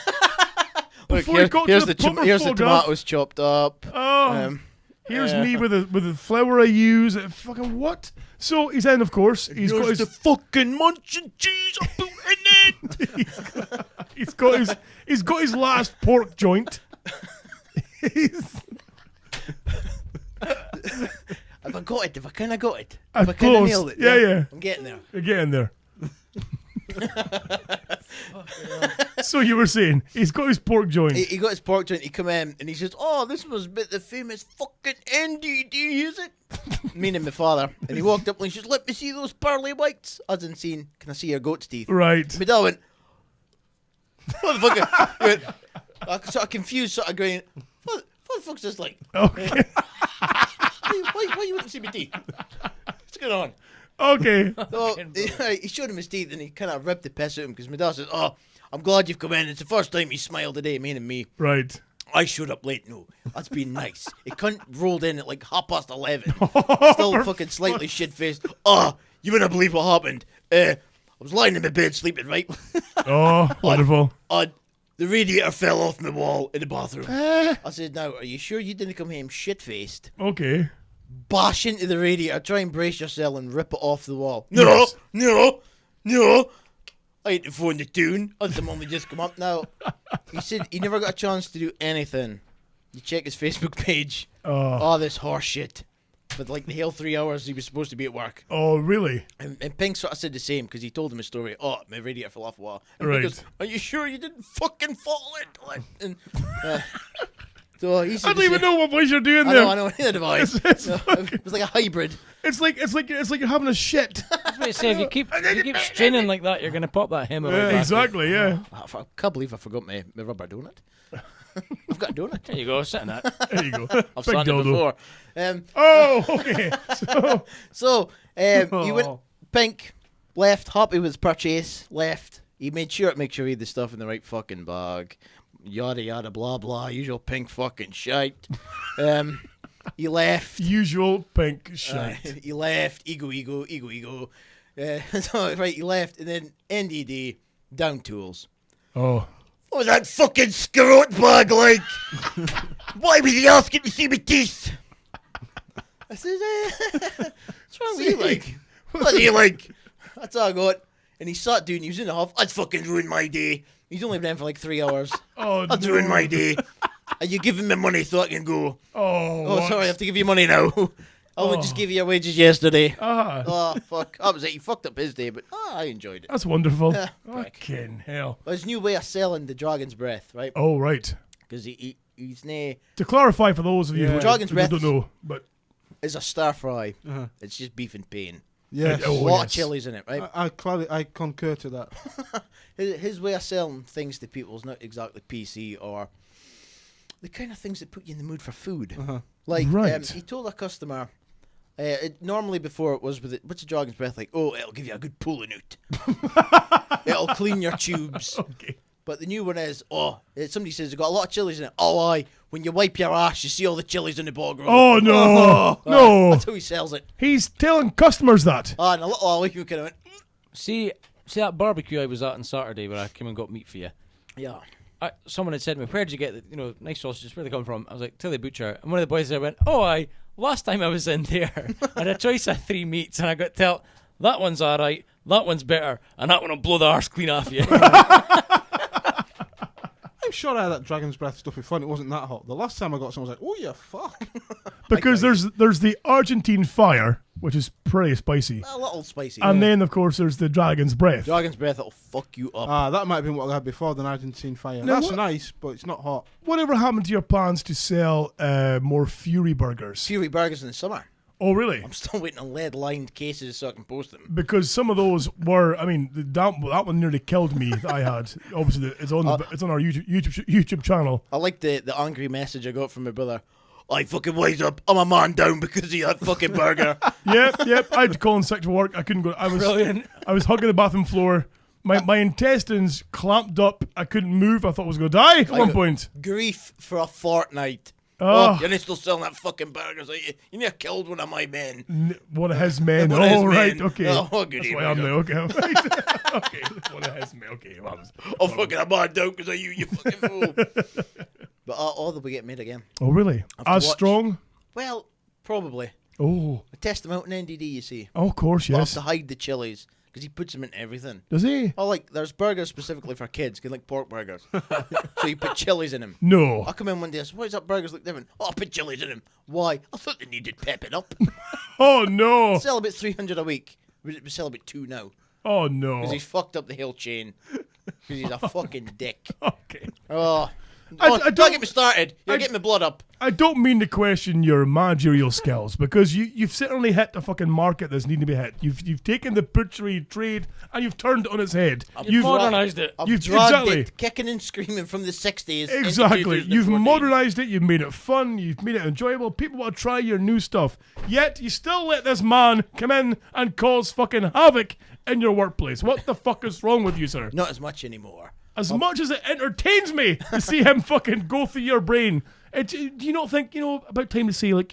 Speaker 7: Look,
Speaker 1: Before he got
Speaker 7: here's
Speaker 1: to
Speaker 7: the
Speaker 1: the proper
Speaker 7: here's the
Speaker 1: photograph.
Speaker 7: tomatoes chopped up.
Speaker 1: Oh, here's me with the flour I use. Fucking what? So he's in, of course. He's got his
Speaker 7: fucking munching cheese I'm putting in.
Speaker 1: he's got his last pork joint.
Speaker 7: Have I got it? Have I kind of got it?
Speaker 1: I'm
Speaker 7: Have I kind of
Speaker 1: close.
Speaker 7: nailed it?
Speaker 1: Yeah.
Speaker 7: I'm getting there.
Speaker 1: You're getting there. So you were saying he's got his pork joint.
Speaker 7: He got his pork joint. He come in and he says, "Oh, this must be the famous fucking Andy. Do you use it?" Meaning my father. And he walked up and he says, "Let me see those pearly whites." As in saying, "Can I see your goat's teeth?"
Speaker 1: Right.
Speaker 7: My dad went, "What the fuck?" He went, sort of confused, sort of going, "What the fuck's this like?"
Speaker 1: Okay.
Speaker 7: Why you wouldn't see my teeth? What's going on?
Speaker 1: Okay.
Speaker 7: So he showed him his teeth and he kind of ripped the piss out of him because my dad said, "Oh, I'm glad you've come in. It's the first time he smiled today, meaning me."
Speaker 1: Right.
Speaker 7: I showed up late. No, that's been nice. He cunt rolled in at like 11:30. Still fucking slightly shit-faced. "Oh, you wouldn't believe what happened. I was lying in my bed sleeping, right?
Speaker 1: Oh, wonderful.
Speaker 7: The radiator fell off my wall in the bathroom." I said, "Now, are you sure you didn't come home shit-faced?
Speaker 1: Okay.
Speaker 7: Bash into the radiator, try and brace yourself and rip it off the wall."
Speaker 1: Yes.
Speaker 7: No. I had to phone the tune. Had them only just come up now. He said he never got a chance to do anything. You check his Facebook page. Oh, this horse shit. But like the whole 3 hours he was supposed to be at work.
Speaker 1: Oh, really?
Speaker 7: And Pink sort of said the same because he told him a story. "Oh, my radiator fell off a wall." And
Speaker 1: Right.
Speaker 7: he goes, "Are you sure you didn't fucking fall into it?" And, so he said
Speaker 1: I don't even know what voice you're doing there.
Speaker 7: I know. Neither do I.
Speaker 1: It's
Speaker 7: It was like a hybrid.
Speaker 1: It's like you're having a shit.
Speaker 2: I was about to say, if you keep straining like that, you're going to pop that hemorrhoid. back.
Speaker 1: Exactly. Yeah.
Speaker 7: I can't believe I forgot my rubber donut. I've got a donut.
Speaker 2: There you go, sit in that.
Speaker 1: There you go.
Speaker 7: I've
Speaker 1: Big
Speaker 7: signed it
Speaker 1: dildo.
Speaker 7: before.
Speaker 1: Oh, okay. So,
Speaker 7: He went Pink, left, happy with his purchase, left. He made sure he had the stuff in the right fucking bag. Yada yada blah blah, usual Pink fucking shite. He left.
Speaker 1: usual Pink shit.
Speaker 7: He left. Ego. So right, he left, and then NDD down tools.
Speaker 1: Oh.
Speaker 7: What was that fucking scrot bag like? Why was he asking to see my teeth? I said, "What's wrong with you, like? What do you like?" That's all I got. And he sat down, he was in the half. "That's fucking ruined my day." He's only been in for like 3 hours.
Speaker 1: Oh,
Speaker 7: "That's ruined my day. Are you giving me money so I can go?"
Speaker 1: Oh,
Speaker 7: "Oh, sorry, I have to give you money now. I just gave you your wages yesterday."
Speaker 1: Ah,
Speaker 7: Oh, fuck. That was it. He fucked up his day, but I enjoyed it.
Speaker 1: that's wonderful.
Speaker 7: Yeah,
Speaker 1: Fucking hell.
Speaker 7: His new way of selling the dragon's breath, right?
Speaker 1: Oh, right.
Speaker 7: Because he's nae...
Speaker 1: To clarify for those of you who
Speaker 7: Dragon's breath
Speaker 1: don't know, but
Speaker 7: It's a stir fry. It's just beef and pain.
Speaker 6: Yes.
Speaker 7: A lot of chilies in it, right?
Speaker 6: I concur to that.
Speaker 7: His way of selling things to people is not exactly PC or the kind of things that put you in the mood for food. Like,
Speaker 1: Right.
Speaker 7: he told a customer, normally before it was with it, what's a dragon's breath like? "Oh, it'll give you a good pulling out. It'll clean your tubes."
Speaker 1: okay.
Speaker 7: But the new one is, somebody says it's got a lot of chilies in it. "Oh, aye, when you wipe your ass, you see all the chilies in the bog roll."
Speaker 1: Oh, no. No.
Speaker 7: That's how he sells it.
Speaker 1: He's telling customers that.
Speaker 7: And a little Ollie who kind of went,
Speaker 2: See that barbecue I was at on Saturday where I came and got meat for you?
Speaker 7: yeah.
Speaker 2: Someone had said to me, "Where'd you get the nice sausages? Where they come from?" I was like, "Tilly Butcher." And one of the boys there went, "Oh, last time I was in there, I had a choice of 3 meats, and I got to tell, that one's alright, that one's better, and that one will blow the arse clean off you."
Speaker 7: I'm
Speaker 6: sure I had that dragon's breath stuff before and it wasn't that hot. The last time I got some, I was like, oh, yeah, fuck.
Speaker 1: Because there's the Argentine fire, which is pretty spicy.
Speaker 7: A little spicy.
Speaker 1: And then, of course, there's the dragon's breath.
Speaker 7: Dragon's breath, it'll fuck you up.
Speaker 6: That might have been what I had before, the Argentine fire.
Speaker 1: Now,
Speaker 6: That's nice, but it's not hot.
Speaker 1: Whatever happened to your plans to sell more Fury burgers?
Speaker 7: Fury burgers in the summer.
Speaker 1: Oh, really?
Speaker 7: I'm still waiting on lead-lined cases so I can post them.
Speaker 1: Because some of those were, I mean, that one nearly killed me that I had. Obviously, it's on our YouTube channel.
Speaker 7: I like the angry message I got from my brother. I fucking wise up. I'm a man down because of that fucking burger.
Speaker 1: Yep. I had to call in sick to work. I couldn't go.
Speaker 2: Brilliant.
Speaker 1: I was hugging the bathroom floor. My intestines clamped up. I couldn't move. I thought I was going to die at one point.
Speaker 7: Grief for a fortnight.
Speaker 1: Oh.
Speaker 7: You're still selling that fucking burgers. You near killed one of my men.
Speaker 1: One of his men.
Speaker 7: One of his
Speaker 1: Right.
Speaker 7: men.
Speaker 1: Okay.
Speaker 7: Oh, good
Speaker 1: That's
Speaker 7: evening.
Speaker 1: why I'm there. Okay. Right. Okay. One of his men. Okay. Well,
Speaker 7: I'm fucking a man down because of you, you fucking fool. But all they'll be getting made again.
Speaker 1: Oh, really?
Speaker 7: Have to
Speaker 1: As
Speaker 7: watch.
Speaker 1: strong?
Speaker 7: Well, probably.
Speaker 1: Oh.
Speaker 7: I test them out in NDD, you see.
Speaker 1: Oh, of course,
Speaker 7: But I have
Speaker 1: yes.
Speaker 7: to hide the chilies because he puts them in everything.
Speaker 1: Does he?
Speaker 7: Oh, like, there's burgers specifically for kids, like pork burgers. So you put chilies in them.
Speaker 1: No.
Speaker 7: I come in one day and say, why does that burgers look different? Oh, I put chilies in them. Why? I thought they needed pepping up.
Speaker 1: Oh, no.
Speaker 7: Sell about 300 a week. We sell about 2 now.
Speaker 1: Oh, no.
Speaker 7: Because he's fucked up the whole chain. Because he's a fucking dick.
Speaker 1: Okay.
Speaker 7: Oh.
Speaker 1: I
Speaker 7: Don't
Speaker 1: don't-
Speaker 7: get me started. You're getting my blood up.
Speaker 1: I don't mean to question your managerial skills because you've certainly hit the fucking market that's needing to be hit. You've taken the butchery trade and you've turned it on its head.
Speaker 2: You've modernised it.
Speaker 7: I've
Speaker 1: You've-
Speaker 7: dragged
Speaker 1: exactly.
Speaker 7: it kicking and screaming from the 60s. into
Speaker 1: Exactly. You've
Speaker 7: 2014.
Speaker 1: modernised it. You've made it fun. You've made it enjoyable. People want to try your new stuff. Yet you still let this man come in and cause fucking havoc in your workplace. What the fuck is wrong with you, sir?
Speaker 7: Not as much anymore.
Speaker 1: As much as it entertains me to see him fucking go through your brain, do you not think, about time to say, like,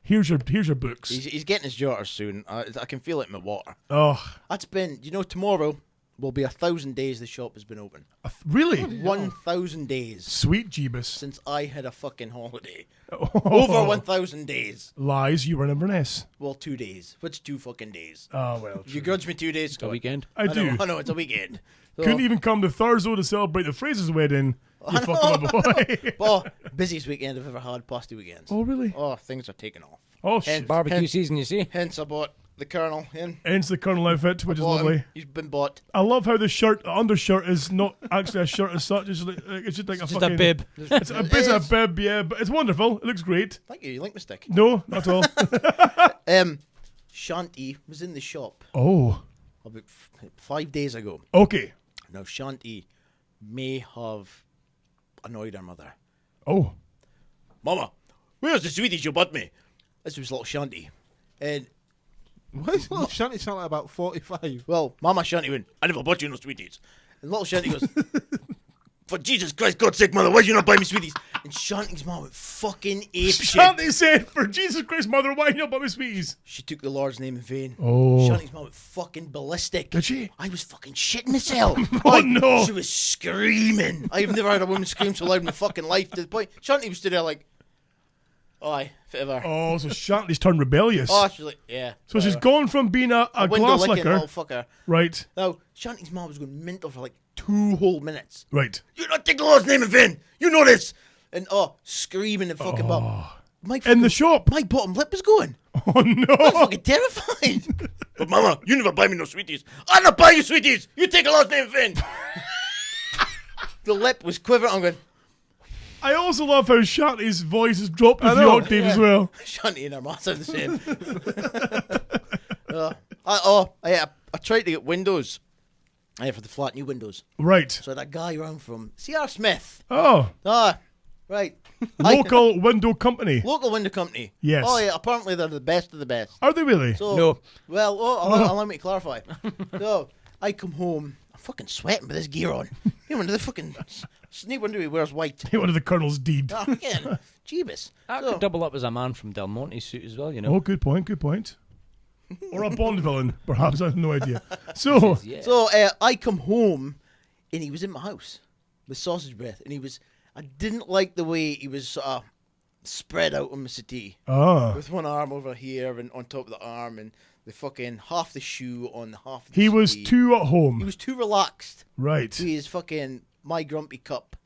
Speaker 1: here's your books?
Speaker 7: He's getting his jotters soon. I can feel it in my water.
Speaker 1: Oh,
Speaker 7: That's been, tomorrow will be 1,000 days the shop has been open.
Speaker 1: really?
Speaker 7: 1,000 days
Speaker 1: Sweet Jeebus.
Speaker 7: since I had a fucking holiday.
Speaker 1: Oh.
Speaker 7: Over 1,000 days.
Speaker 1: Lies, you were in Inverness.
Speaker 7: Well, 2 days. What's 2 fucking days?
Speaker 1: Oh, well.
Speaker 7: You grudge me 2 days,
Speaker 2: A
Speaker 7: Scott.
Speaker 2: weekend.
Speaker 1: I do.
Speaker 7: I know, it's a weekend. So,
Speaker 1: Couldn't even come to Thursday to celebrate the Phraze's wedding. You fucking boy.
Speaker 7: oh, busiest weekend I've ever had, pasta weekends.
Speaker 1: Oh, really?
Speaker 7: Oh, things are taking off.
Speaker 1: Oh, shit.
Speaker 2: Barbecue season, you see.
Speaker 7: Hence, I bought the Colonel in.
Speaker 1: Hence the Colonel outfit, which is
Speaker 7: Bought him.
Speaker 1: lovely.
Speaker 7: He's been bought.
Speaker 1: I love how the undershirt is not actually a shirt as such. It's just like a
Speaker 2: Just
Speaker 1: fucking...
Speaker 2: a bib.
Speaker 1: It's a bit of a bib, yeah, but it's wonderful. It looks great.
Speaker 7: Thank you. You like my stick?
Speaker 1: No, not at all.
Speaker 7: Shanti was in the shop
Speaker 1: Oh,
Speaker 7: about 5 days ago.
Speaker 1: okay.
Speaker 7: Now, Shanti may have annoyed her mother.
Speaker 1: Oh,
Speaker 7: Mama, where's the sweeties you bought me? This was little Shanti. And,
Speaker 6: Why does little Shanty sound like about 45?
Speaker 7: well, Mama Shanti went, I never bought you no sweeties. And little Shanti goes, for Jesus Christ, God's sake, mother, why did you not buy me sweeties? And Shanti's mom went fucking ape shit.
Speaker 1: Shanty said, for Jesus Christ, mother, why not buy me sweeties?
Speaker 7: She took the Lord's name in vain.
Speaker 1: Oh.
Speaker 7: Shanti's mom went fucking ballistic.
Speaker 1: Did she?
Speaker 7: I was fucking shitting myself.
Speaker 1: Oh, no.
Speaker 7: She was screaming. I've never heard a woman scream so loud in my fucking life. To the point, Shanti was stood there like, aye, whatever.
Speaker 1: Oh, so Shanty's turned rebellious.
Speaker 7: Oh, she's like, yeah.
Speaker 1: So she's
Speaker 7: whatever.
Speaker 1: gone from being a
Speaker 7: Window
Speaker 1: glass
Speaker 7: licking
Speaker 1: licker.
Speaker 7: little fucker.
Speaker 1: Right,
Speaker 7: Now, Shanti's mom was going mental for like 2 whole minutes.
Speaker 1: right.
Speaker 7: You not take the Lord's name in vain. You know this. And screaming and fucking my
Speaker 1: In
Speaker 7: fucking-
Speaker 1: the shop.
Speaker 7: My bottom lip was going.
Speaker 1: Oh,
Speaker 7: I was
Speaker 1: no.
Speaker 7: fucking terrified. But Mama, you never buy me no sweeties. I not buy you sweeties. You take the Lord's name in vain. The lip was quivering. I'm going,
Speaker 1: I also love how Shanty's voice has dropped a few
Speaker 6: know,
Speaker 1: octaves as well.
Speaker 7: Shanti and her ma sound the same. I tried to get windows. For the flat new windows.
Speaker 1: Right.
Speaker 7: So that guy around from C.R. Smith.
Speaker 1: Oh,
Speaker 7: Right.
Speaker 1: local window company.
Speaker 7: Local window company.
Speaker 1: Yes.
Speaker 7: Oh yeah, apparently they're the best of the best.
Speaker 1: Are they really?
Speaker 7: So,
Speaker 2: No.
Speaker 7: Well, allow me to clarify. So, I come home, I'm fucking sweating with this gear on. You know, the fucking sneak wonder he wears white.
Speaker 1: One of the Colonel's deed.
Speaker 7: Again, Jeebus.
Speaker 2: That
Speaker 7: So,
Speaker 2: could double up as a man from Del Monte's suit as well, you know.
Speaker 1: Oh, good point, good point. Or a Bond villain, perhaps. I have no idea. So,
Speaker 2: Yeah.
Speaker 7: so I come home, and he was in my house with sausage breath, and I didn't like the way he was spread out on my settee. With one arm over here and on top of the arm, and the fucking half the shoe on half of the
Speaker 1: he was
Speaker 7: settee.
Speaker 1: too at home.
Speaker 7: He was too relaxed.
Speaker 1: Right.
Speaker 7: He is fucking my grumpy cup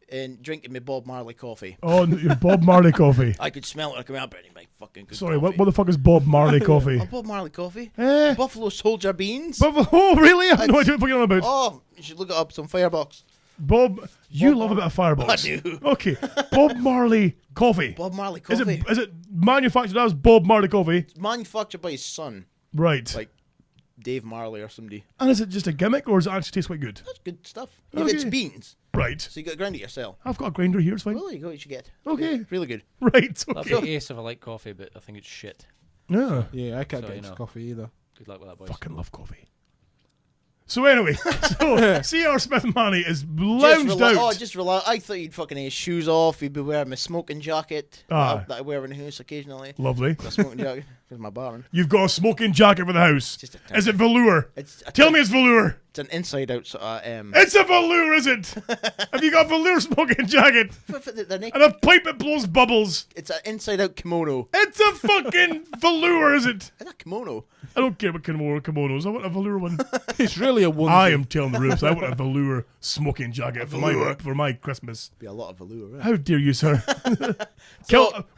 Speaker 7: and drinking my Bob Marley coffee.
Speaker 1: Oh, your Bob Marley coffee.
Speaker 7: I could smell it coming out, but my fucking good
Speaker 1: Sorry,
Speaker 7: coffee.
Speaker 1: what the fuck is Bob Marley coffee?
Speaker 7: Oh, Bob Marley coffee.
Speaker 1: Eh?
Speaker 7: Buffalo Soldier beans.
Speaker 1: Oh, really? I have no idea what you're on about.
Speaker 7: Oh, you should look it up. Some Firebox.
Speaker 1: Bob, you love a bit of Firebox.
Speaker 7: I do.
Speaker 1: Okay, Bob Marley coffee.
Speaker 7: Bob Marley coffee.
Speaker 1: Is it manufactured as Bob Marley coffee?
Speaker 7: It's manufactured by his son,
Speaker 1: Right.
Speaker 7: like Dave Marley or somebody.
Speaker 1: And is it just a gimmick, or does it actually taste quite good?
Speaker 7: That's good stuff. Yeah, it's
Speaker 1: Okay.
Speaker 7: beans,
Speaker 1: Right.
Speaker 7: so you got to grind it yourself.
Speaker 1: I've got a grinder here, it's fine.
Speaker 7: Well, there you go. You should get.
Speaker 1: Okay.
Speaker 7: Yeah, really good.
Speaker 1: Right,
Speaker 2: That'd
Speaker 1: okay.
Speaker 2: be ace if I like coffee, but I think it's shit.
Speaker 1: Yeah.
Speaker 6: Yeah, I can't
Speaker 2: So,
Speaker 6: get
Speaker 2: you
Speaker 6: into
Speaker 2: know.
Speaker 6: coffee either.
Speaker 2: Good luck with that, boys.
Speaker 1: Fucking love coffee. So anyway, C.R. Smith Manny is lounged out.
Speaker 7: Oh, just relax. I thought he'd fucking his shoes off. He'd be wearing my smoking jacket that I wear in the house occasionally.
Speaker 1: Lovely.
Speaker 7: A smoking jacket because my barn.
Speaker 1: You've got a smoking jacket for the house.
Speaker 7: Just a
Speaker 1: Is it velour?
Speaker 7: It's
Speaker 1: Tell me it's velour.
Speaker 7: It's an inside out sort of.
Speaker 1: It's a velour, is it? Have you got a velour smoking jacket?
Speaker 7: the neck,
Speaker 1: And a pipe that blows bubbles?
Speaker 7: it's an inside out kimono.
Speaker 1: It's a fucking velour, is it?
Speaker 7: It's a kimono.
Speaker 1: I don't care about kimonos. I want a velour one.
Speaker 6: It's really a onesie.
Speaker 1: I am telling the roofs. I want a velour smoking jacket for my Christmas.
Speaker 7: Be a lot of velour. Right?
Speaker 1: How dare you, sir?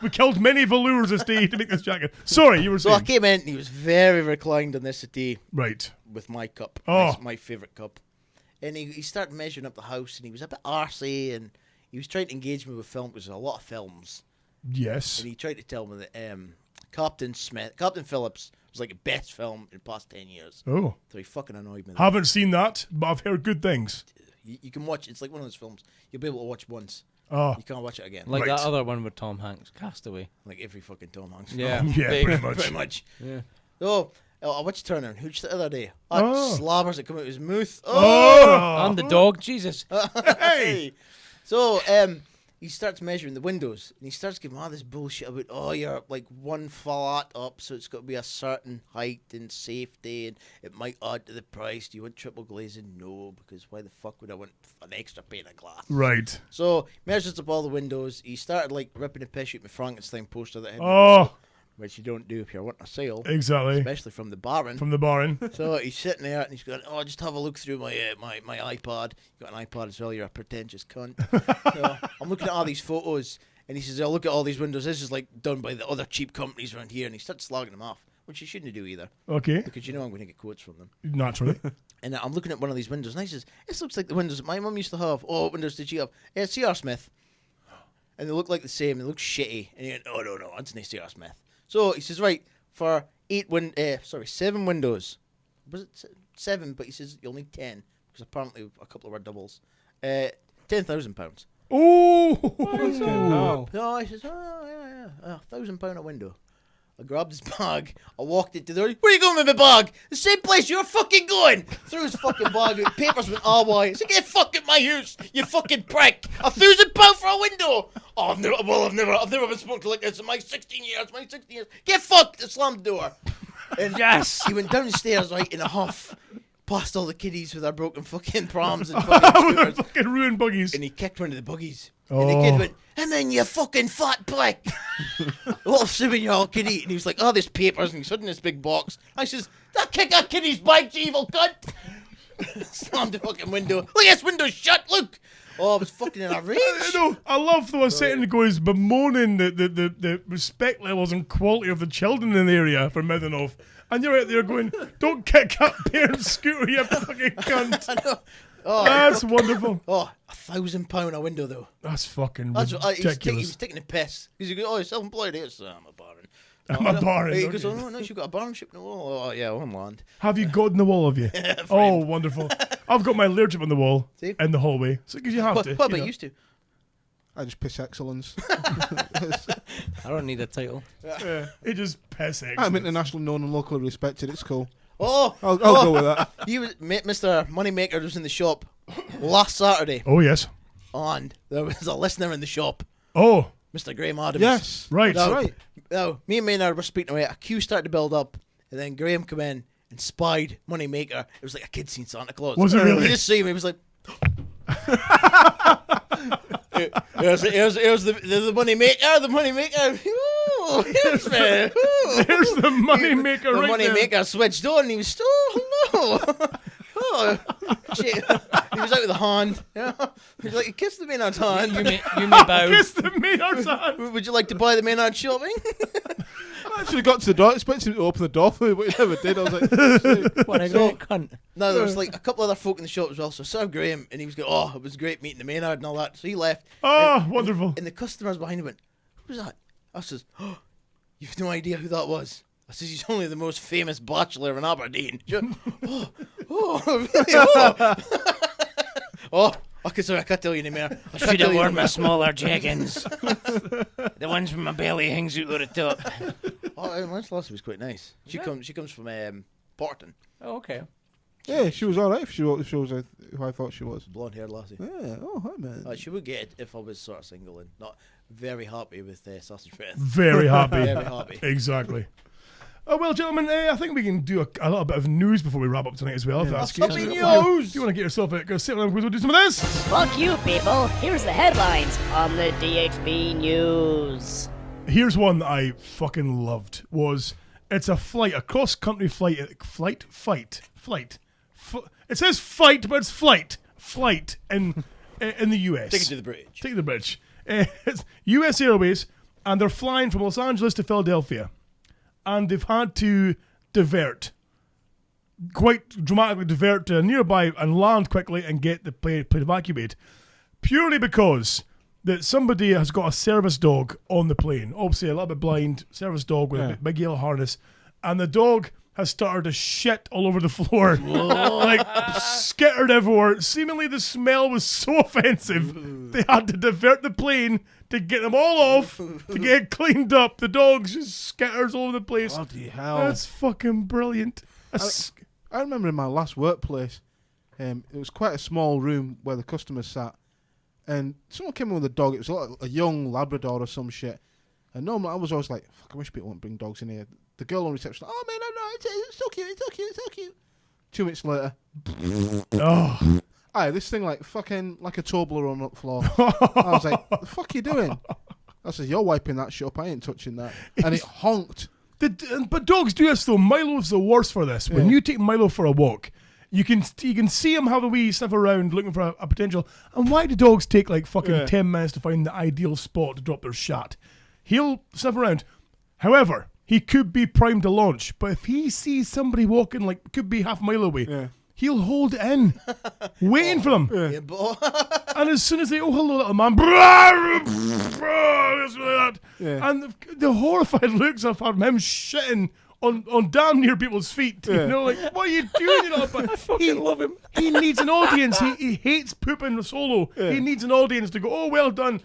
Speaker 1: We killed many velours this day to make this jacket. Sorry, you were
Speaker 7: So I
Speaker 1: saying.
Speaker 7: came in and he was very reclined on this settee
Speaker 1: Right.
Speaker 7: with my cup.
Speaker 1: Oh.
Speaker 7: My favourite cup. And he started measuring up the house and he was a bit arsey and he was trying to engage me with film because there's a lot of films.
Speaker 1: Yes.
Speaker 7: And he tried to tell me that Captain Phillips was like the best film in the past 10 years.
Speaker 1: Oh.
Speaker 7: So he fucking annoyed me.
Speaker 1: Haven't seen that, but I've heard good things.
Speaker 7: You can watch, it's like one of those films you'll be able to watch once.
Speaker 1: Oh.
Speaker 7: You can't watch it again.
Speaker 2: Like
Speaker 1: Right.
Speaker 2: that other one with Tom Hanks, Castaway.
Speaker 7: Like every fucking Tom Hanks.
Speaker 2: Yeah.
Speaker 1: Yeah,
Speaker 2: Big.
Speaker 1: pretty much.
Speaker 7: Pretty much.
Speaker 2: Yeah.
Speaker 7: Oh, I watched Turner and Hooch the other day.
Speaker 1: Oh.
Speaker 7: Slabbers that come out of his mouth.
Speaker 1: Oh.
Speaker 2: And the dog, Jesus.
Speaker 7: Hey! So, he starts measuring the windows and he starts giving all this bullshit about, you're like one flat up, so it's got to be a certain height and safety, and it might add to the price. Do you want triple glazing? No, because why the fuck would I want an extra pane of glass?
Speaker 1: Right.
Speaker 7: So, measures up all the windows. He started like ripping the piss out of my Frankenstein poster that had,
Speaker 1: Oh.
Speaker 7: which you don't do if you're wanting a sale,
Speaker 1: Exactly.
Speaker 7: especially from the barn.
Speaker 1: From the barn.
Speaker 7: So he's sitting there and he's going, just have a look through my my iPad. You got an iPad as well, you're a pretentious cunt. So I'm looking at all these photos and he says, look at all these windows. This is like done by the other cheap companies around here. And he starts slagging them off, which you shouldn't do either.
Speaker 1: Okay.
Speaker 7: Because you know I'm going to get quotes from them.
Speaker 1: Naturally.
Speaker 7: And I'm looking at one of these windows and he says, this looks like the windows that my mum used to have. Oh, what windows did she have? Yeah, C.R. Smith. And they look like the same. They look shitty. And he went, oh, no, Anthony C.R. Smith. So he says, right, for 7 windows. Was it 7? But he says you'll need 10 because apparently a couple of our doubles. £10,000.
Speaker 1: Oh.
Speaker 7: No, he says, £1,000 a window. I grabbed his bag. I walked into the door. Where are you going with my bag? The same place you're fucking going. Threw his fucking bag out. Papers went all wide. I said, get fucking my house, you fucking prick. £1,000 for a window. Oh, I've never been smoked like this in my 16 years. Get fucked. I slammed the door. And yes, he went down the stairs right in a huff, past all the kiddies with their broken fucking prams and fucking scooters.
Speaker 1: Fucking ruined buggies.
Speaker 7: And he kicked one of the buggies. And the kid went, "Come in, you fucking fat prick." Little 7-year-old kiddie. And he was like, there's papers. And he's holding this big box. I says, that kick that kiddie's bike, you evil cunt. Slammed the fucking window. Look, this window's shut, look. Oh, I was fucking in a rage.
Speaker 1: I love though a second ago he's bemoaning the respect levels and quality of the children in the area for mouthing off. And you're out there going, don't kick that parent's scooter, you fucking cunt.
Speaker 7: I know. Oh,
Speaker 1: That's wonderful.
Speaker 7: Oh, £1,000 a window though.
Speaker 1: That's fucking
Speaker 7: That's he
Speaker 1: ridiculous.
Speaker 7: was taking a piss. He's like, you're self-employed. Yes, I'm a barn.
Speaker 1: I'm a barn.
Speaker 7: He goes,
Speaker 1: Okay.
Speaker 7: oh, no, you've got a barn ship in the wall. Oh, yeah, on land.
Speaker 1: Have you got in the wall, have you? Oh, wonderful. I've got my Lurch on the wall
Speaker 7: See?
Speaker 1: in the hallway. So, because you have to.
Speaker 7: What
Speaker 1: you
Speaker 7: about
Speaker 1: know.
Speaker 7: used to?
Speaker 6: I just piss excellence.
Speaker 2: I don't need a title.
Speaker 1: Yeah, it just piss eggs.
Speaker 6: I'm international known and locally respected. It's cool.
Speaker 7: Oh,
Speaker 6: I'll go with that.
Speaker 7: He was Mr. Moneymaker was in the shop last Saturday,
Speaker 1: Oh, yes.
Speaker 7: and there was a listener in the shop,
Speaker 1: Oh,
Speaker 7: Mr. Graham Adams.
Speaker 6: Yes.
Speaker 1: right.
Speaker 7: Now,
Speaker 6: right.
Speaker 7: Now, me and Maynard were speaking away. A queue started to build up, and then Graham came in and spied Moneymaker. It was like a kid seen Santa Claus.
Speaker 1: Was it really?
Speaker 7: He just see him. He was like, here's the Moneymaker, the Moneymaker. Ooh, here's me. Ooh.
Speaker 1: There's the money maker
Speaker 7: The
Speaker 1: right there.
Speaker 7: Moneymaker switched on, and he was, oh, hello. oh, shit. He was out with a hand. Yeah. He's like, kiss the Maynard's hand.
Speaker 2: You may bow.
Speaker 1: Kiss the Maynard's hand.
Speaker 7: Would you like to buy the Maynard shopping?
Speaker 6: I should have got to the door, expecting him to open the door for me, but he never did. I was like,
Speaker 2: What a great cunt.
Speaker 7: No, there was like a couple other folk in the shop as well. So Sir Graham, and he was going, oh, it was great meeting the Maynard and all that. So he left.
Speaker 1: Oh, wonderful.
Speaker 7: And the customers behind him went, who was that? I says, oh, you've no idea who that was. I says, he's only the most famous bachelor in Aberdeen. Oh, really? Oh. Oh, okay, sorry, I can't tell you anymore.
Speaker 2: I should have worn my smaller jeggings. The ones with my belly hangs out of the top.
Speaker 7: Oh, Lance Lassie was quite nice. She comes from Porton.
Speaker 2: Oh, okay.
Speaker 6: yeah, she was all right if she was who I thought she was.
Speaker 7: Blonde-haired lassie.
Speaker 6: Yeah, oh, hi, man.
Speaker 7: She would get it if I was sort of single and not very happy with sausage breath.
Speaker 1: Very happy.
Speaker 7: Very happy.
Speaker 1: Exactly. Oh, well, gentlemen, I think we can do a little bit of news before we wrap up tonight as well. If that's good.
Speaker 7: Happy
Speaker 1: Do
Speaker 7: news!
Speaker 1: you want to get yourself go sit down and we'll do some of this?
Speaker 9: Fuck you, people. Here's the headlines on the DHB News.
Speaker 1: Here's one that I fucking loved. It's a cross-country flight. It says fight, but it's flight in the US.
Speaker 7: Take it to the bridge.
Speaker 1: Take the bridge. It's US Airways, and they're flying from Los Angeles to Philadelphia. And they've had to quite dramatically divert to nearby and land quickly and get the plane evacuated. Purely because that somebody has got a service dog on the plane. Obviously a little bit blind, service dog with a big yellow harness. And the dog has started to shit all over the floor. Like, skittered everywhere. Seemingly the smell was so offensive, they had to divert the plane to get them all off, to get it cleaned up. The dog just skitters all over the place.
Speaker 6: Bloody hell.
Speaker 1: That's fucking brilliant.
Speaker 6: I remember in my last workplace, it was quite a small room where the customers sat, and someone came in with a dog. It was like a young Labrador or some shit. And normally I was always like, fuck, I wish people wouldn't bring dogs in here. The girl on reception, oh man, no, it's so cute, it's so cute, it's so cute. 2 minutes later,
Speaker 1: Oh.
Speaker 6: aye, this thing like fucking like a turbler on the floor. I was like, the fuck you doing? I said, you're wiping that shit up, I ain't touching that. And it honked.
Speaker 1: But dogs do this though. Milo's the worst for this. When you take Milo for a walk, you can see him have a wee sniff around looking for a potential. And why do dogs take like fucking 10 minutes to find the ideal spot to drop their shat? He'll sniff around. However, he could be primed to launch. But if he sees somebody walking like could be half a mile away, he'll hold it in, waiting for them.
Speaker 7: Yeah, boy.
Speaker 1: And as soon as they, hello, little man, and the horrified looks I've had from him shitting on damn near people's feet. You know, like, what are you doing? You know, but I fucking love him. He needs an audience. He hates pooping solo. He needs an audience to go, oh, well done.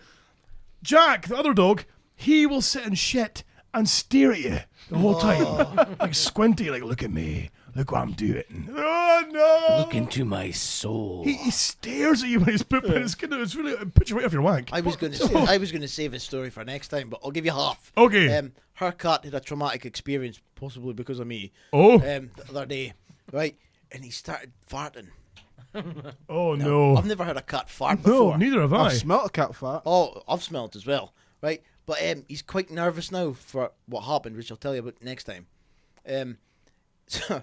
Speaker 1: Jack, the other dog, he will sit and shit and stare at you the whole time. Like squinty, like, look at me. Look what I'm doing. Oh, no.
Speaker 2: Look into my soul.
Speaker 1: He stares at you when he's pooping. It's really it puts you right off your wank.
Speaker 7: I was going to save a story for next time, but I'll give you half.
Speaker 1: Okay.
Speaker 7: Her cat had a traumatic experience, possibly because of me.
Speaker 1: Oh.
Speaker 7: The other day, right, and he started farting.
Speaker 1: Oh no!
Speaker 7: I've never heard a cat fart before.
Speaker 1: No, neither have I.
Speaker 6: I've smelt a cat fart.
Speaker 7: Oh, I've smelled as well, right? But he's quite nervous now for what happened, which I'll tell you about next time. So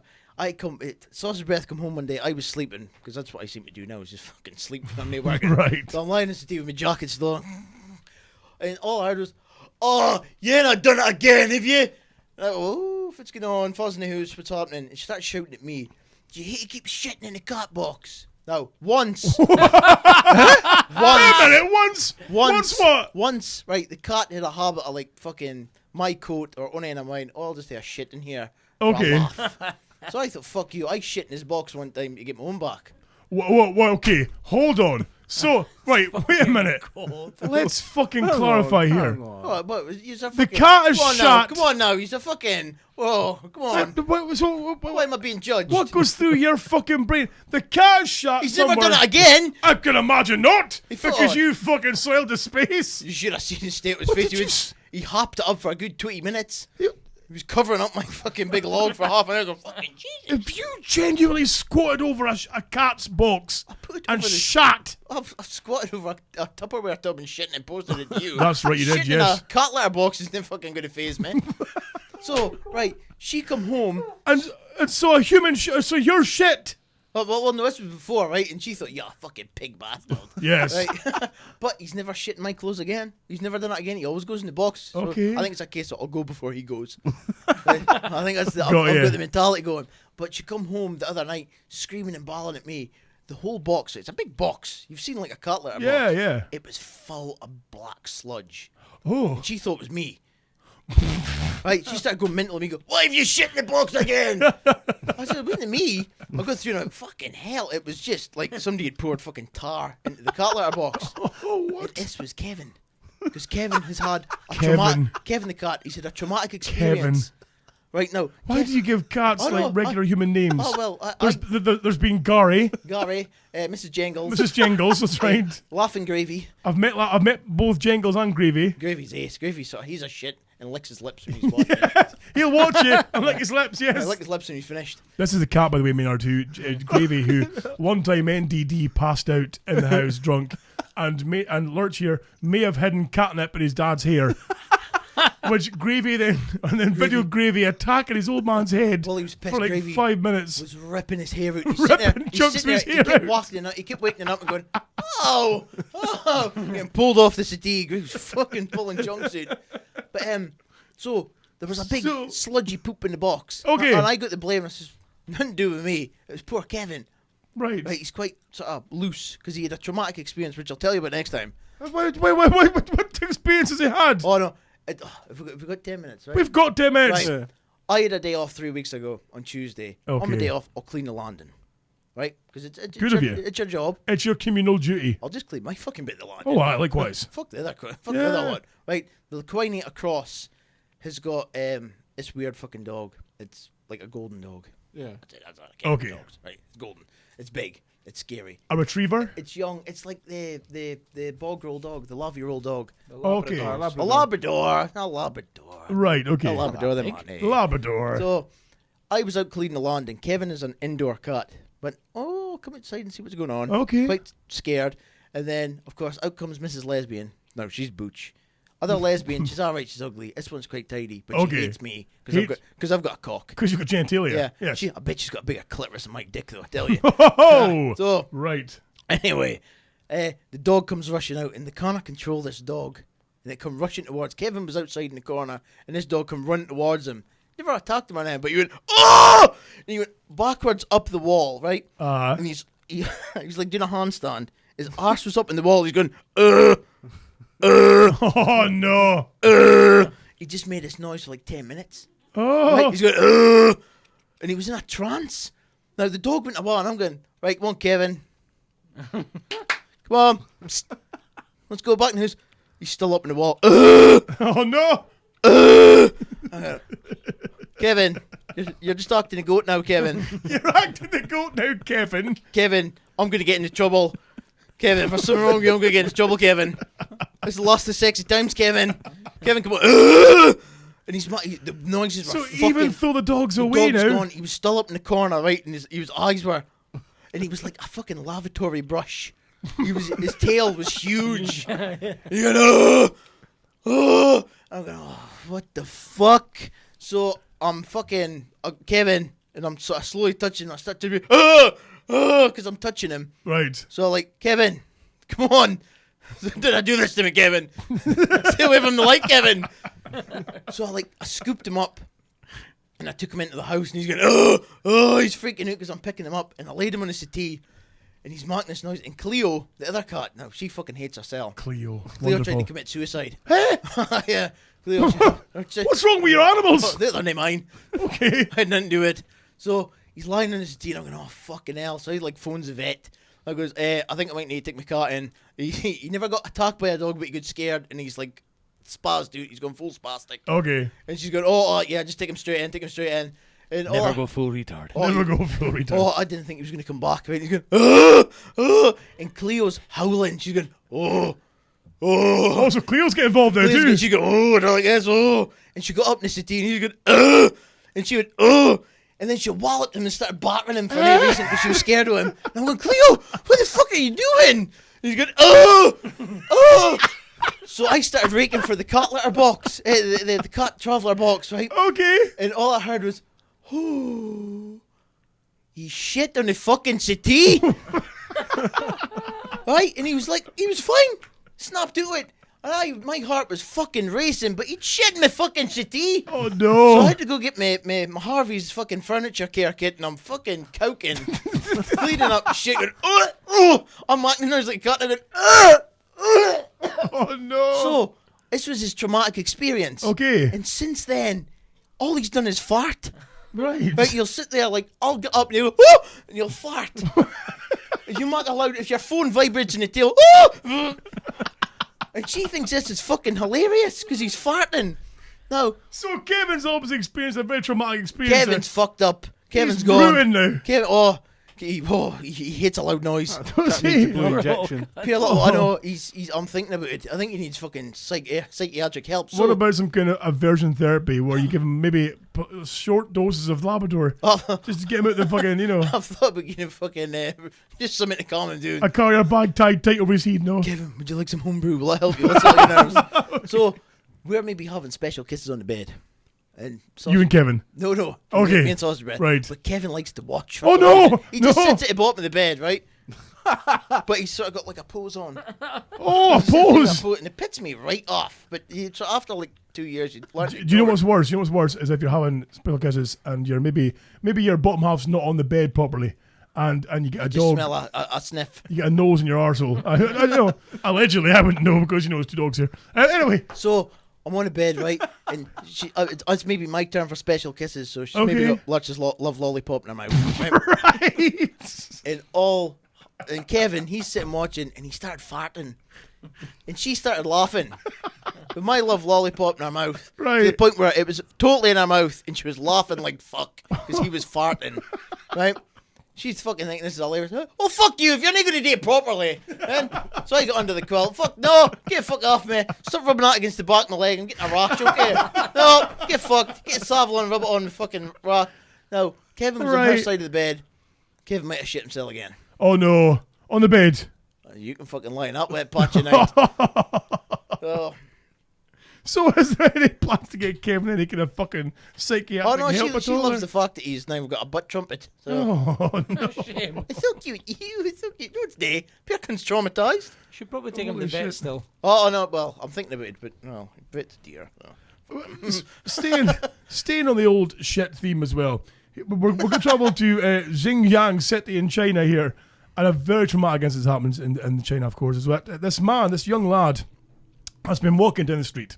Speaker 7: Sausage Breath come home one day. I was sleeping because that's what I seem to do now is just fucking sleep when I'm not working.
Speaker 1: Right.
Speaker 7: So I'm lying in the TV with my jacket still, and all I heard was, "Oh, you ain't not done it again, have you?" And I go, "Oh, what's going on? Fuzz in the house, what's happening?" And she started shouting at me, "Do you hate to keep shitting in the cat box?" No, once.
Speaker 1: Wait a minute, once what?
Speaker 7: Once, right, the cat had a habit of like fucking my coat or on any of mine. Oh, I'll just say a shit in here.
Speaker 1: Okay.
Speaker 7: So I thought, fuck you. I shit in his box one time to get my own back.
Speaker 1: Okay, hold on. So, right, wait a minute. Let's fucking clarify here.
Speaker 7: Oh, but he's a
Speaker 1: The
Speaker 7: fucking,
Speaker 1: cat is
Speaker 7: come on
Speaker 1: shot.
Speaker 7: Now, come on now, he's a fucking. Whoa, come on. Why am I being judged?
Speaker 1: What goes through your fucking brain? The cat is shot.
Speaker 7: He's
Speaker 1: somewhere.
Speaker 7: never done it again.
Speaker 1: I can imagine not.
Speaker 7: He
Speaker 1: Because
Speaker 7: thought-
Speaker 1: you fucking soiled the space.
Speaker 7: You should have seen the state of his
Speaker 1: What
Speaker 7: face.
Speaker 1: did you s-
Speaker 7: He hopped it up for a good 20 minutes. He was covering up my fucking big log for half an hour. Going, fucking Jesus.
Speaker 1: If you genuinely squatted over a cat's box
Speaker 7: put it
Speaker 1: and
Speaker 7: over the-
Speaker 1: shat.
Speaker 7: I've squatted over a Tupperware tub and shitting and posted it to you.
Speaker 1: That's right, you did,
Speaker 7: Shitting
Speaker 1: yes.
Speaker 7: in a cat litter box is never fucking going to faze me. So, right, she come home.
Speaker 1: And so a human, so your shit
Speaker 7: Well, no, this was before, right? And she thought, "Yeah, fucking pig bastard."
Speaker 1: Yes.
Speaker 7: Right? But he's never shit in my clothes again. He's never done that again. He always goes in the box. So
Speaker 1: Okay.
Speaker 7: I think it's a case of I'll go before he goes. Right? I think that's I've
Speaker 1: ya.
Speaker 7: got the mentality going. But she come home the other night screaming and bawling at me. The whole box, it's a big box. You've seen like a cat litter
Speaker 1: Yeah,
Speaker 7: box.
Speaker 1: yeah.
Speaker 7: It was full of black sludge.
Speaker 1: Oh.
Speaker 7: And she thought it was me. Right, she started going mental at me. Go, why have you shit in the box again? I said, it wasn't me. I go through and I'm like, fucking hell. It was just like somebody had poured fucking tar into the cat litter box.
Speaker 1: Oh, what?
Speaker 7: And this was Kevin. Because Kevin has had a
Speaker 1: Kevin.
Speaker 7: Kevin the cat, he's had a traumatic experience. Right now.
Speaker 1: Why do you give cats
Speaker 7: Oh, no,
Speaker 1: like regular human names?
Speaker 7: Oh, well,
Speaker 1: There's been Gary,
Speaker 7: Gary, Mrs. Jangles,
Speaker 1: Mrs. Jangles, that's right.
Speaker 7: Laughing Gravy.
Speaker 1: I've met both Jangles and Gravy.
Speaker 7: Gravy's ace. Gravy's so he's a shit and licks his lips when he's watching.
Speaker 1: He'll watch it and lick his lips,
Speaker 7: I
Speaker 1: yes.
Speaker 7: lick his lips when he's finished.
Speaker 1: This is the cat, by the way, Maynard, who, Gravy, who one time NDD passed out in the house drunk, and Lurch here may have hidden catnip in his dad's hair. Which Gravy then videoed Gravy attacking his old man's head
Speaker 7: Well, he was pissed.
Speaker 1: for like
Speaker 7: Gravy
Speaker 1: 5 minutes.
Speaker 7: was ripping his hair out. He's
Speaker 1: Ripping chunks of his hair
Speaker 7: He kept
Speaker 1: out.
Speaker 7: waking up. He kept waking up and going, "Oh, oh!" Getting pulled off the settee. He was fucking pulling chunks out. But so there was a big sludgy poop in the box.
Speaker 1: Okay.
Speaker 7: And I got the blame. I says, "Nothing to do with me. It was poor Kevin."
Speaker 1: Right.
Speaker 7: Right. He's quite sort of loose because he had a traumatic experience, which I'll tell you about next time.
Speaker 1: Wait, what experience has he had?
Speaker 7: Oh no. Have we got 10 minutes, right?
Speaker 1: We've got 10 minutes.
Speaker 7: Right. I had a day off 3 weeks ago on Tuesday.
Speaker 1: Okay.
Speaker 7: On my day off, I'll clean the landing. Right? Because it's
Speaker 1: Good of you.
Speaker 7: It's your job.
Speaker 1: It's your communal duty.
Speaker 7: I'll just clean my fucking bit of the landing.
Speaker 1: Oh, aye, likewise.
Speaker 7: Fuck the other one. Right? The Quiney across has got this weird fucking dog. It's like a golden dog.
Speaker 6: Yeah.
Speaker 7: That's not a cat
Speaker 1: Okay.
Speaker 7: dogs, right? It's golden. It's big. It's scary.
Speaker 1: A retriever?
Speaker 7: It's young. It's like the bog roll dog, the love-your-roll dog.
Speaker 1: Okay.
Speaker 7: A Labrador. A Labrador.
Speaker 1: Right, okay.
Speaker 7: A Labrador, them on, eh?
Speaker 1: Labrador.
Speaker 7: So, I was out cleaning the lawn, and Kevin is an indoor cat. But, come outside and see what's going on.
Speaker 1: Okay.
Speaker 7: Quite scared. And then, of course, out comes Mrs. Lesbian. No, she's Booch. Other lesbian, she's alright, she's ugly. This one's quite tidy, but
Speaker 1: Okay.
Speaker 7: she hates me because I've got a cock.
Speaker 1: Because you've got genitalia.
Speaker 7: Yeah.
Speaker 1: Yes.
Speaker 7: I bet she's got a bigger clitoris than my dick, though, I tell you.
Speaker 1: Oh!
Speaker 7: So,
Speaker 1: Right.
Speaker 7: anyway, the dog comes rushing out, and they can't control this dog. And they come rushing towards. Kevin was outside in the corner, and this dog come running towards him. Never attacked him or anything, but he went, "Oh!" And he went backwards up the wall, right? And he's like doing a handstand. His arse was up in the wall. He's going,
Speaker 1: Oh, no.
Speaker 7: He just made this noise for like 10 minutes.
Speaker 1: Oh.
Speaker 7: Right? He's going, and he was in a trance. Now, the dog went a while, and I'm going, right, come on, Kevin. Come on. Let's go back in the house. He's still up in the wall.
Speaker 1: Oh, no.
Speaker 7: Kevin, you're just acting a goat now, Kevin.
Speaker 1: You're acting the goat now, Kevin.
Speaker 7: Kevin, I'm going to get into trouble. Kevin, if there's something wrong with you, I'm going to get into trouble, Kevin. This is the last of sexy times, Kevin. Kevin, come on. And the noises were
Speaker 1: So
Speaker 7: fucking...
Speaker 1: even though the dog's
Speaker 7: the
Speaker 1: away
Speaker 7: dog's
Speaker 1: now...
Speaker 7: gone, he was still up in the corner, right? And his eyes were... And he was like a fucking lavatory brush. His tail was huge. He went, oh. I'm going, what the fuck? So I'm fucking Kevin, and I'm sort of slowly touching him. I start to be, because I'm touching him.
Speaker 1: Right.
Speaker 7: So like, Kevin, come on. Did I do this to me, Kevin? Stay away from the light, Kevin. So I scooped him up, and I took him into the house, and he's going, he's freaking out because I'm picking him up, and I laid him on the settee, and he's making this noise. And Cleo, the other cat, now she fucking hates herself.
Speaker 1: Cleo.
Speaker 7: Cleo
Speaker 1: Wonderful.
Speaker 7: tried to commit suicide.
Speaker 1: Hey?
Speaker 7: Yeah. Cleo.
Speaker 1: What's wrong with your animals?
Speaker 7: They're not mine.
Speaker 1: Okay.
Speaker 7: I didn't do it. So he's lying on his settee, and I'm going, oh, fucking hell. So he phones the vet. I goes, I think I might need to take my cat in. He never got attacked by a dog, but he got scared, and he's like spazzed out. He's gone full spastic.
Speaker 1: Okay.
Speaker 7: And she's going, yeah, just take him straight in. And
Speaker 2: Never go full retard.
Speaker 1: Never go full retard.
Speaker 7: Oh, I didn't think he was going to come back. Right? He's going, and Cleo's howling. She's going,
Speaker 1: Oh, so Cleo's get involved there too.
Speaker 7: She go, and they're like, yes, and she got up in the settee, and he's going, and she went, and then she walloped him and started battering him for no reason because she was scared of him. And I'm going, Cleo, what the fuck are you doing? And he's going, So I started raking for the cat litter box, the cat traveller box, right?
Speaker 1: Okay.
Speaker 7: And all I heard was, oh. he shit on the fucking settee. Right? And he was fine. Snapped to it. And my heart was fucking racing, but he'd shit in my fucking settee.
Speaker 1: Oh no!
Speaker 7: So I had to go get my Harvey's fucking furniture care kit, and I'm fucking coking, cleaning up shit. And, I'm like, and I was like cutting it.
Speaker 1: Oh no!
Speaker 7: So this was his traumatic experience.
Speaker 1: Okay.
Speaker 7: And since then, all he's done is fart.
Speaker 1: Right.
Speaker 7: Right, you'll sit there like, I'll get up and you'll go, and you'll fart. You're not allowed, if your phone vibrates in the tail, and she thinks this is fucking hilarious because he's farting. No.
Speaker 1: So Kevin's obviously experienced a very traumatic experience.
Speaker 7: Kevin's fucked up. Kevin's
Speaker 1: He's
Speaker 7: gone.
Speaker 1: ruined now.
Speaker 7: Kevin, he hates a loud noise.
Speaker 1: Does
Speaker 6: That needs a
Speaker 1: he?
Speaker 6: blue injection.
Speaker 7: Pure little, I know, I'm thinking about it. I think he needs fucking psychiatric help. So,
Speaker 1: What about some kind of aversion therapy where you give him maybe short doses of Labrador just to get him out the fucking, you know,
Speaker 7: I've thought about getting fucking, just something to calm him down.
Speaker 1: a carrier bag tied tight over his head, no?
Speaker 7: Kevin, would you like some homebrew? Will I help you? What's all your nerves? So, we're maybe having special kisses on the bed. And
Speaker 1: You and Kevin.
Speaker 7: No.
Speaker 1: Okay.
Speaker 7: Me and Sausage Bread.
Speaker 1: Right.
Speaker 7: But Kevin likes to watch.
Speaker 1: Oh, no!
Speaker 7: He just
Speaker 1: No!
Speaker 7: sits at the bottom of the bed, right? But he's sort of got like a pose on.
Speaker 1: Oh, a
Speaker 7: He's just doing
Speaker 1: pose!
Speaker 7: and it pits me right off. But so after like 2 years, you learn.
Speaker 1: Do you know what's worse? You know what's worse is if you're having special kisses and you're maybe your bottom half's not on the bed properly, and you get a
Speaker 7: Just
Speaker 1: dog,
Speaker 7: smell a sniff.
Speaker 1: you get a nose in your arsehole. I know. Allegedly, I wouldn't know because there's 2 dogs here. Anyway,
Speaker 7: So I'm on the bed, right? And it's maybe my turn for special kisses. So she's
Speaker 1: Okay.
Speaker 7: maybe got Lurch's love lollipop in her mouth. Right?
Speaker 1: right.
Speaker 7: And Kevin, he's sitting watching, and he started farting, and she started laughing. With my love lollipop in her mouth, to the
Speaker 1: Right.
Speaker 7: point where it was totally in her mouth, and she was laughing like fuck because he was farting, right? She's fucking thinking this is hilarious. Oh fuck you! If you're not going to do it properly, man. So I got under the quilt. Fuck no! Get the fuck off me! Stop rubbing that against the back of my leg and getting a rash, okay? No, get fucked. Get a Savlon and rub it on the fucking rash. No, Kevin was on her
Speaker 1: Right.
Speaker 7: side of the bed. Kevin might have shit himself again.
Speaker 1: Oh no, on the bed.
Speaker 7: You can fucking line up with patch your night. Oh.
Speaker 1: So is there any plans to get Kevin any kind of fucking psychiatric
Speaker 7: Oh no,
Speaker 1: help at
Speaker 7: she
Speaker 1: all?
Speaker 7: loves the fact that he's now got a butt trumpet. So
Speaker 1: Oh no.
Speaker 2: Shame.
Speaker 7: it's so cute. It's so cute. No, it's day. Pierkin's traumatized.
Speaker 2: Should probably take him to
Speaker 1: Holy
Speaker 2: the vet
Speaker 1: shit.
Speaker 2: still.
Speaker 7: Oh no, well I'm thinking about it, but no, a bit dear. No.
Speaker 1: Staying on the old shit theme as well. We're going to travel to Xinjiang City in China here, and a very traumatic incident happens in China, of course, as well. This young lad, has been walking down the street,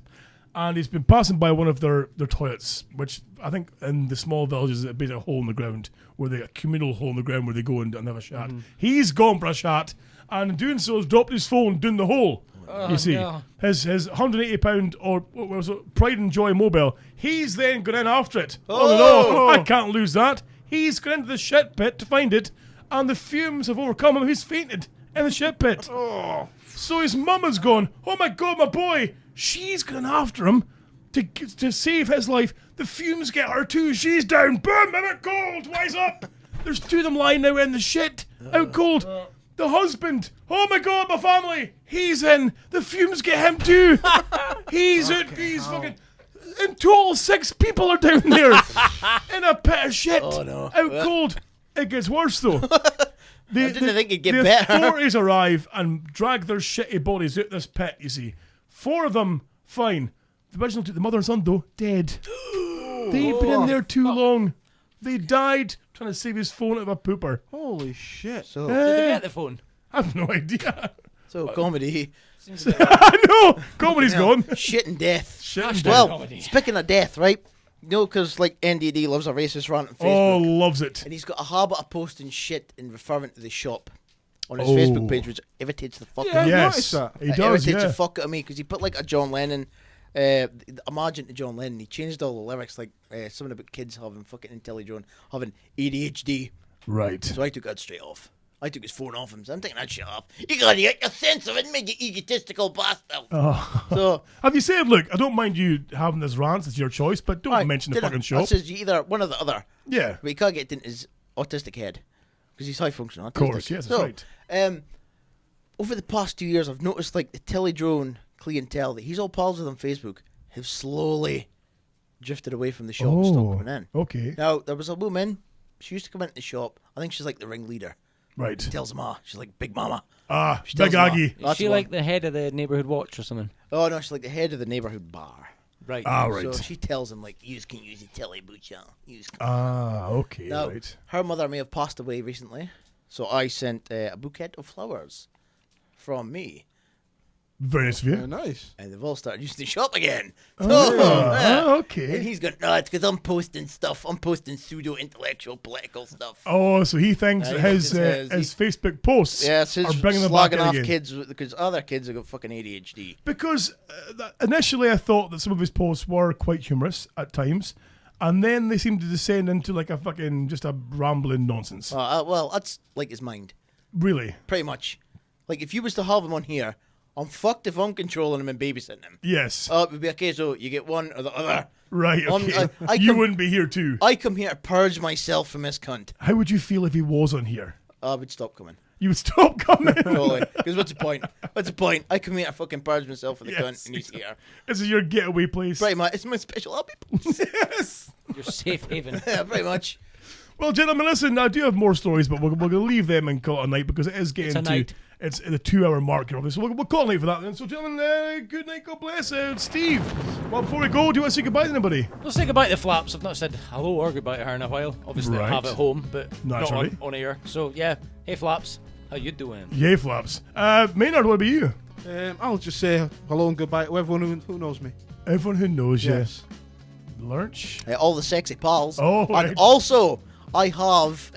Speaker 1: and he's been passing by one of their toilets, which I think in the small villages is a bit of a hole in the ground, a communal hole in the ground where they go and have a shat. He's gone for a shat, and in doing so has dropped his phone down the hole. You see,
Speaker 2: no.
Speaker 1: his £180 or what was it, Pride and Joy mobile. He's then gone in after it. Oh no, I can't lose that. He's gone into the shit pit to find it, and the fumes have overcome him. He's fainted in the shit pit. So his mum has gone, oh my god, my boy. She's gone after him to save his life. The fumes get her too. She's down. Boom, I'm out cold. Wise up. There's 2 of them lying now in the shit, out cold. The husband, oh my god, my family, he's in. The fumes get him too. He's out. He's fucking. In total, 6 people are down there in a pit of shit, out cold. It gets worse though.
Speaker 7: I didn't think it'd get
Speaker 1: the
Speaker 7: better.
Speaker 1: authorities arrive and drag their shitty bodies out this pit. You see, 4 of them fine. The original 2, the mother and son though, dead. They'd been in there too long. They died trying to save his phone out of a pooper.
Speaker 6: Holy shit.
Speaker 7: So,
Speaker 2: Did they get the phone?
Speaker 1: I have no idea.
Speaker 7: so comedy.
Speaker 1: I know. Comedy's gone.
Speaker 7: Shit and death.
Speaker 1: Shit and
Speaker 7: Well,
Speaker 2: comedy.
Speaker 7: speaking of death, right? You know, because like NDD loves a racist rant on
Speaker 1: Oh,
Speaker 7: Facebook.
Speaker 1: loves it.
Speaker 7: And he's got a habit of posting shit and referring to the shop on his
Speaker 1: Oh.
Speaker 7: Facebook page, which irritates the fuck
Speaker 6: Yeah,
Speaker 7: out of me.
Speaker 1: Yes,
Speaker 6: noticed that.
Speaker 1: he
Speaker 7: It
Speaker 1: does.
Speaker 7: irritates
Speaker 1: Yeah.
Speaker 7: the fuck out of me because he put like a John Lennon, imagine to John Lennon. He changed all the lyrics, like something about kids having fucking IntelliDrone, having ADHD.
Speaker 1: Right.
Speaker 7: So I took that straight off. I took his phone off him. So I'm taking that shit off. You gotta get your sense of it, make you egotistical bastard.
Speaker 1: Oh.
Speaker 7: So
Speaker 1: Have you said, look, I don't mind you having this rant, it's your choice, but don't
Speaker 7: Right,
Speaker 1: mention the
Speaker 7: didn't-
Speaker 1: fucking
Speaker 7: I
Speaker 1: shop.
Speaker 7: says you either one or the other.
Speaker 1: Yeah.
Speaker 7: But you can't get into his autistic head because he's high functioning autistic.
Speaker 1: Of course, yes, that's right.
Speaker 7: Over the past 2 years, I've noticed like the IntelliDrone clientele that he's all pals with on Facebook have slowly drifted away from the shop and stopped coming in.
Speaker 1: Okay.
Speaker 7: Now there was a woman. She used to come into the shop. I think she's like the ringleader.
Speaker 1: Right.
Speaker 7: Tells them, she's like Big Mama. She
Speaker 1: Big
Speaker 7: tells 'em,
Speaker 1: Aggie.
Speaker 2: Is she like the head of the neighbourhood watch or something?
Speaker 7: Oh no, she's like the head of the neighbourhood bar.
Speaker 2: Right.
Speaker 1: Right.
Speaker 7: So she tells him like, "You can use the telly, butcher.
Speaker 1: Okay,
Speaker 7: Now,
Speaker 1: right.
Speaker 7: her mother may have passed away recently, so I sent a bouquet of flowers from me,
Speaker 1: Very nice of you.
Speaker 6: Nice.
Speaker 7: and they've all started using the shop again.
Speaker 1: Okay.
Speaker 7: And he's going, no, it's because I'm posting stuff. I'm posting pseudo-intellectual political stuff.
Speaker 1: Oh, so he thinks
Speaker 7: Yeah,
Speaker 1: his
Speaker 7: he says
Speaker 1: his Facebook posts
Speaker 7: Yeah, it's his
Speaker 1: are bringing them back
Speaker 7: slogging
Speaker 1: in
Speaker 7: off
Speaker 1: again.
Speaker 7: kids because other kids have got fucking ADHD.
Speaker 1: Because initially I thought that some of his posts were quite humorous at times, and then they seemed to descend into like a fucking just a rambling nonsense.
Speaker 7: Well, that's like his mind,
Speaker 1: Really?
Speaker 7: pretty much. Like if you was to have him on here, I'm fucked if I'm controlling him and babysitting him.
Speaker 1: Yes.
Speaker 7: It would be okay. So you get one or the other.
Speaker 1: Right. Okay. You wouldn't be here too.
Speaker 7: I come here to purge myself from this cunt.
Speaker 1: How would you feel if he was on here?
Speaker 7: I would stop coming.
Speaker 1: You would stop coming.
Speaker 7: Totally. Because what's the point? What's the point? I come here to fucking purge myself from the cunt, and he's here.
Speaker 1: This is your getaway place.
Speaker 7: Pretty much. It's my special happy place.
Speaker 1: Yes.
Speaker 2: Your safe haven.
Speaker 7: Yeah, pretty much.
Speaker 1: Well, gentlemen, listen. I do have more stories, but we're going to leave them and call it a night because it is getting
Speaker 2: It's a night.
Speaker 1: It's the 2 hour mark here of this. So we'll call it a night for that then. So, gentlemen, good night. God bless. Steve. Well, before we go, do you want to say goodbye to anybody?
Speaker 2: Let's say goodbye to the Flaps. I've not said hello or goodbye to her in a while. Obviously,
Speaker 1: Right.
Speaker 2: I have at home, but
Speaker 1: Naturally.
Speaker 2: not on air. So, yeah. Hey, Flaps. How you doing?
Speaker 1: Yay, Flaps. Maynard, what about you?
Speaker 6: I'll just say hello and goodbye to everyone who knows me.
Speaker 1: Everyone who knows
Speaker 6: Yes.
Speaker 1: you. Lurch.
Speaker 7: All the sexy pals.
Speaker 1: Oh, right.
Speaker 7: And also, I have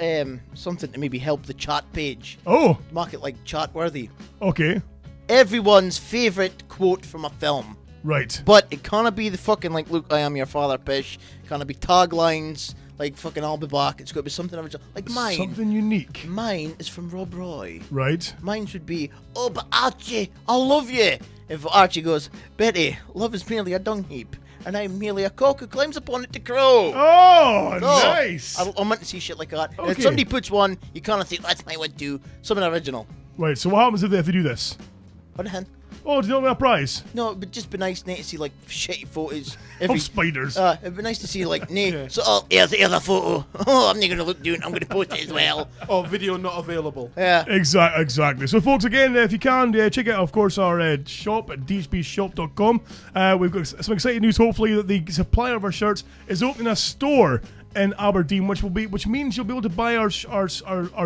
Speaker 7: something to maybe help the chat page.
Speaker 1: Oh,
Speaker 7: Mark it like chat-worthy.
Speaker 1: okay.
Speaker 7: Everyone's favourite quote from a film.
Speaker 1: Right.
Speaker 7: But it can't be the fucking, like, Luke, I am your father, pish. It can't be taglines, like, fucking I'll be back. It's got to be something original. Like mine.
Speaker 1: Something unique.
Speaker 7: Mine is from Rob Roy.
Speaker 1: Right.
Speaker 7: Mine should be, oh, but Archie, I love you. If Archie goes, Betty, love is merely a dung heap, and I'm merely a cock who climbs upon it to crow.
Speaker 1: Oh, nice.
Speaker 7: I'm meant to see shit like that. And if
Speaker 1: Okay.
Speaker 7: somebody puts one, you kind of think, that's my one too. Something original.
Speaker 1: Right, so what happens if they have to do this?
Speaker 7: What the hell?
Speaker 1: Oh, do you not win a prize?
Speaker 7: No, it would just be nice to see, like, shitty photos.
Speaker 1: Of spiders.
Speaker 7: It'd be nice to see, like, so, here's a photo. Oh, I'm not going to look doing it. I'm going to post it as well.
Speaker 6: Oh, video not available.
Speaker 7: Yeah.
Speaker 1: Exactly. So, folks, again, if you can, check out, of course, our shop at dhbshop.com. We've got some exciting news, hopefully, that the supplier of our shirts is opening a store in Aberdeen, which means you'll be able to buy our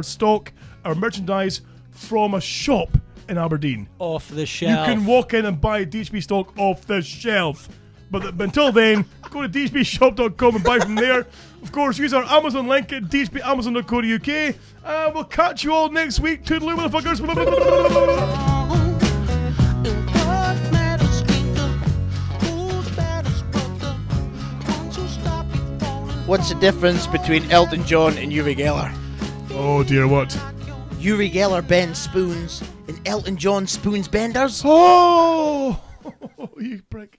Speaker 1: stock, our merchandise from a shop in Aberdeen.
Speaker 2: Off the shelf.
Speaker 1: You can walk in and buy DHB stock off the shelf. But until then, go to dhbshop.com and buy from there. Of course, use our Amazon link at dhbamazon.co.uk. We'll catch you all next week. Toodaloo, motherfuckers.
Speaker 7: What's the difference between Elton John and Uri Geller?
Speaker 1: Oh, dear, what?
Speaker 7: Uri Geller bends spoons, and Elton John spoons benders.
Speaker 1: Oh, you prick.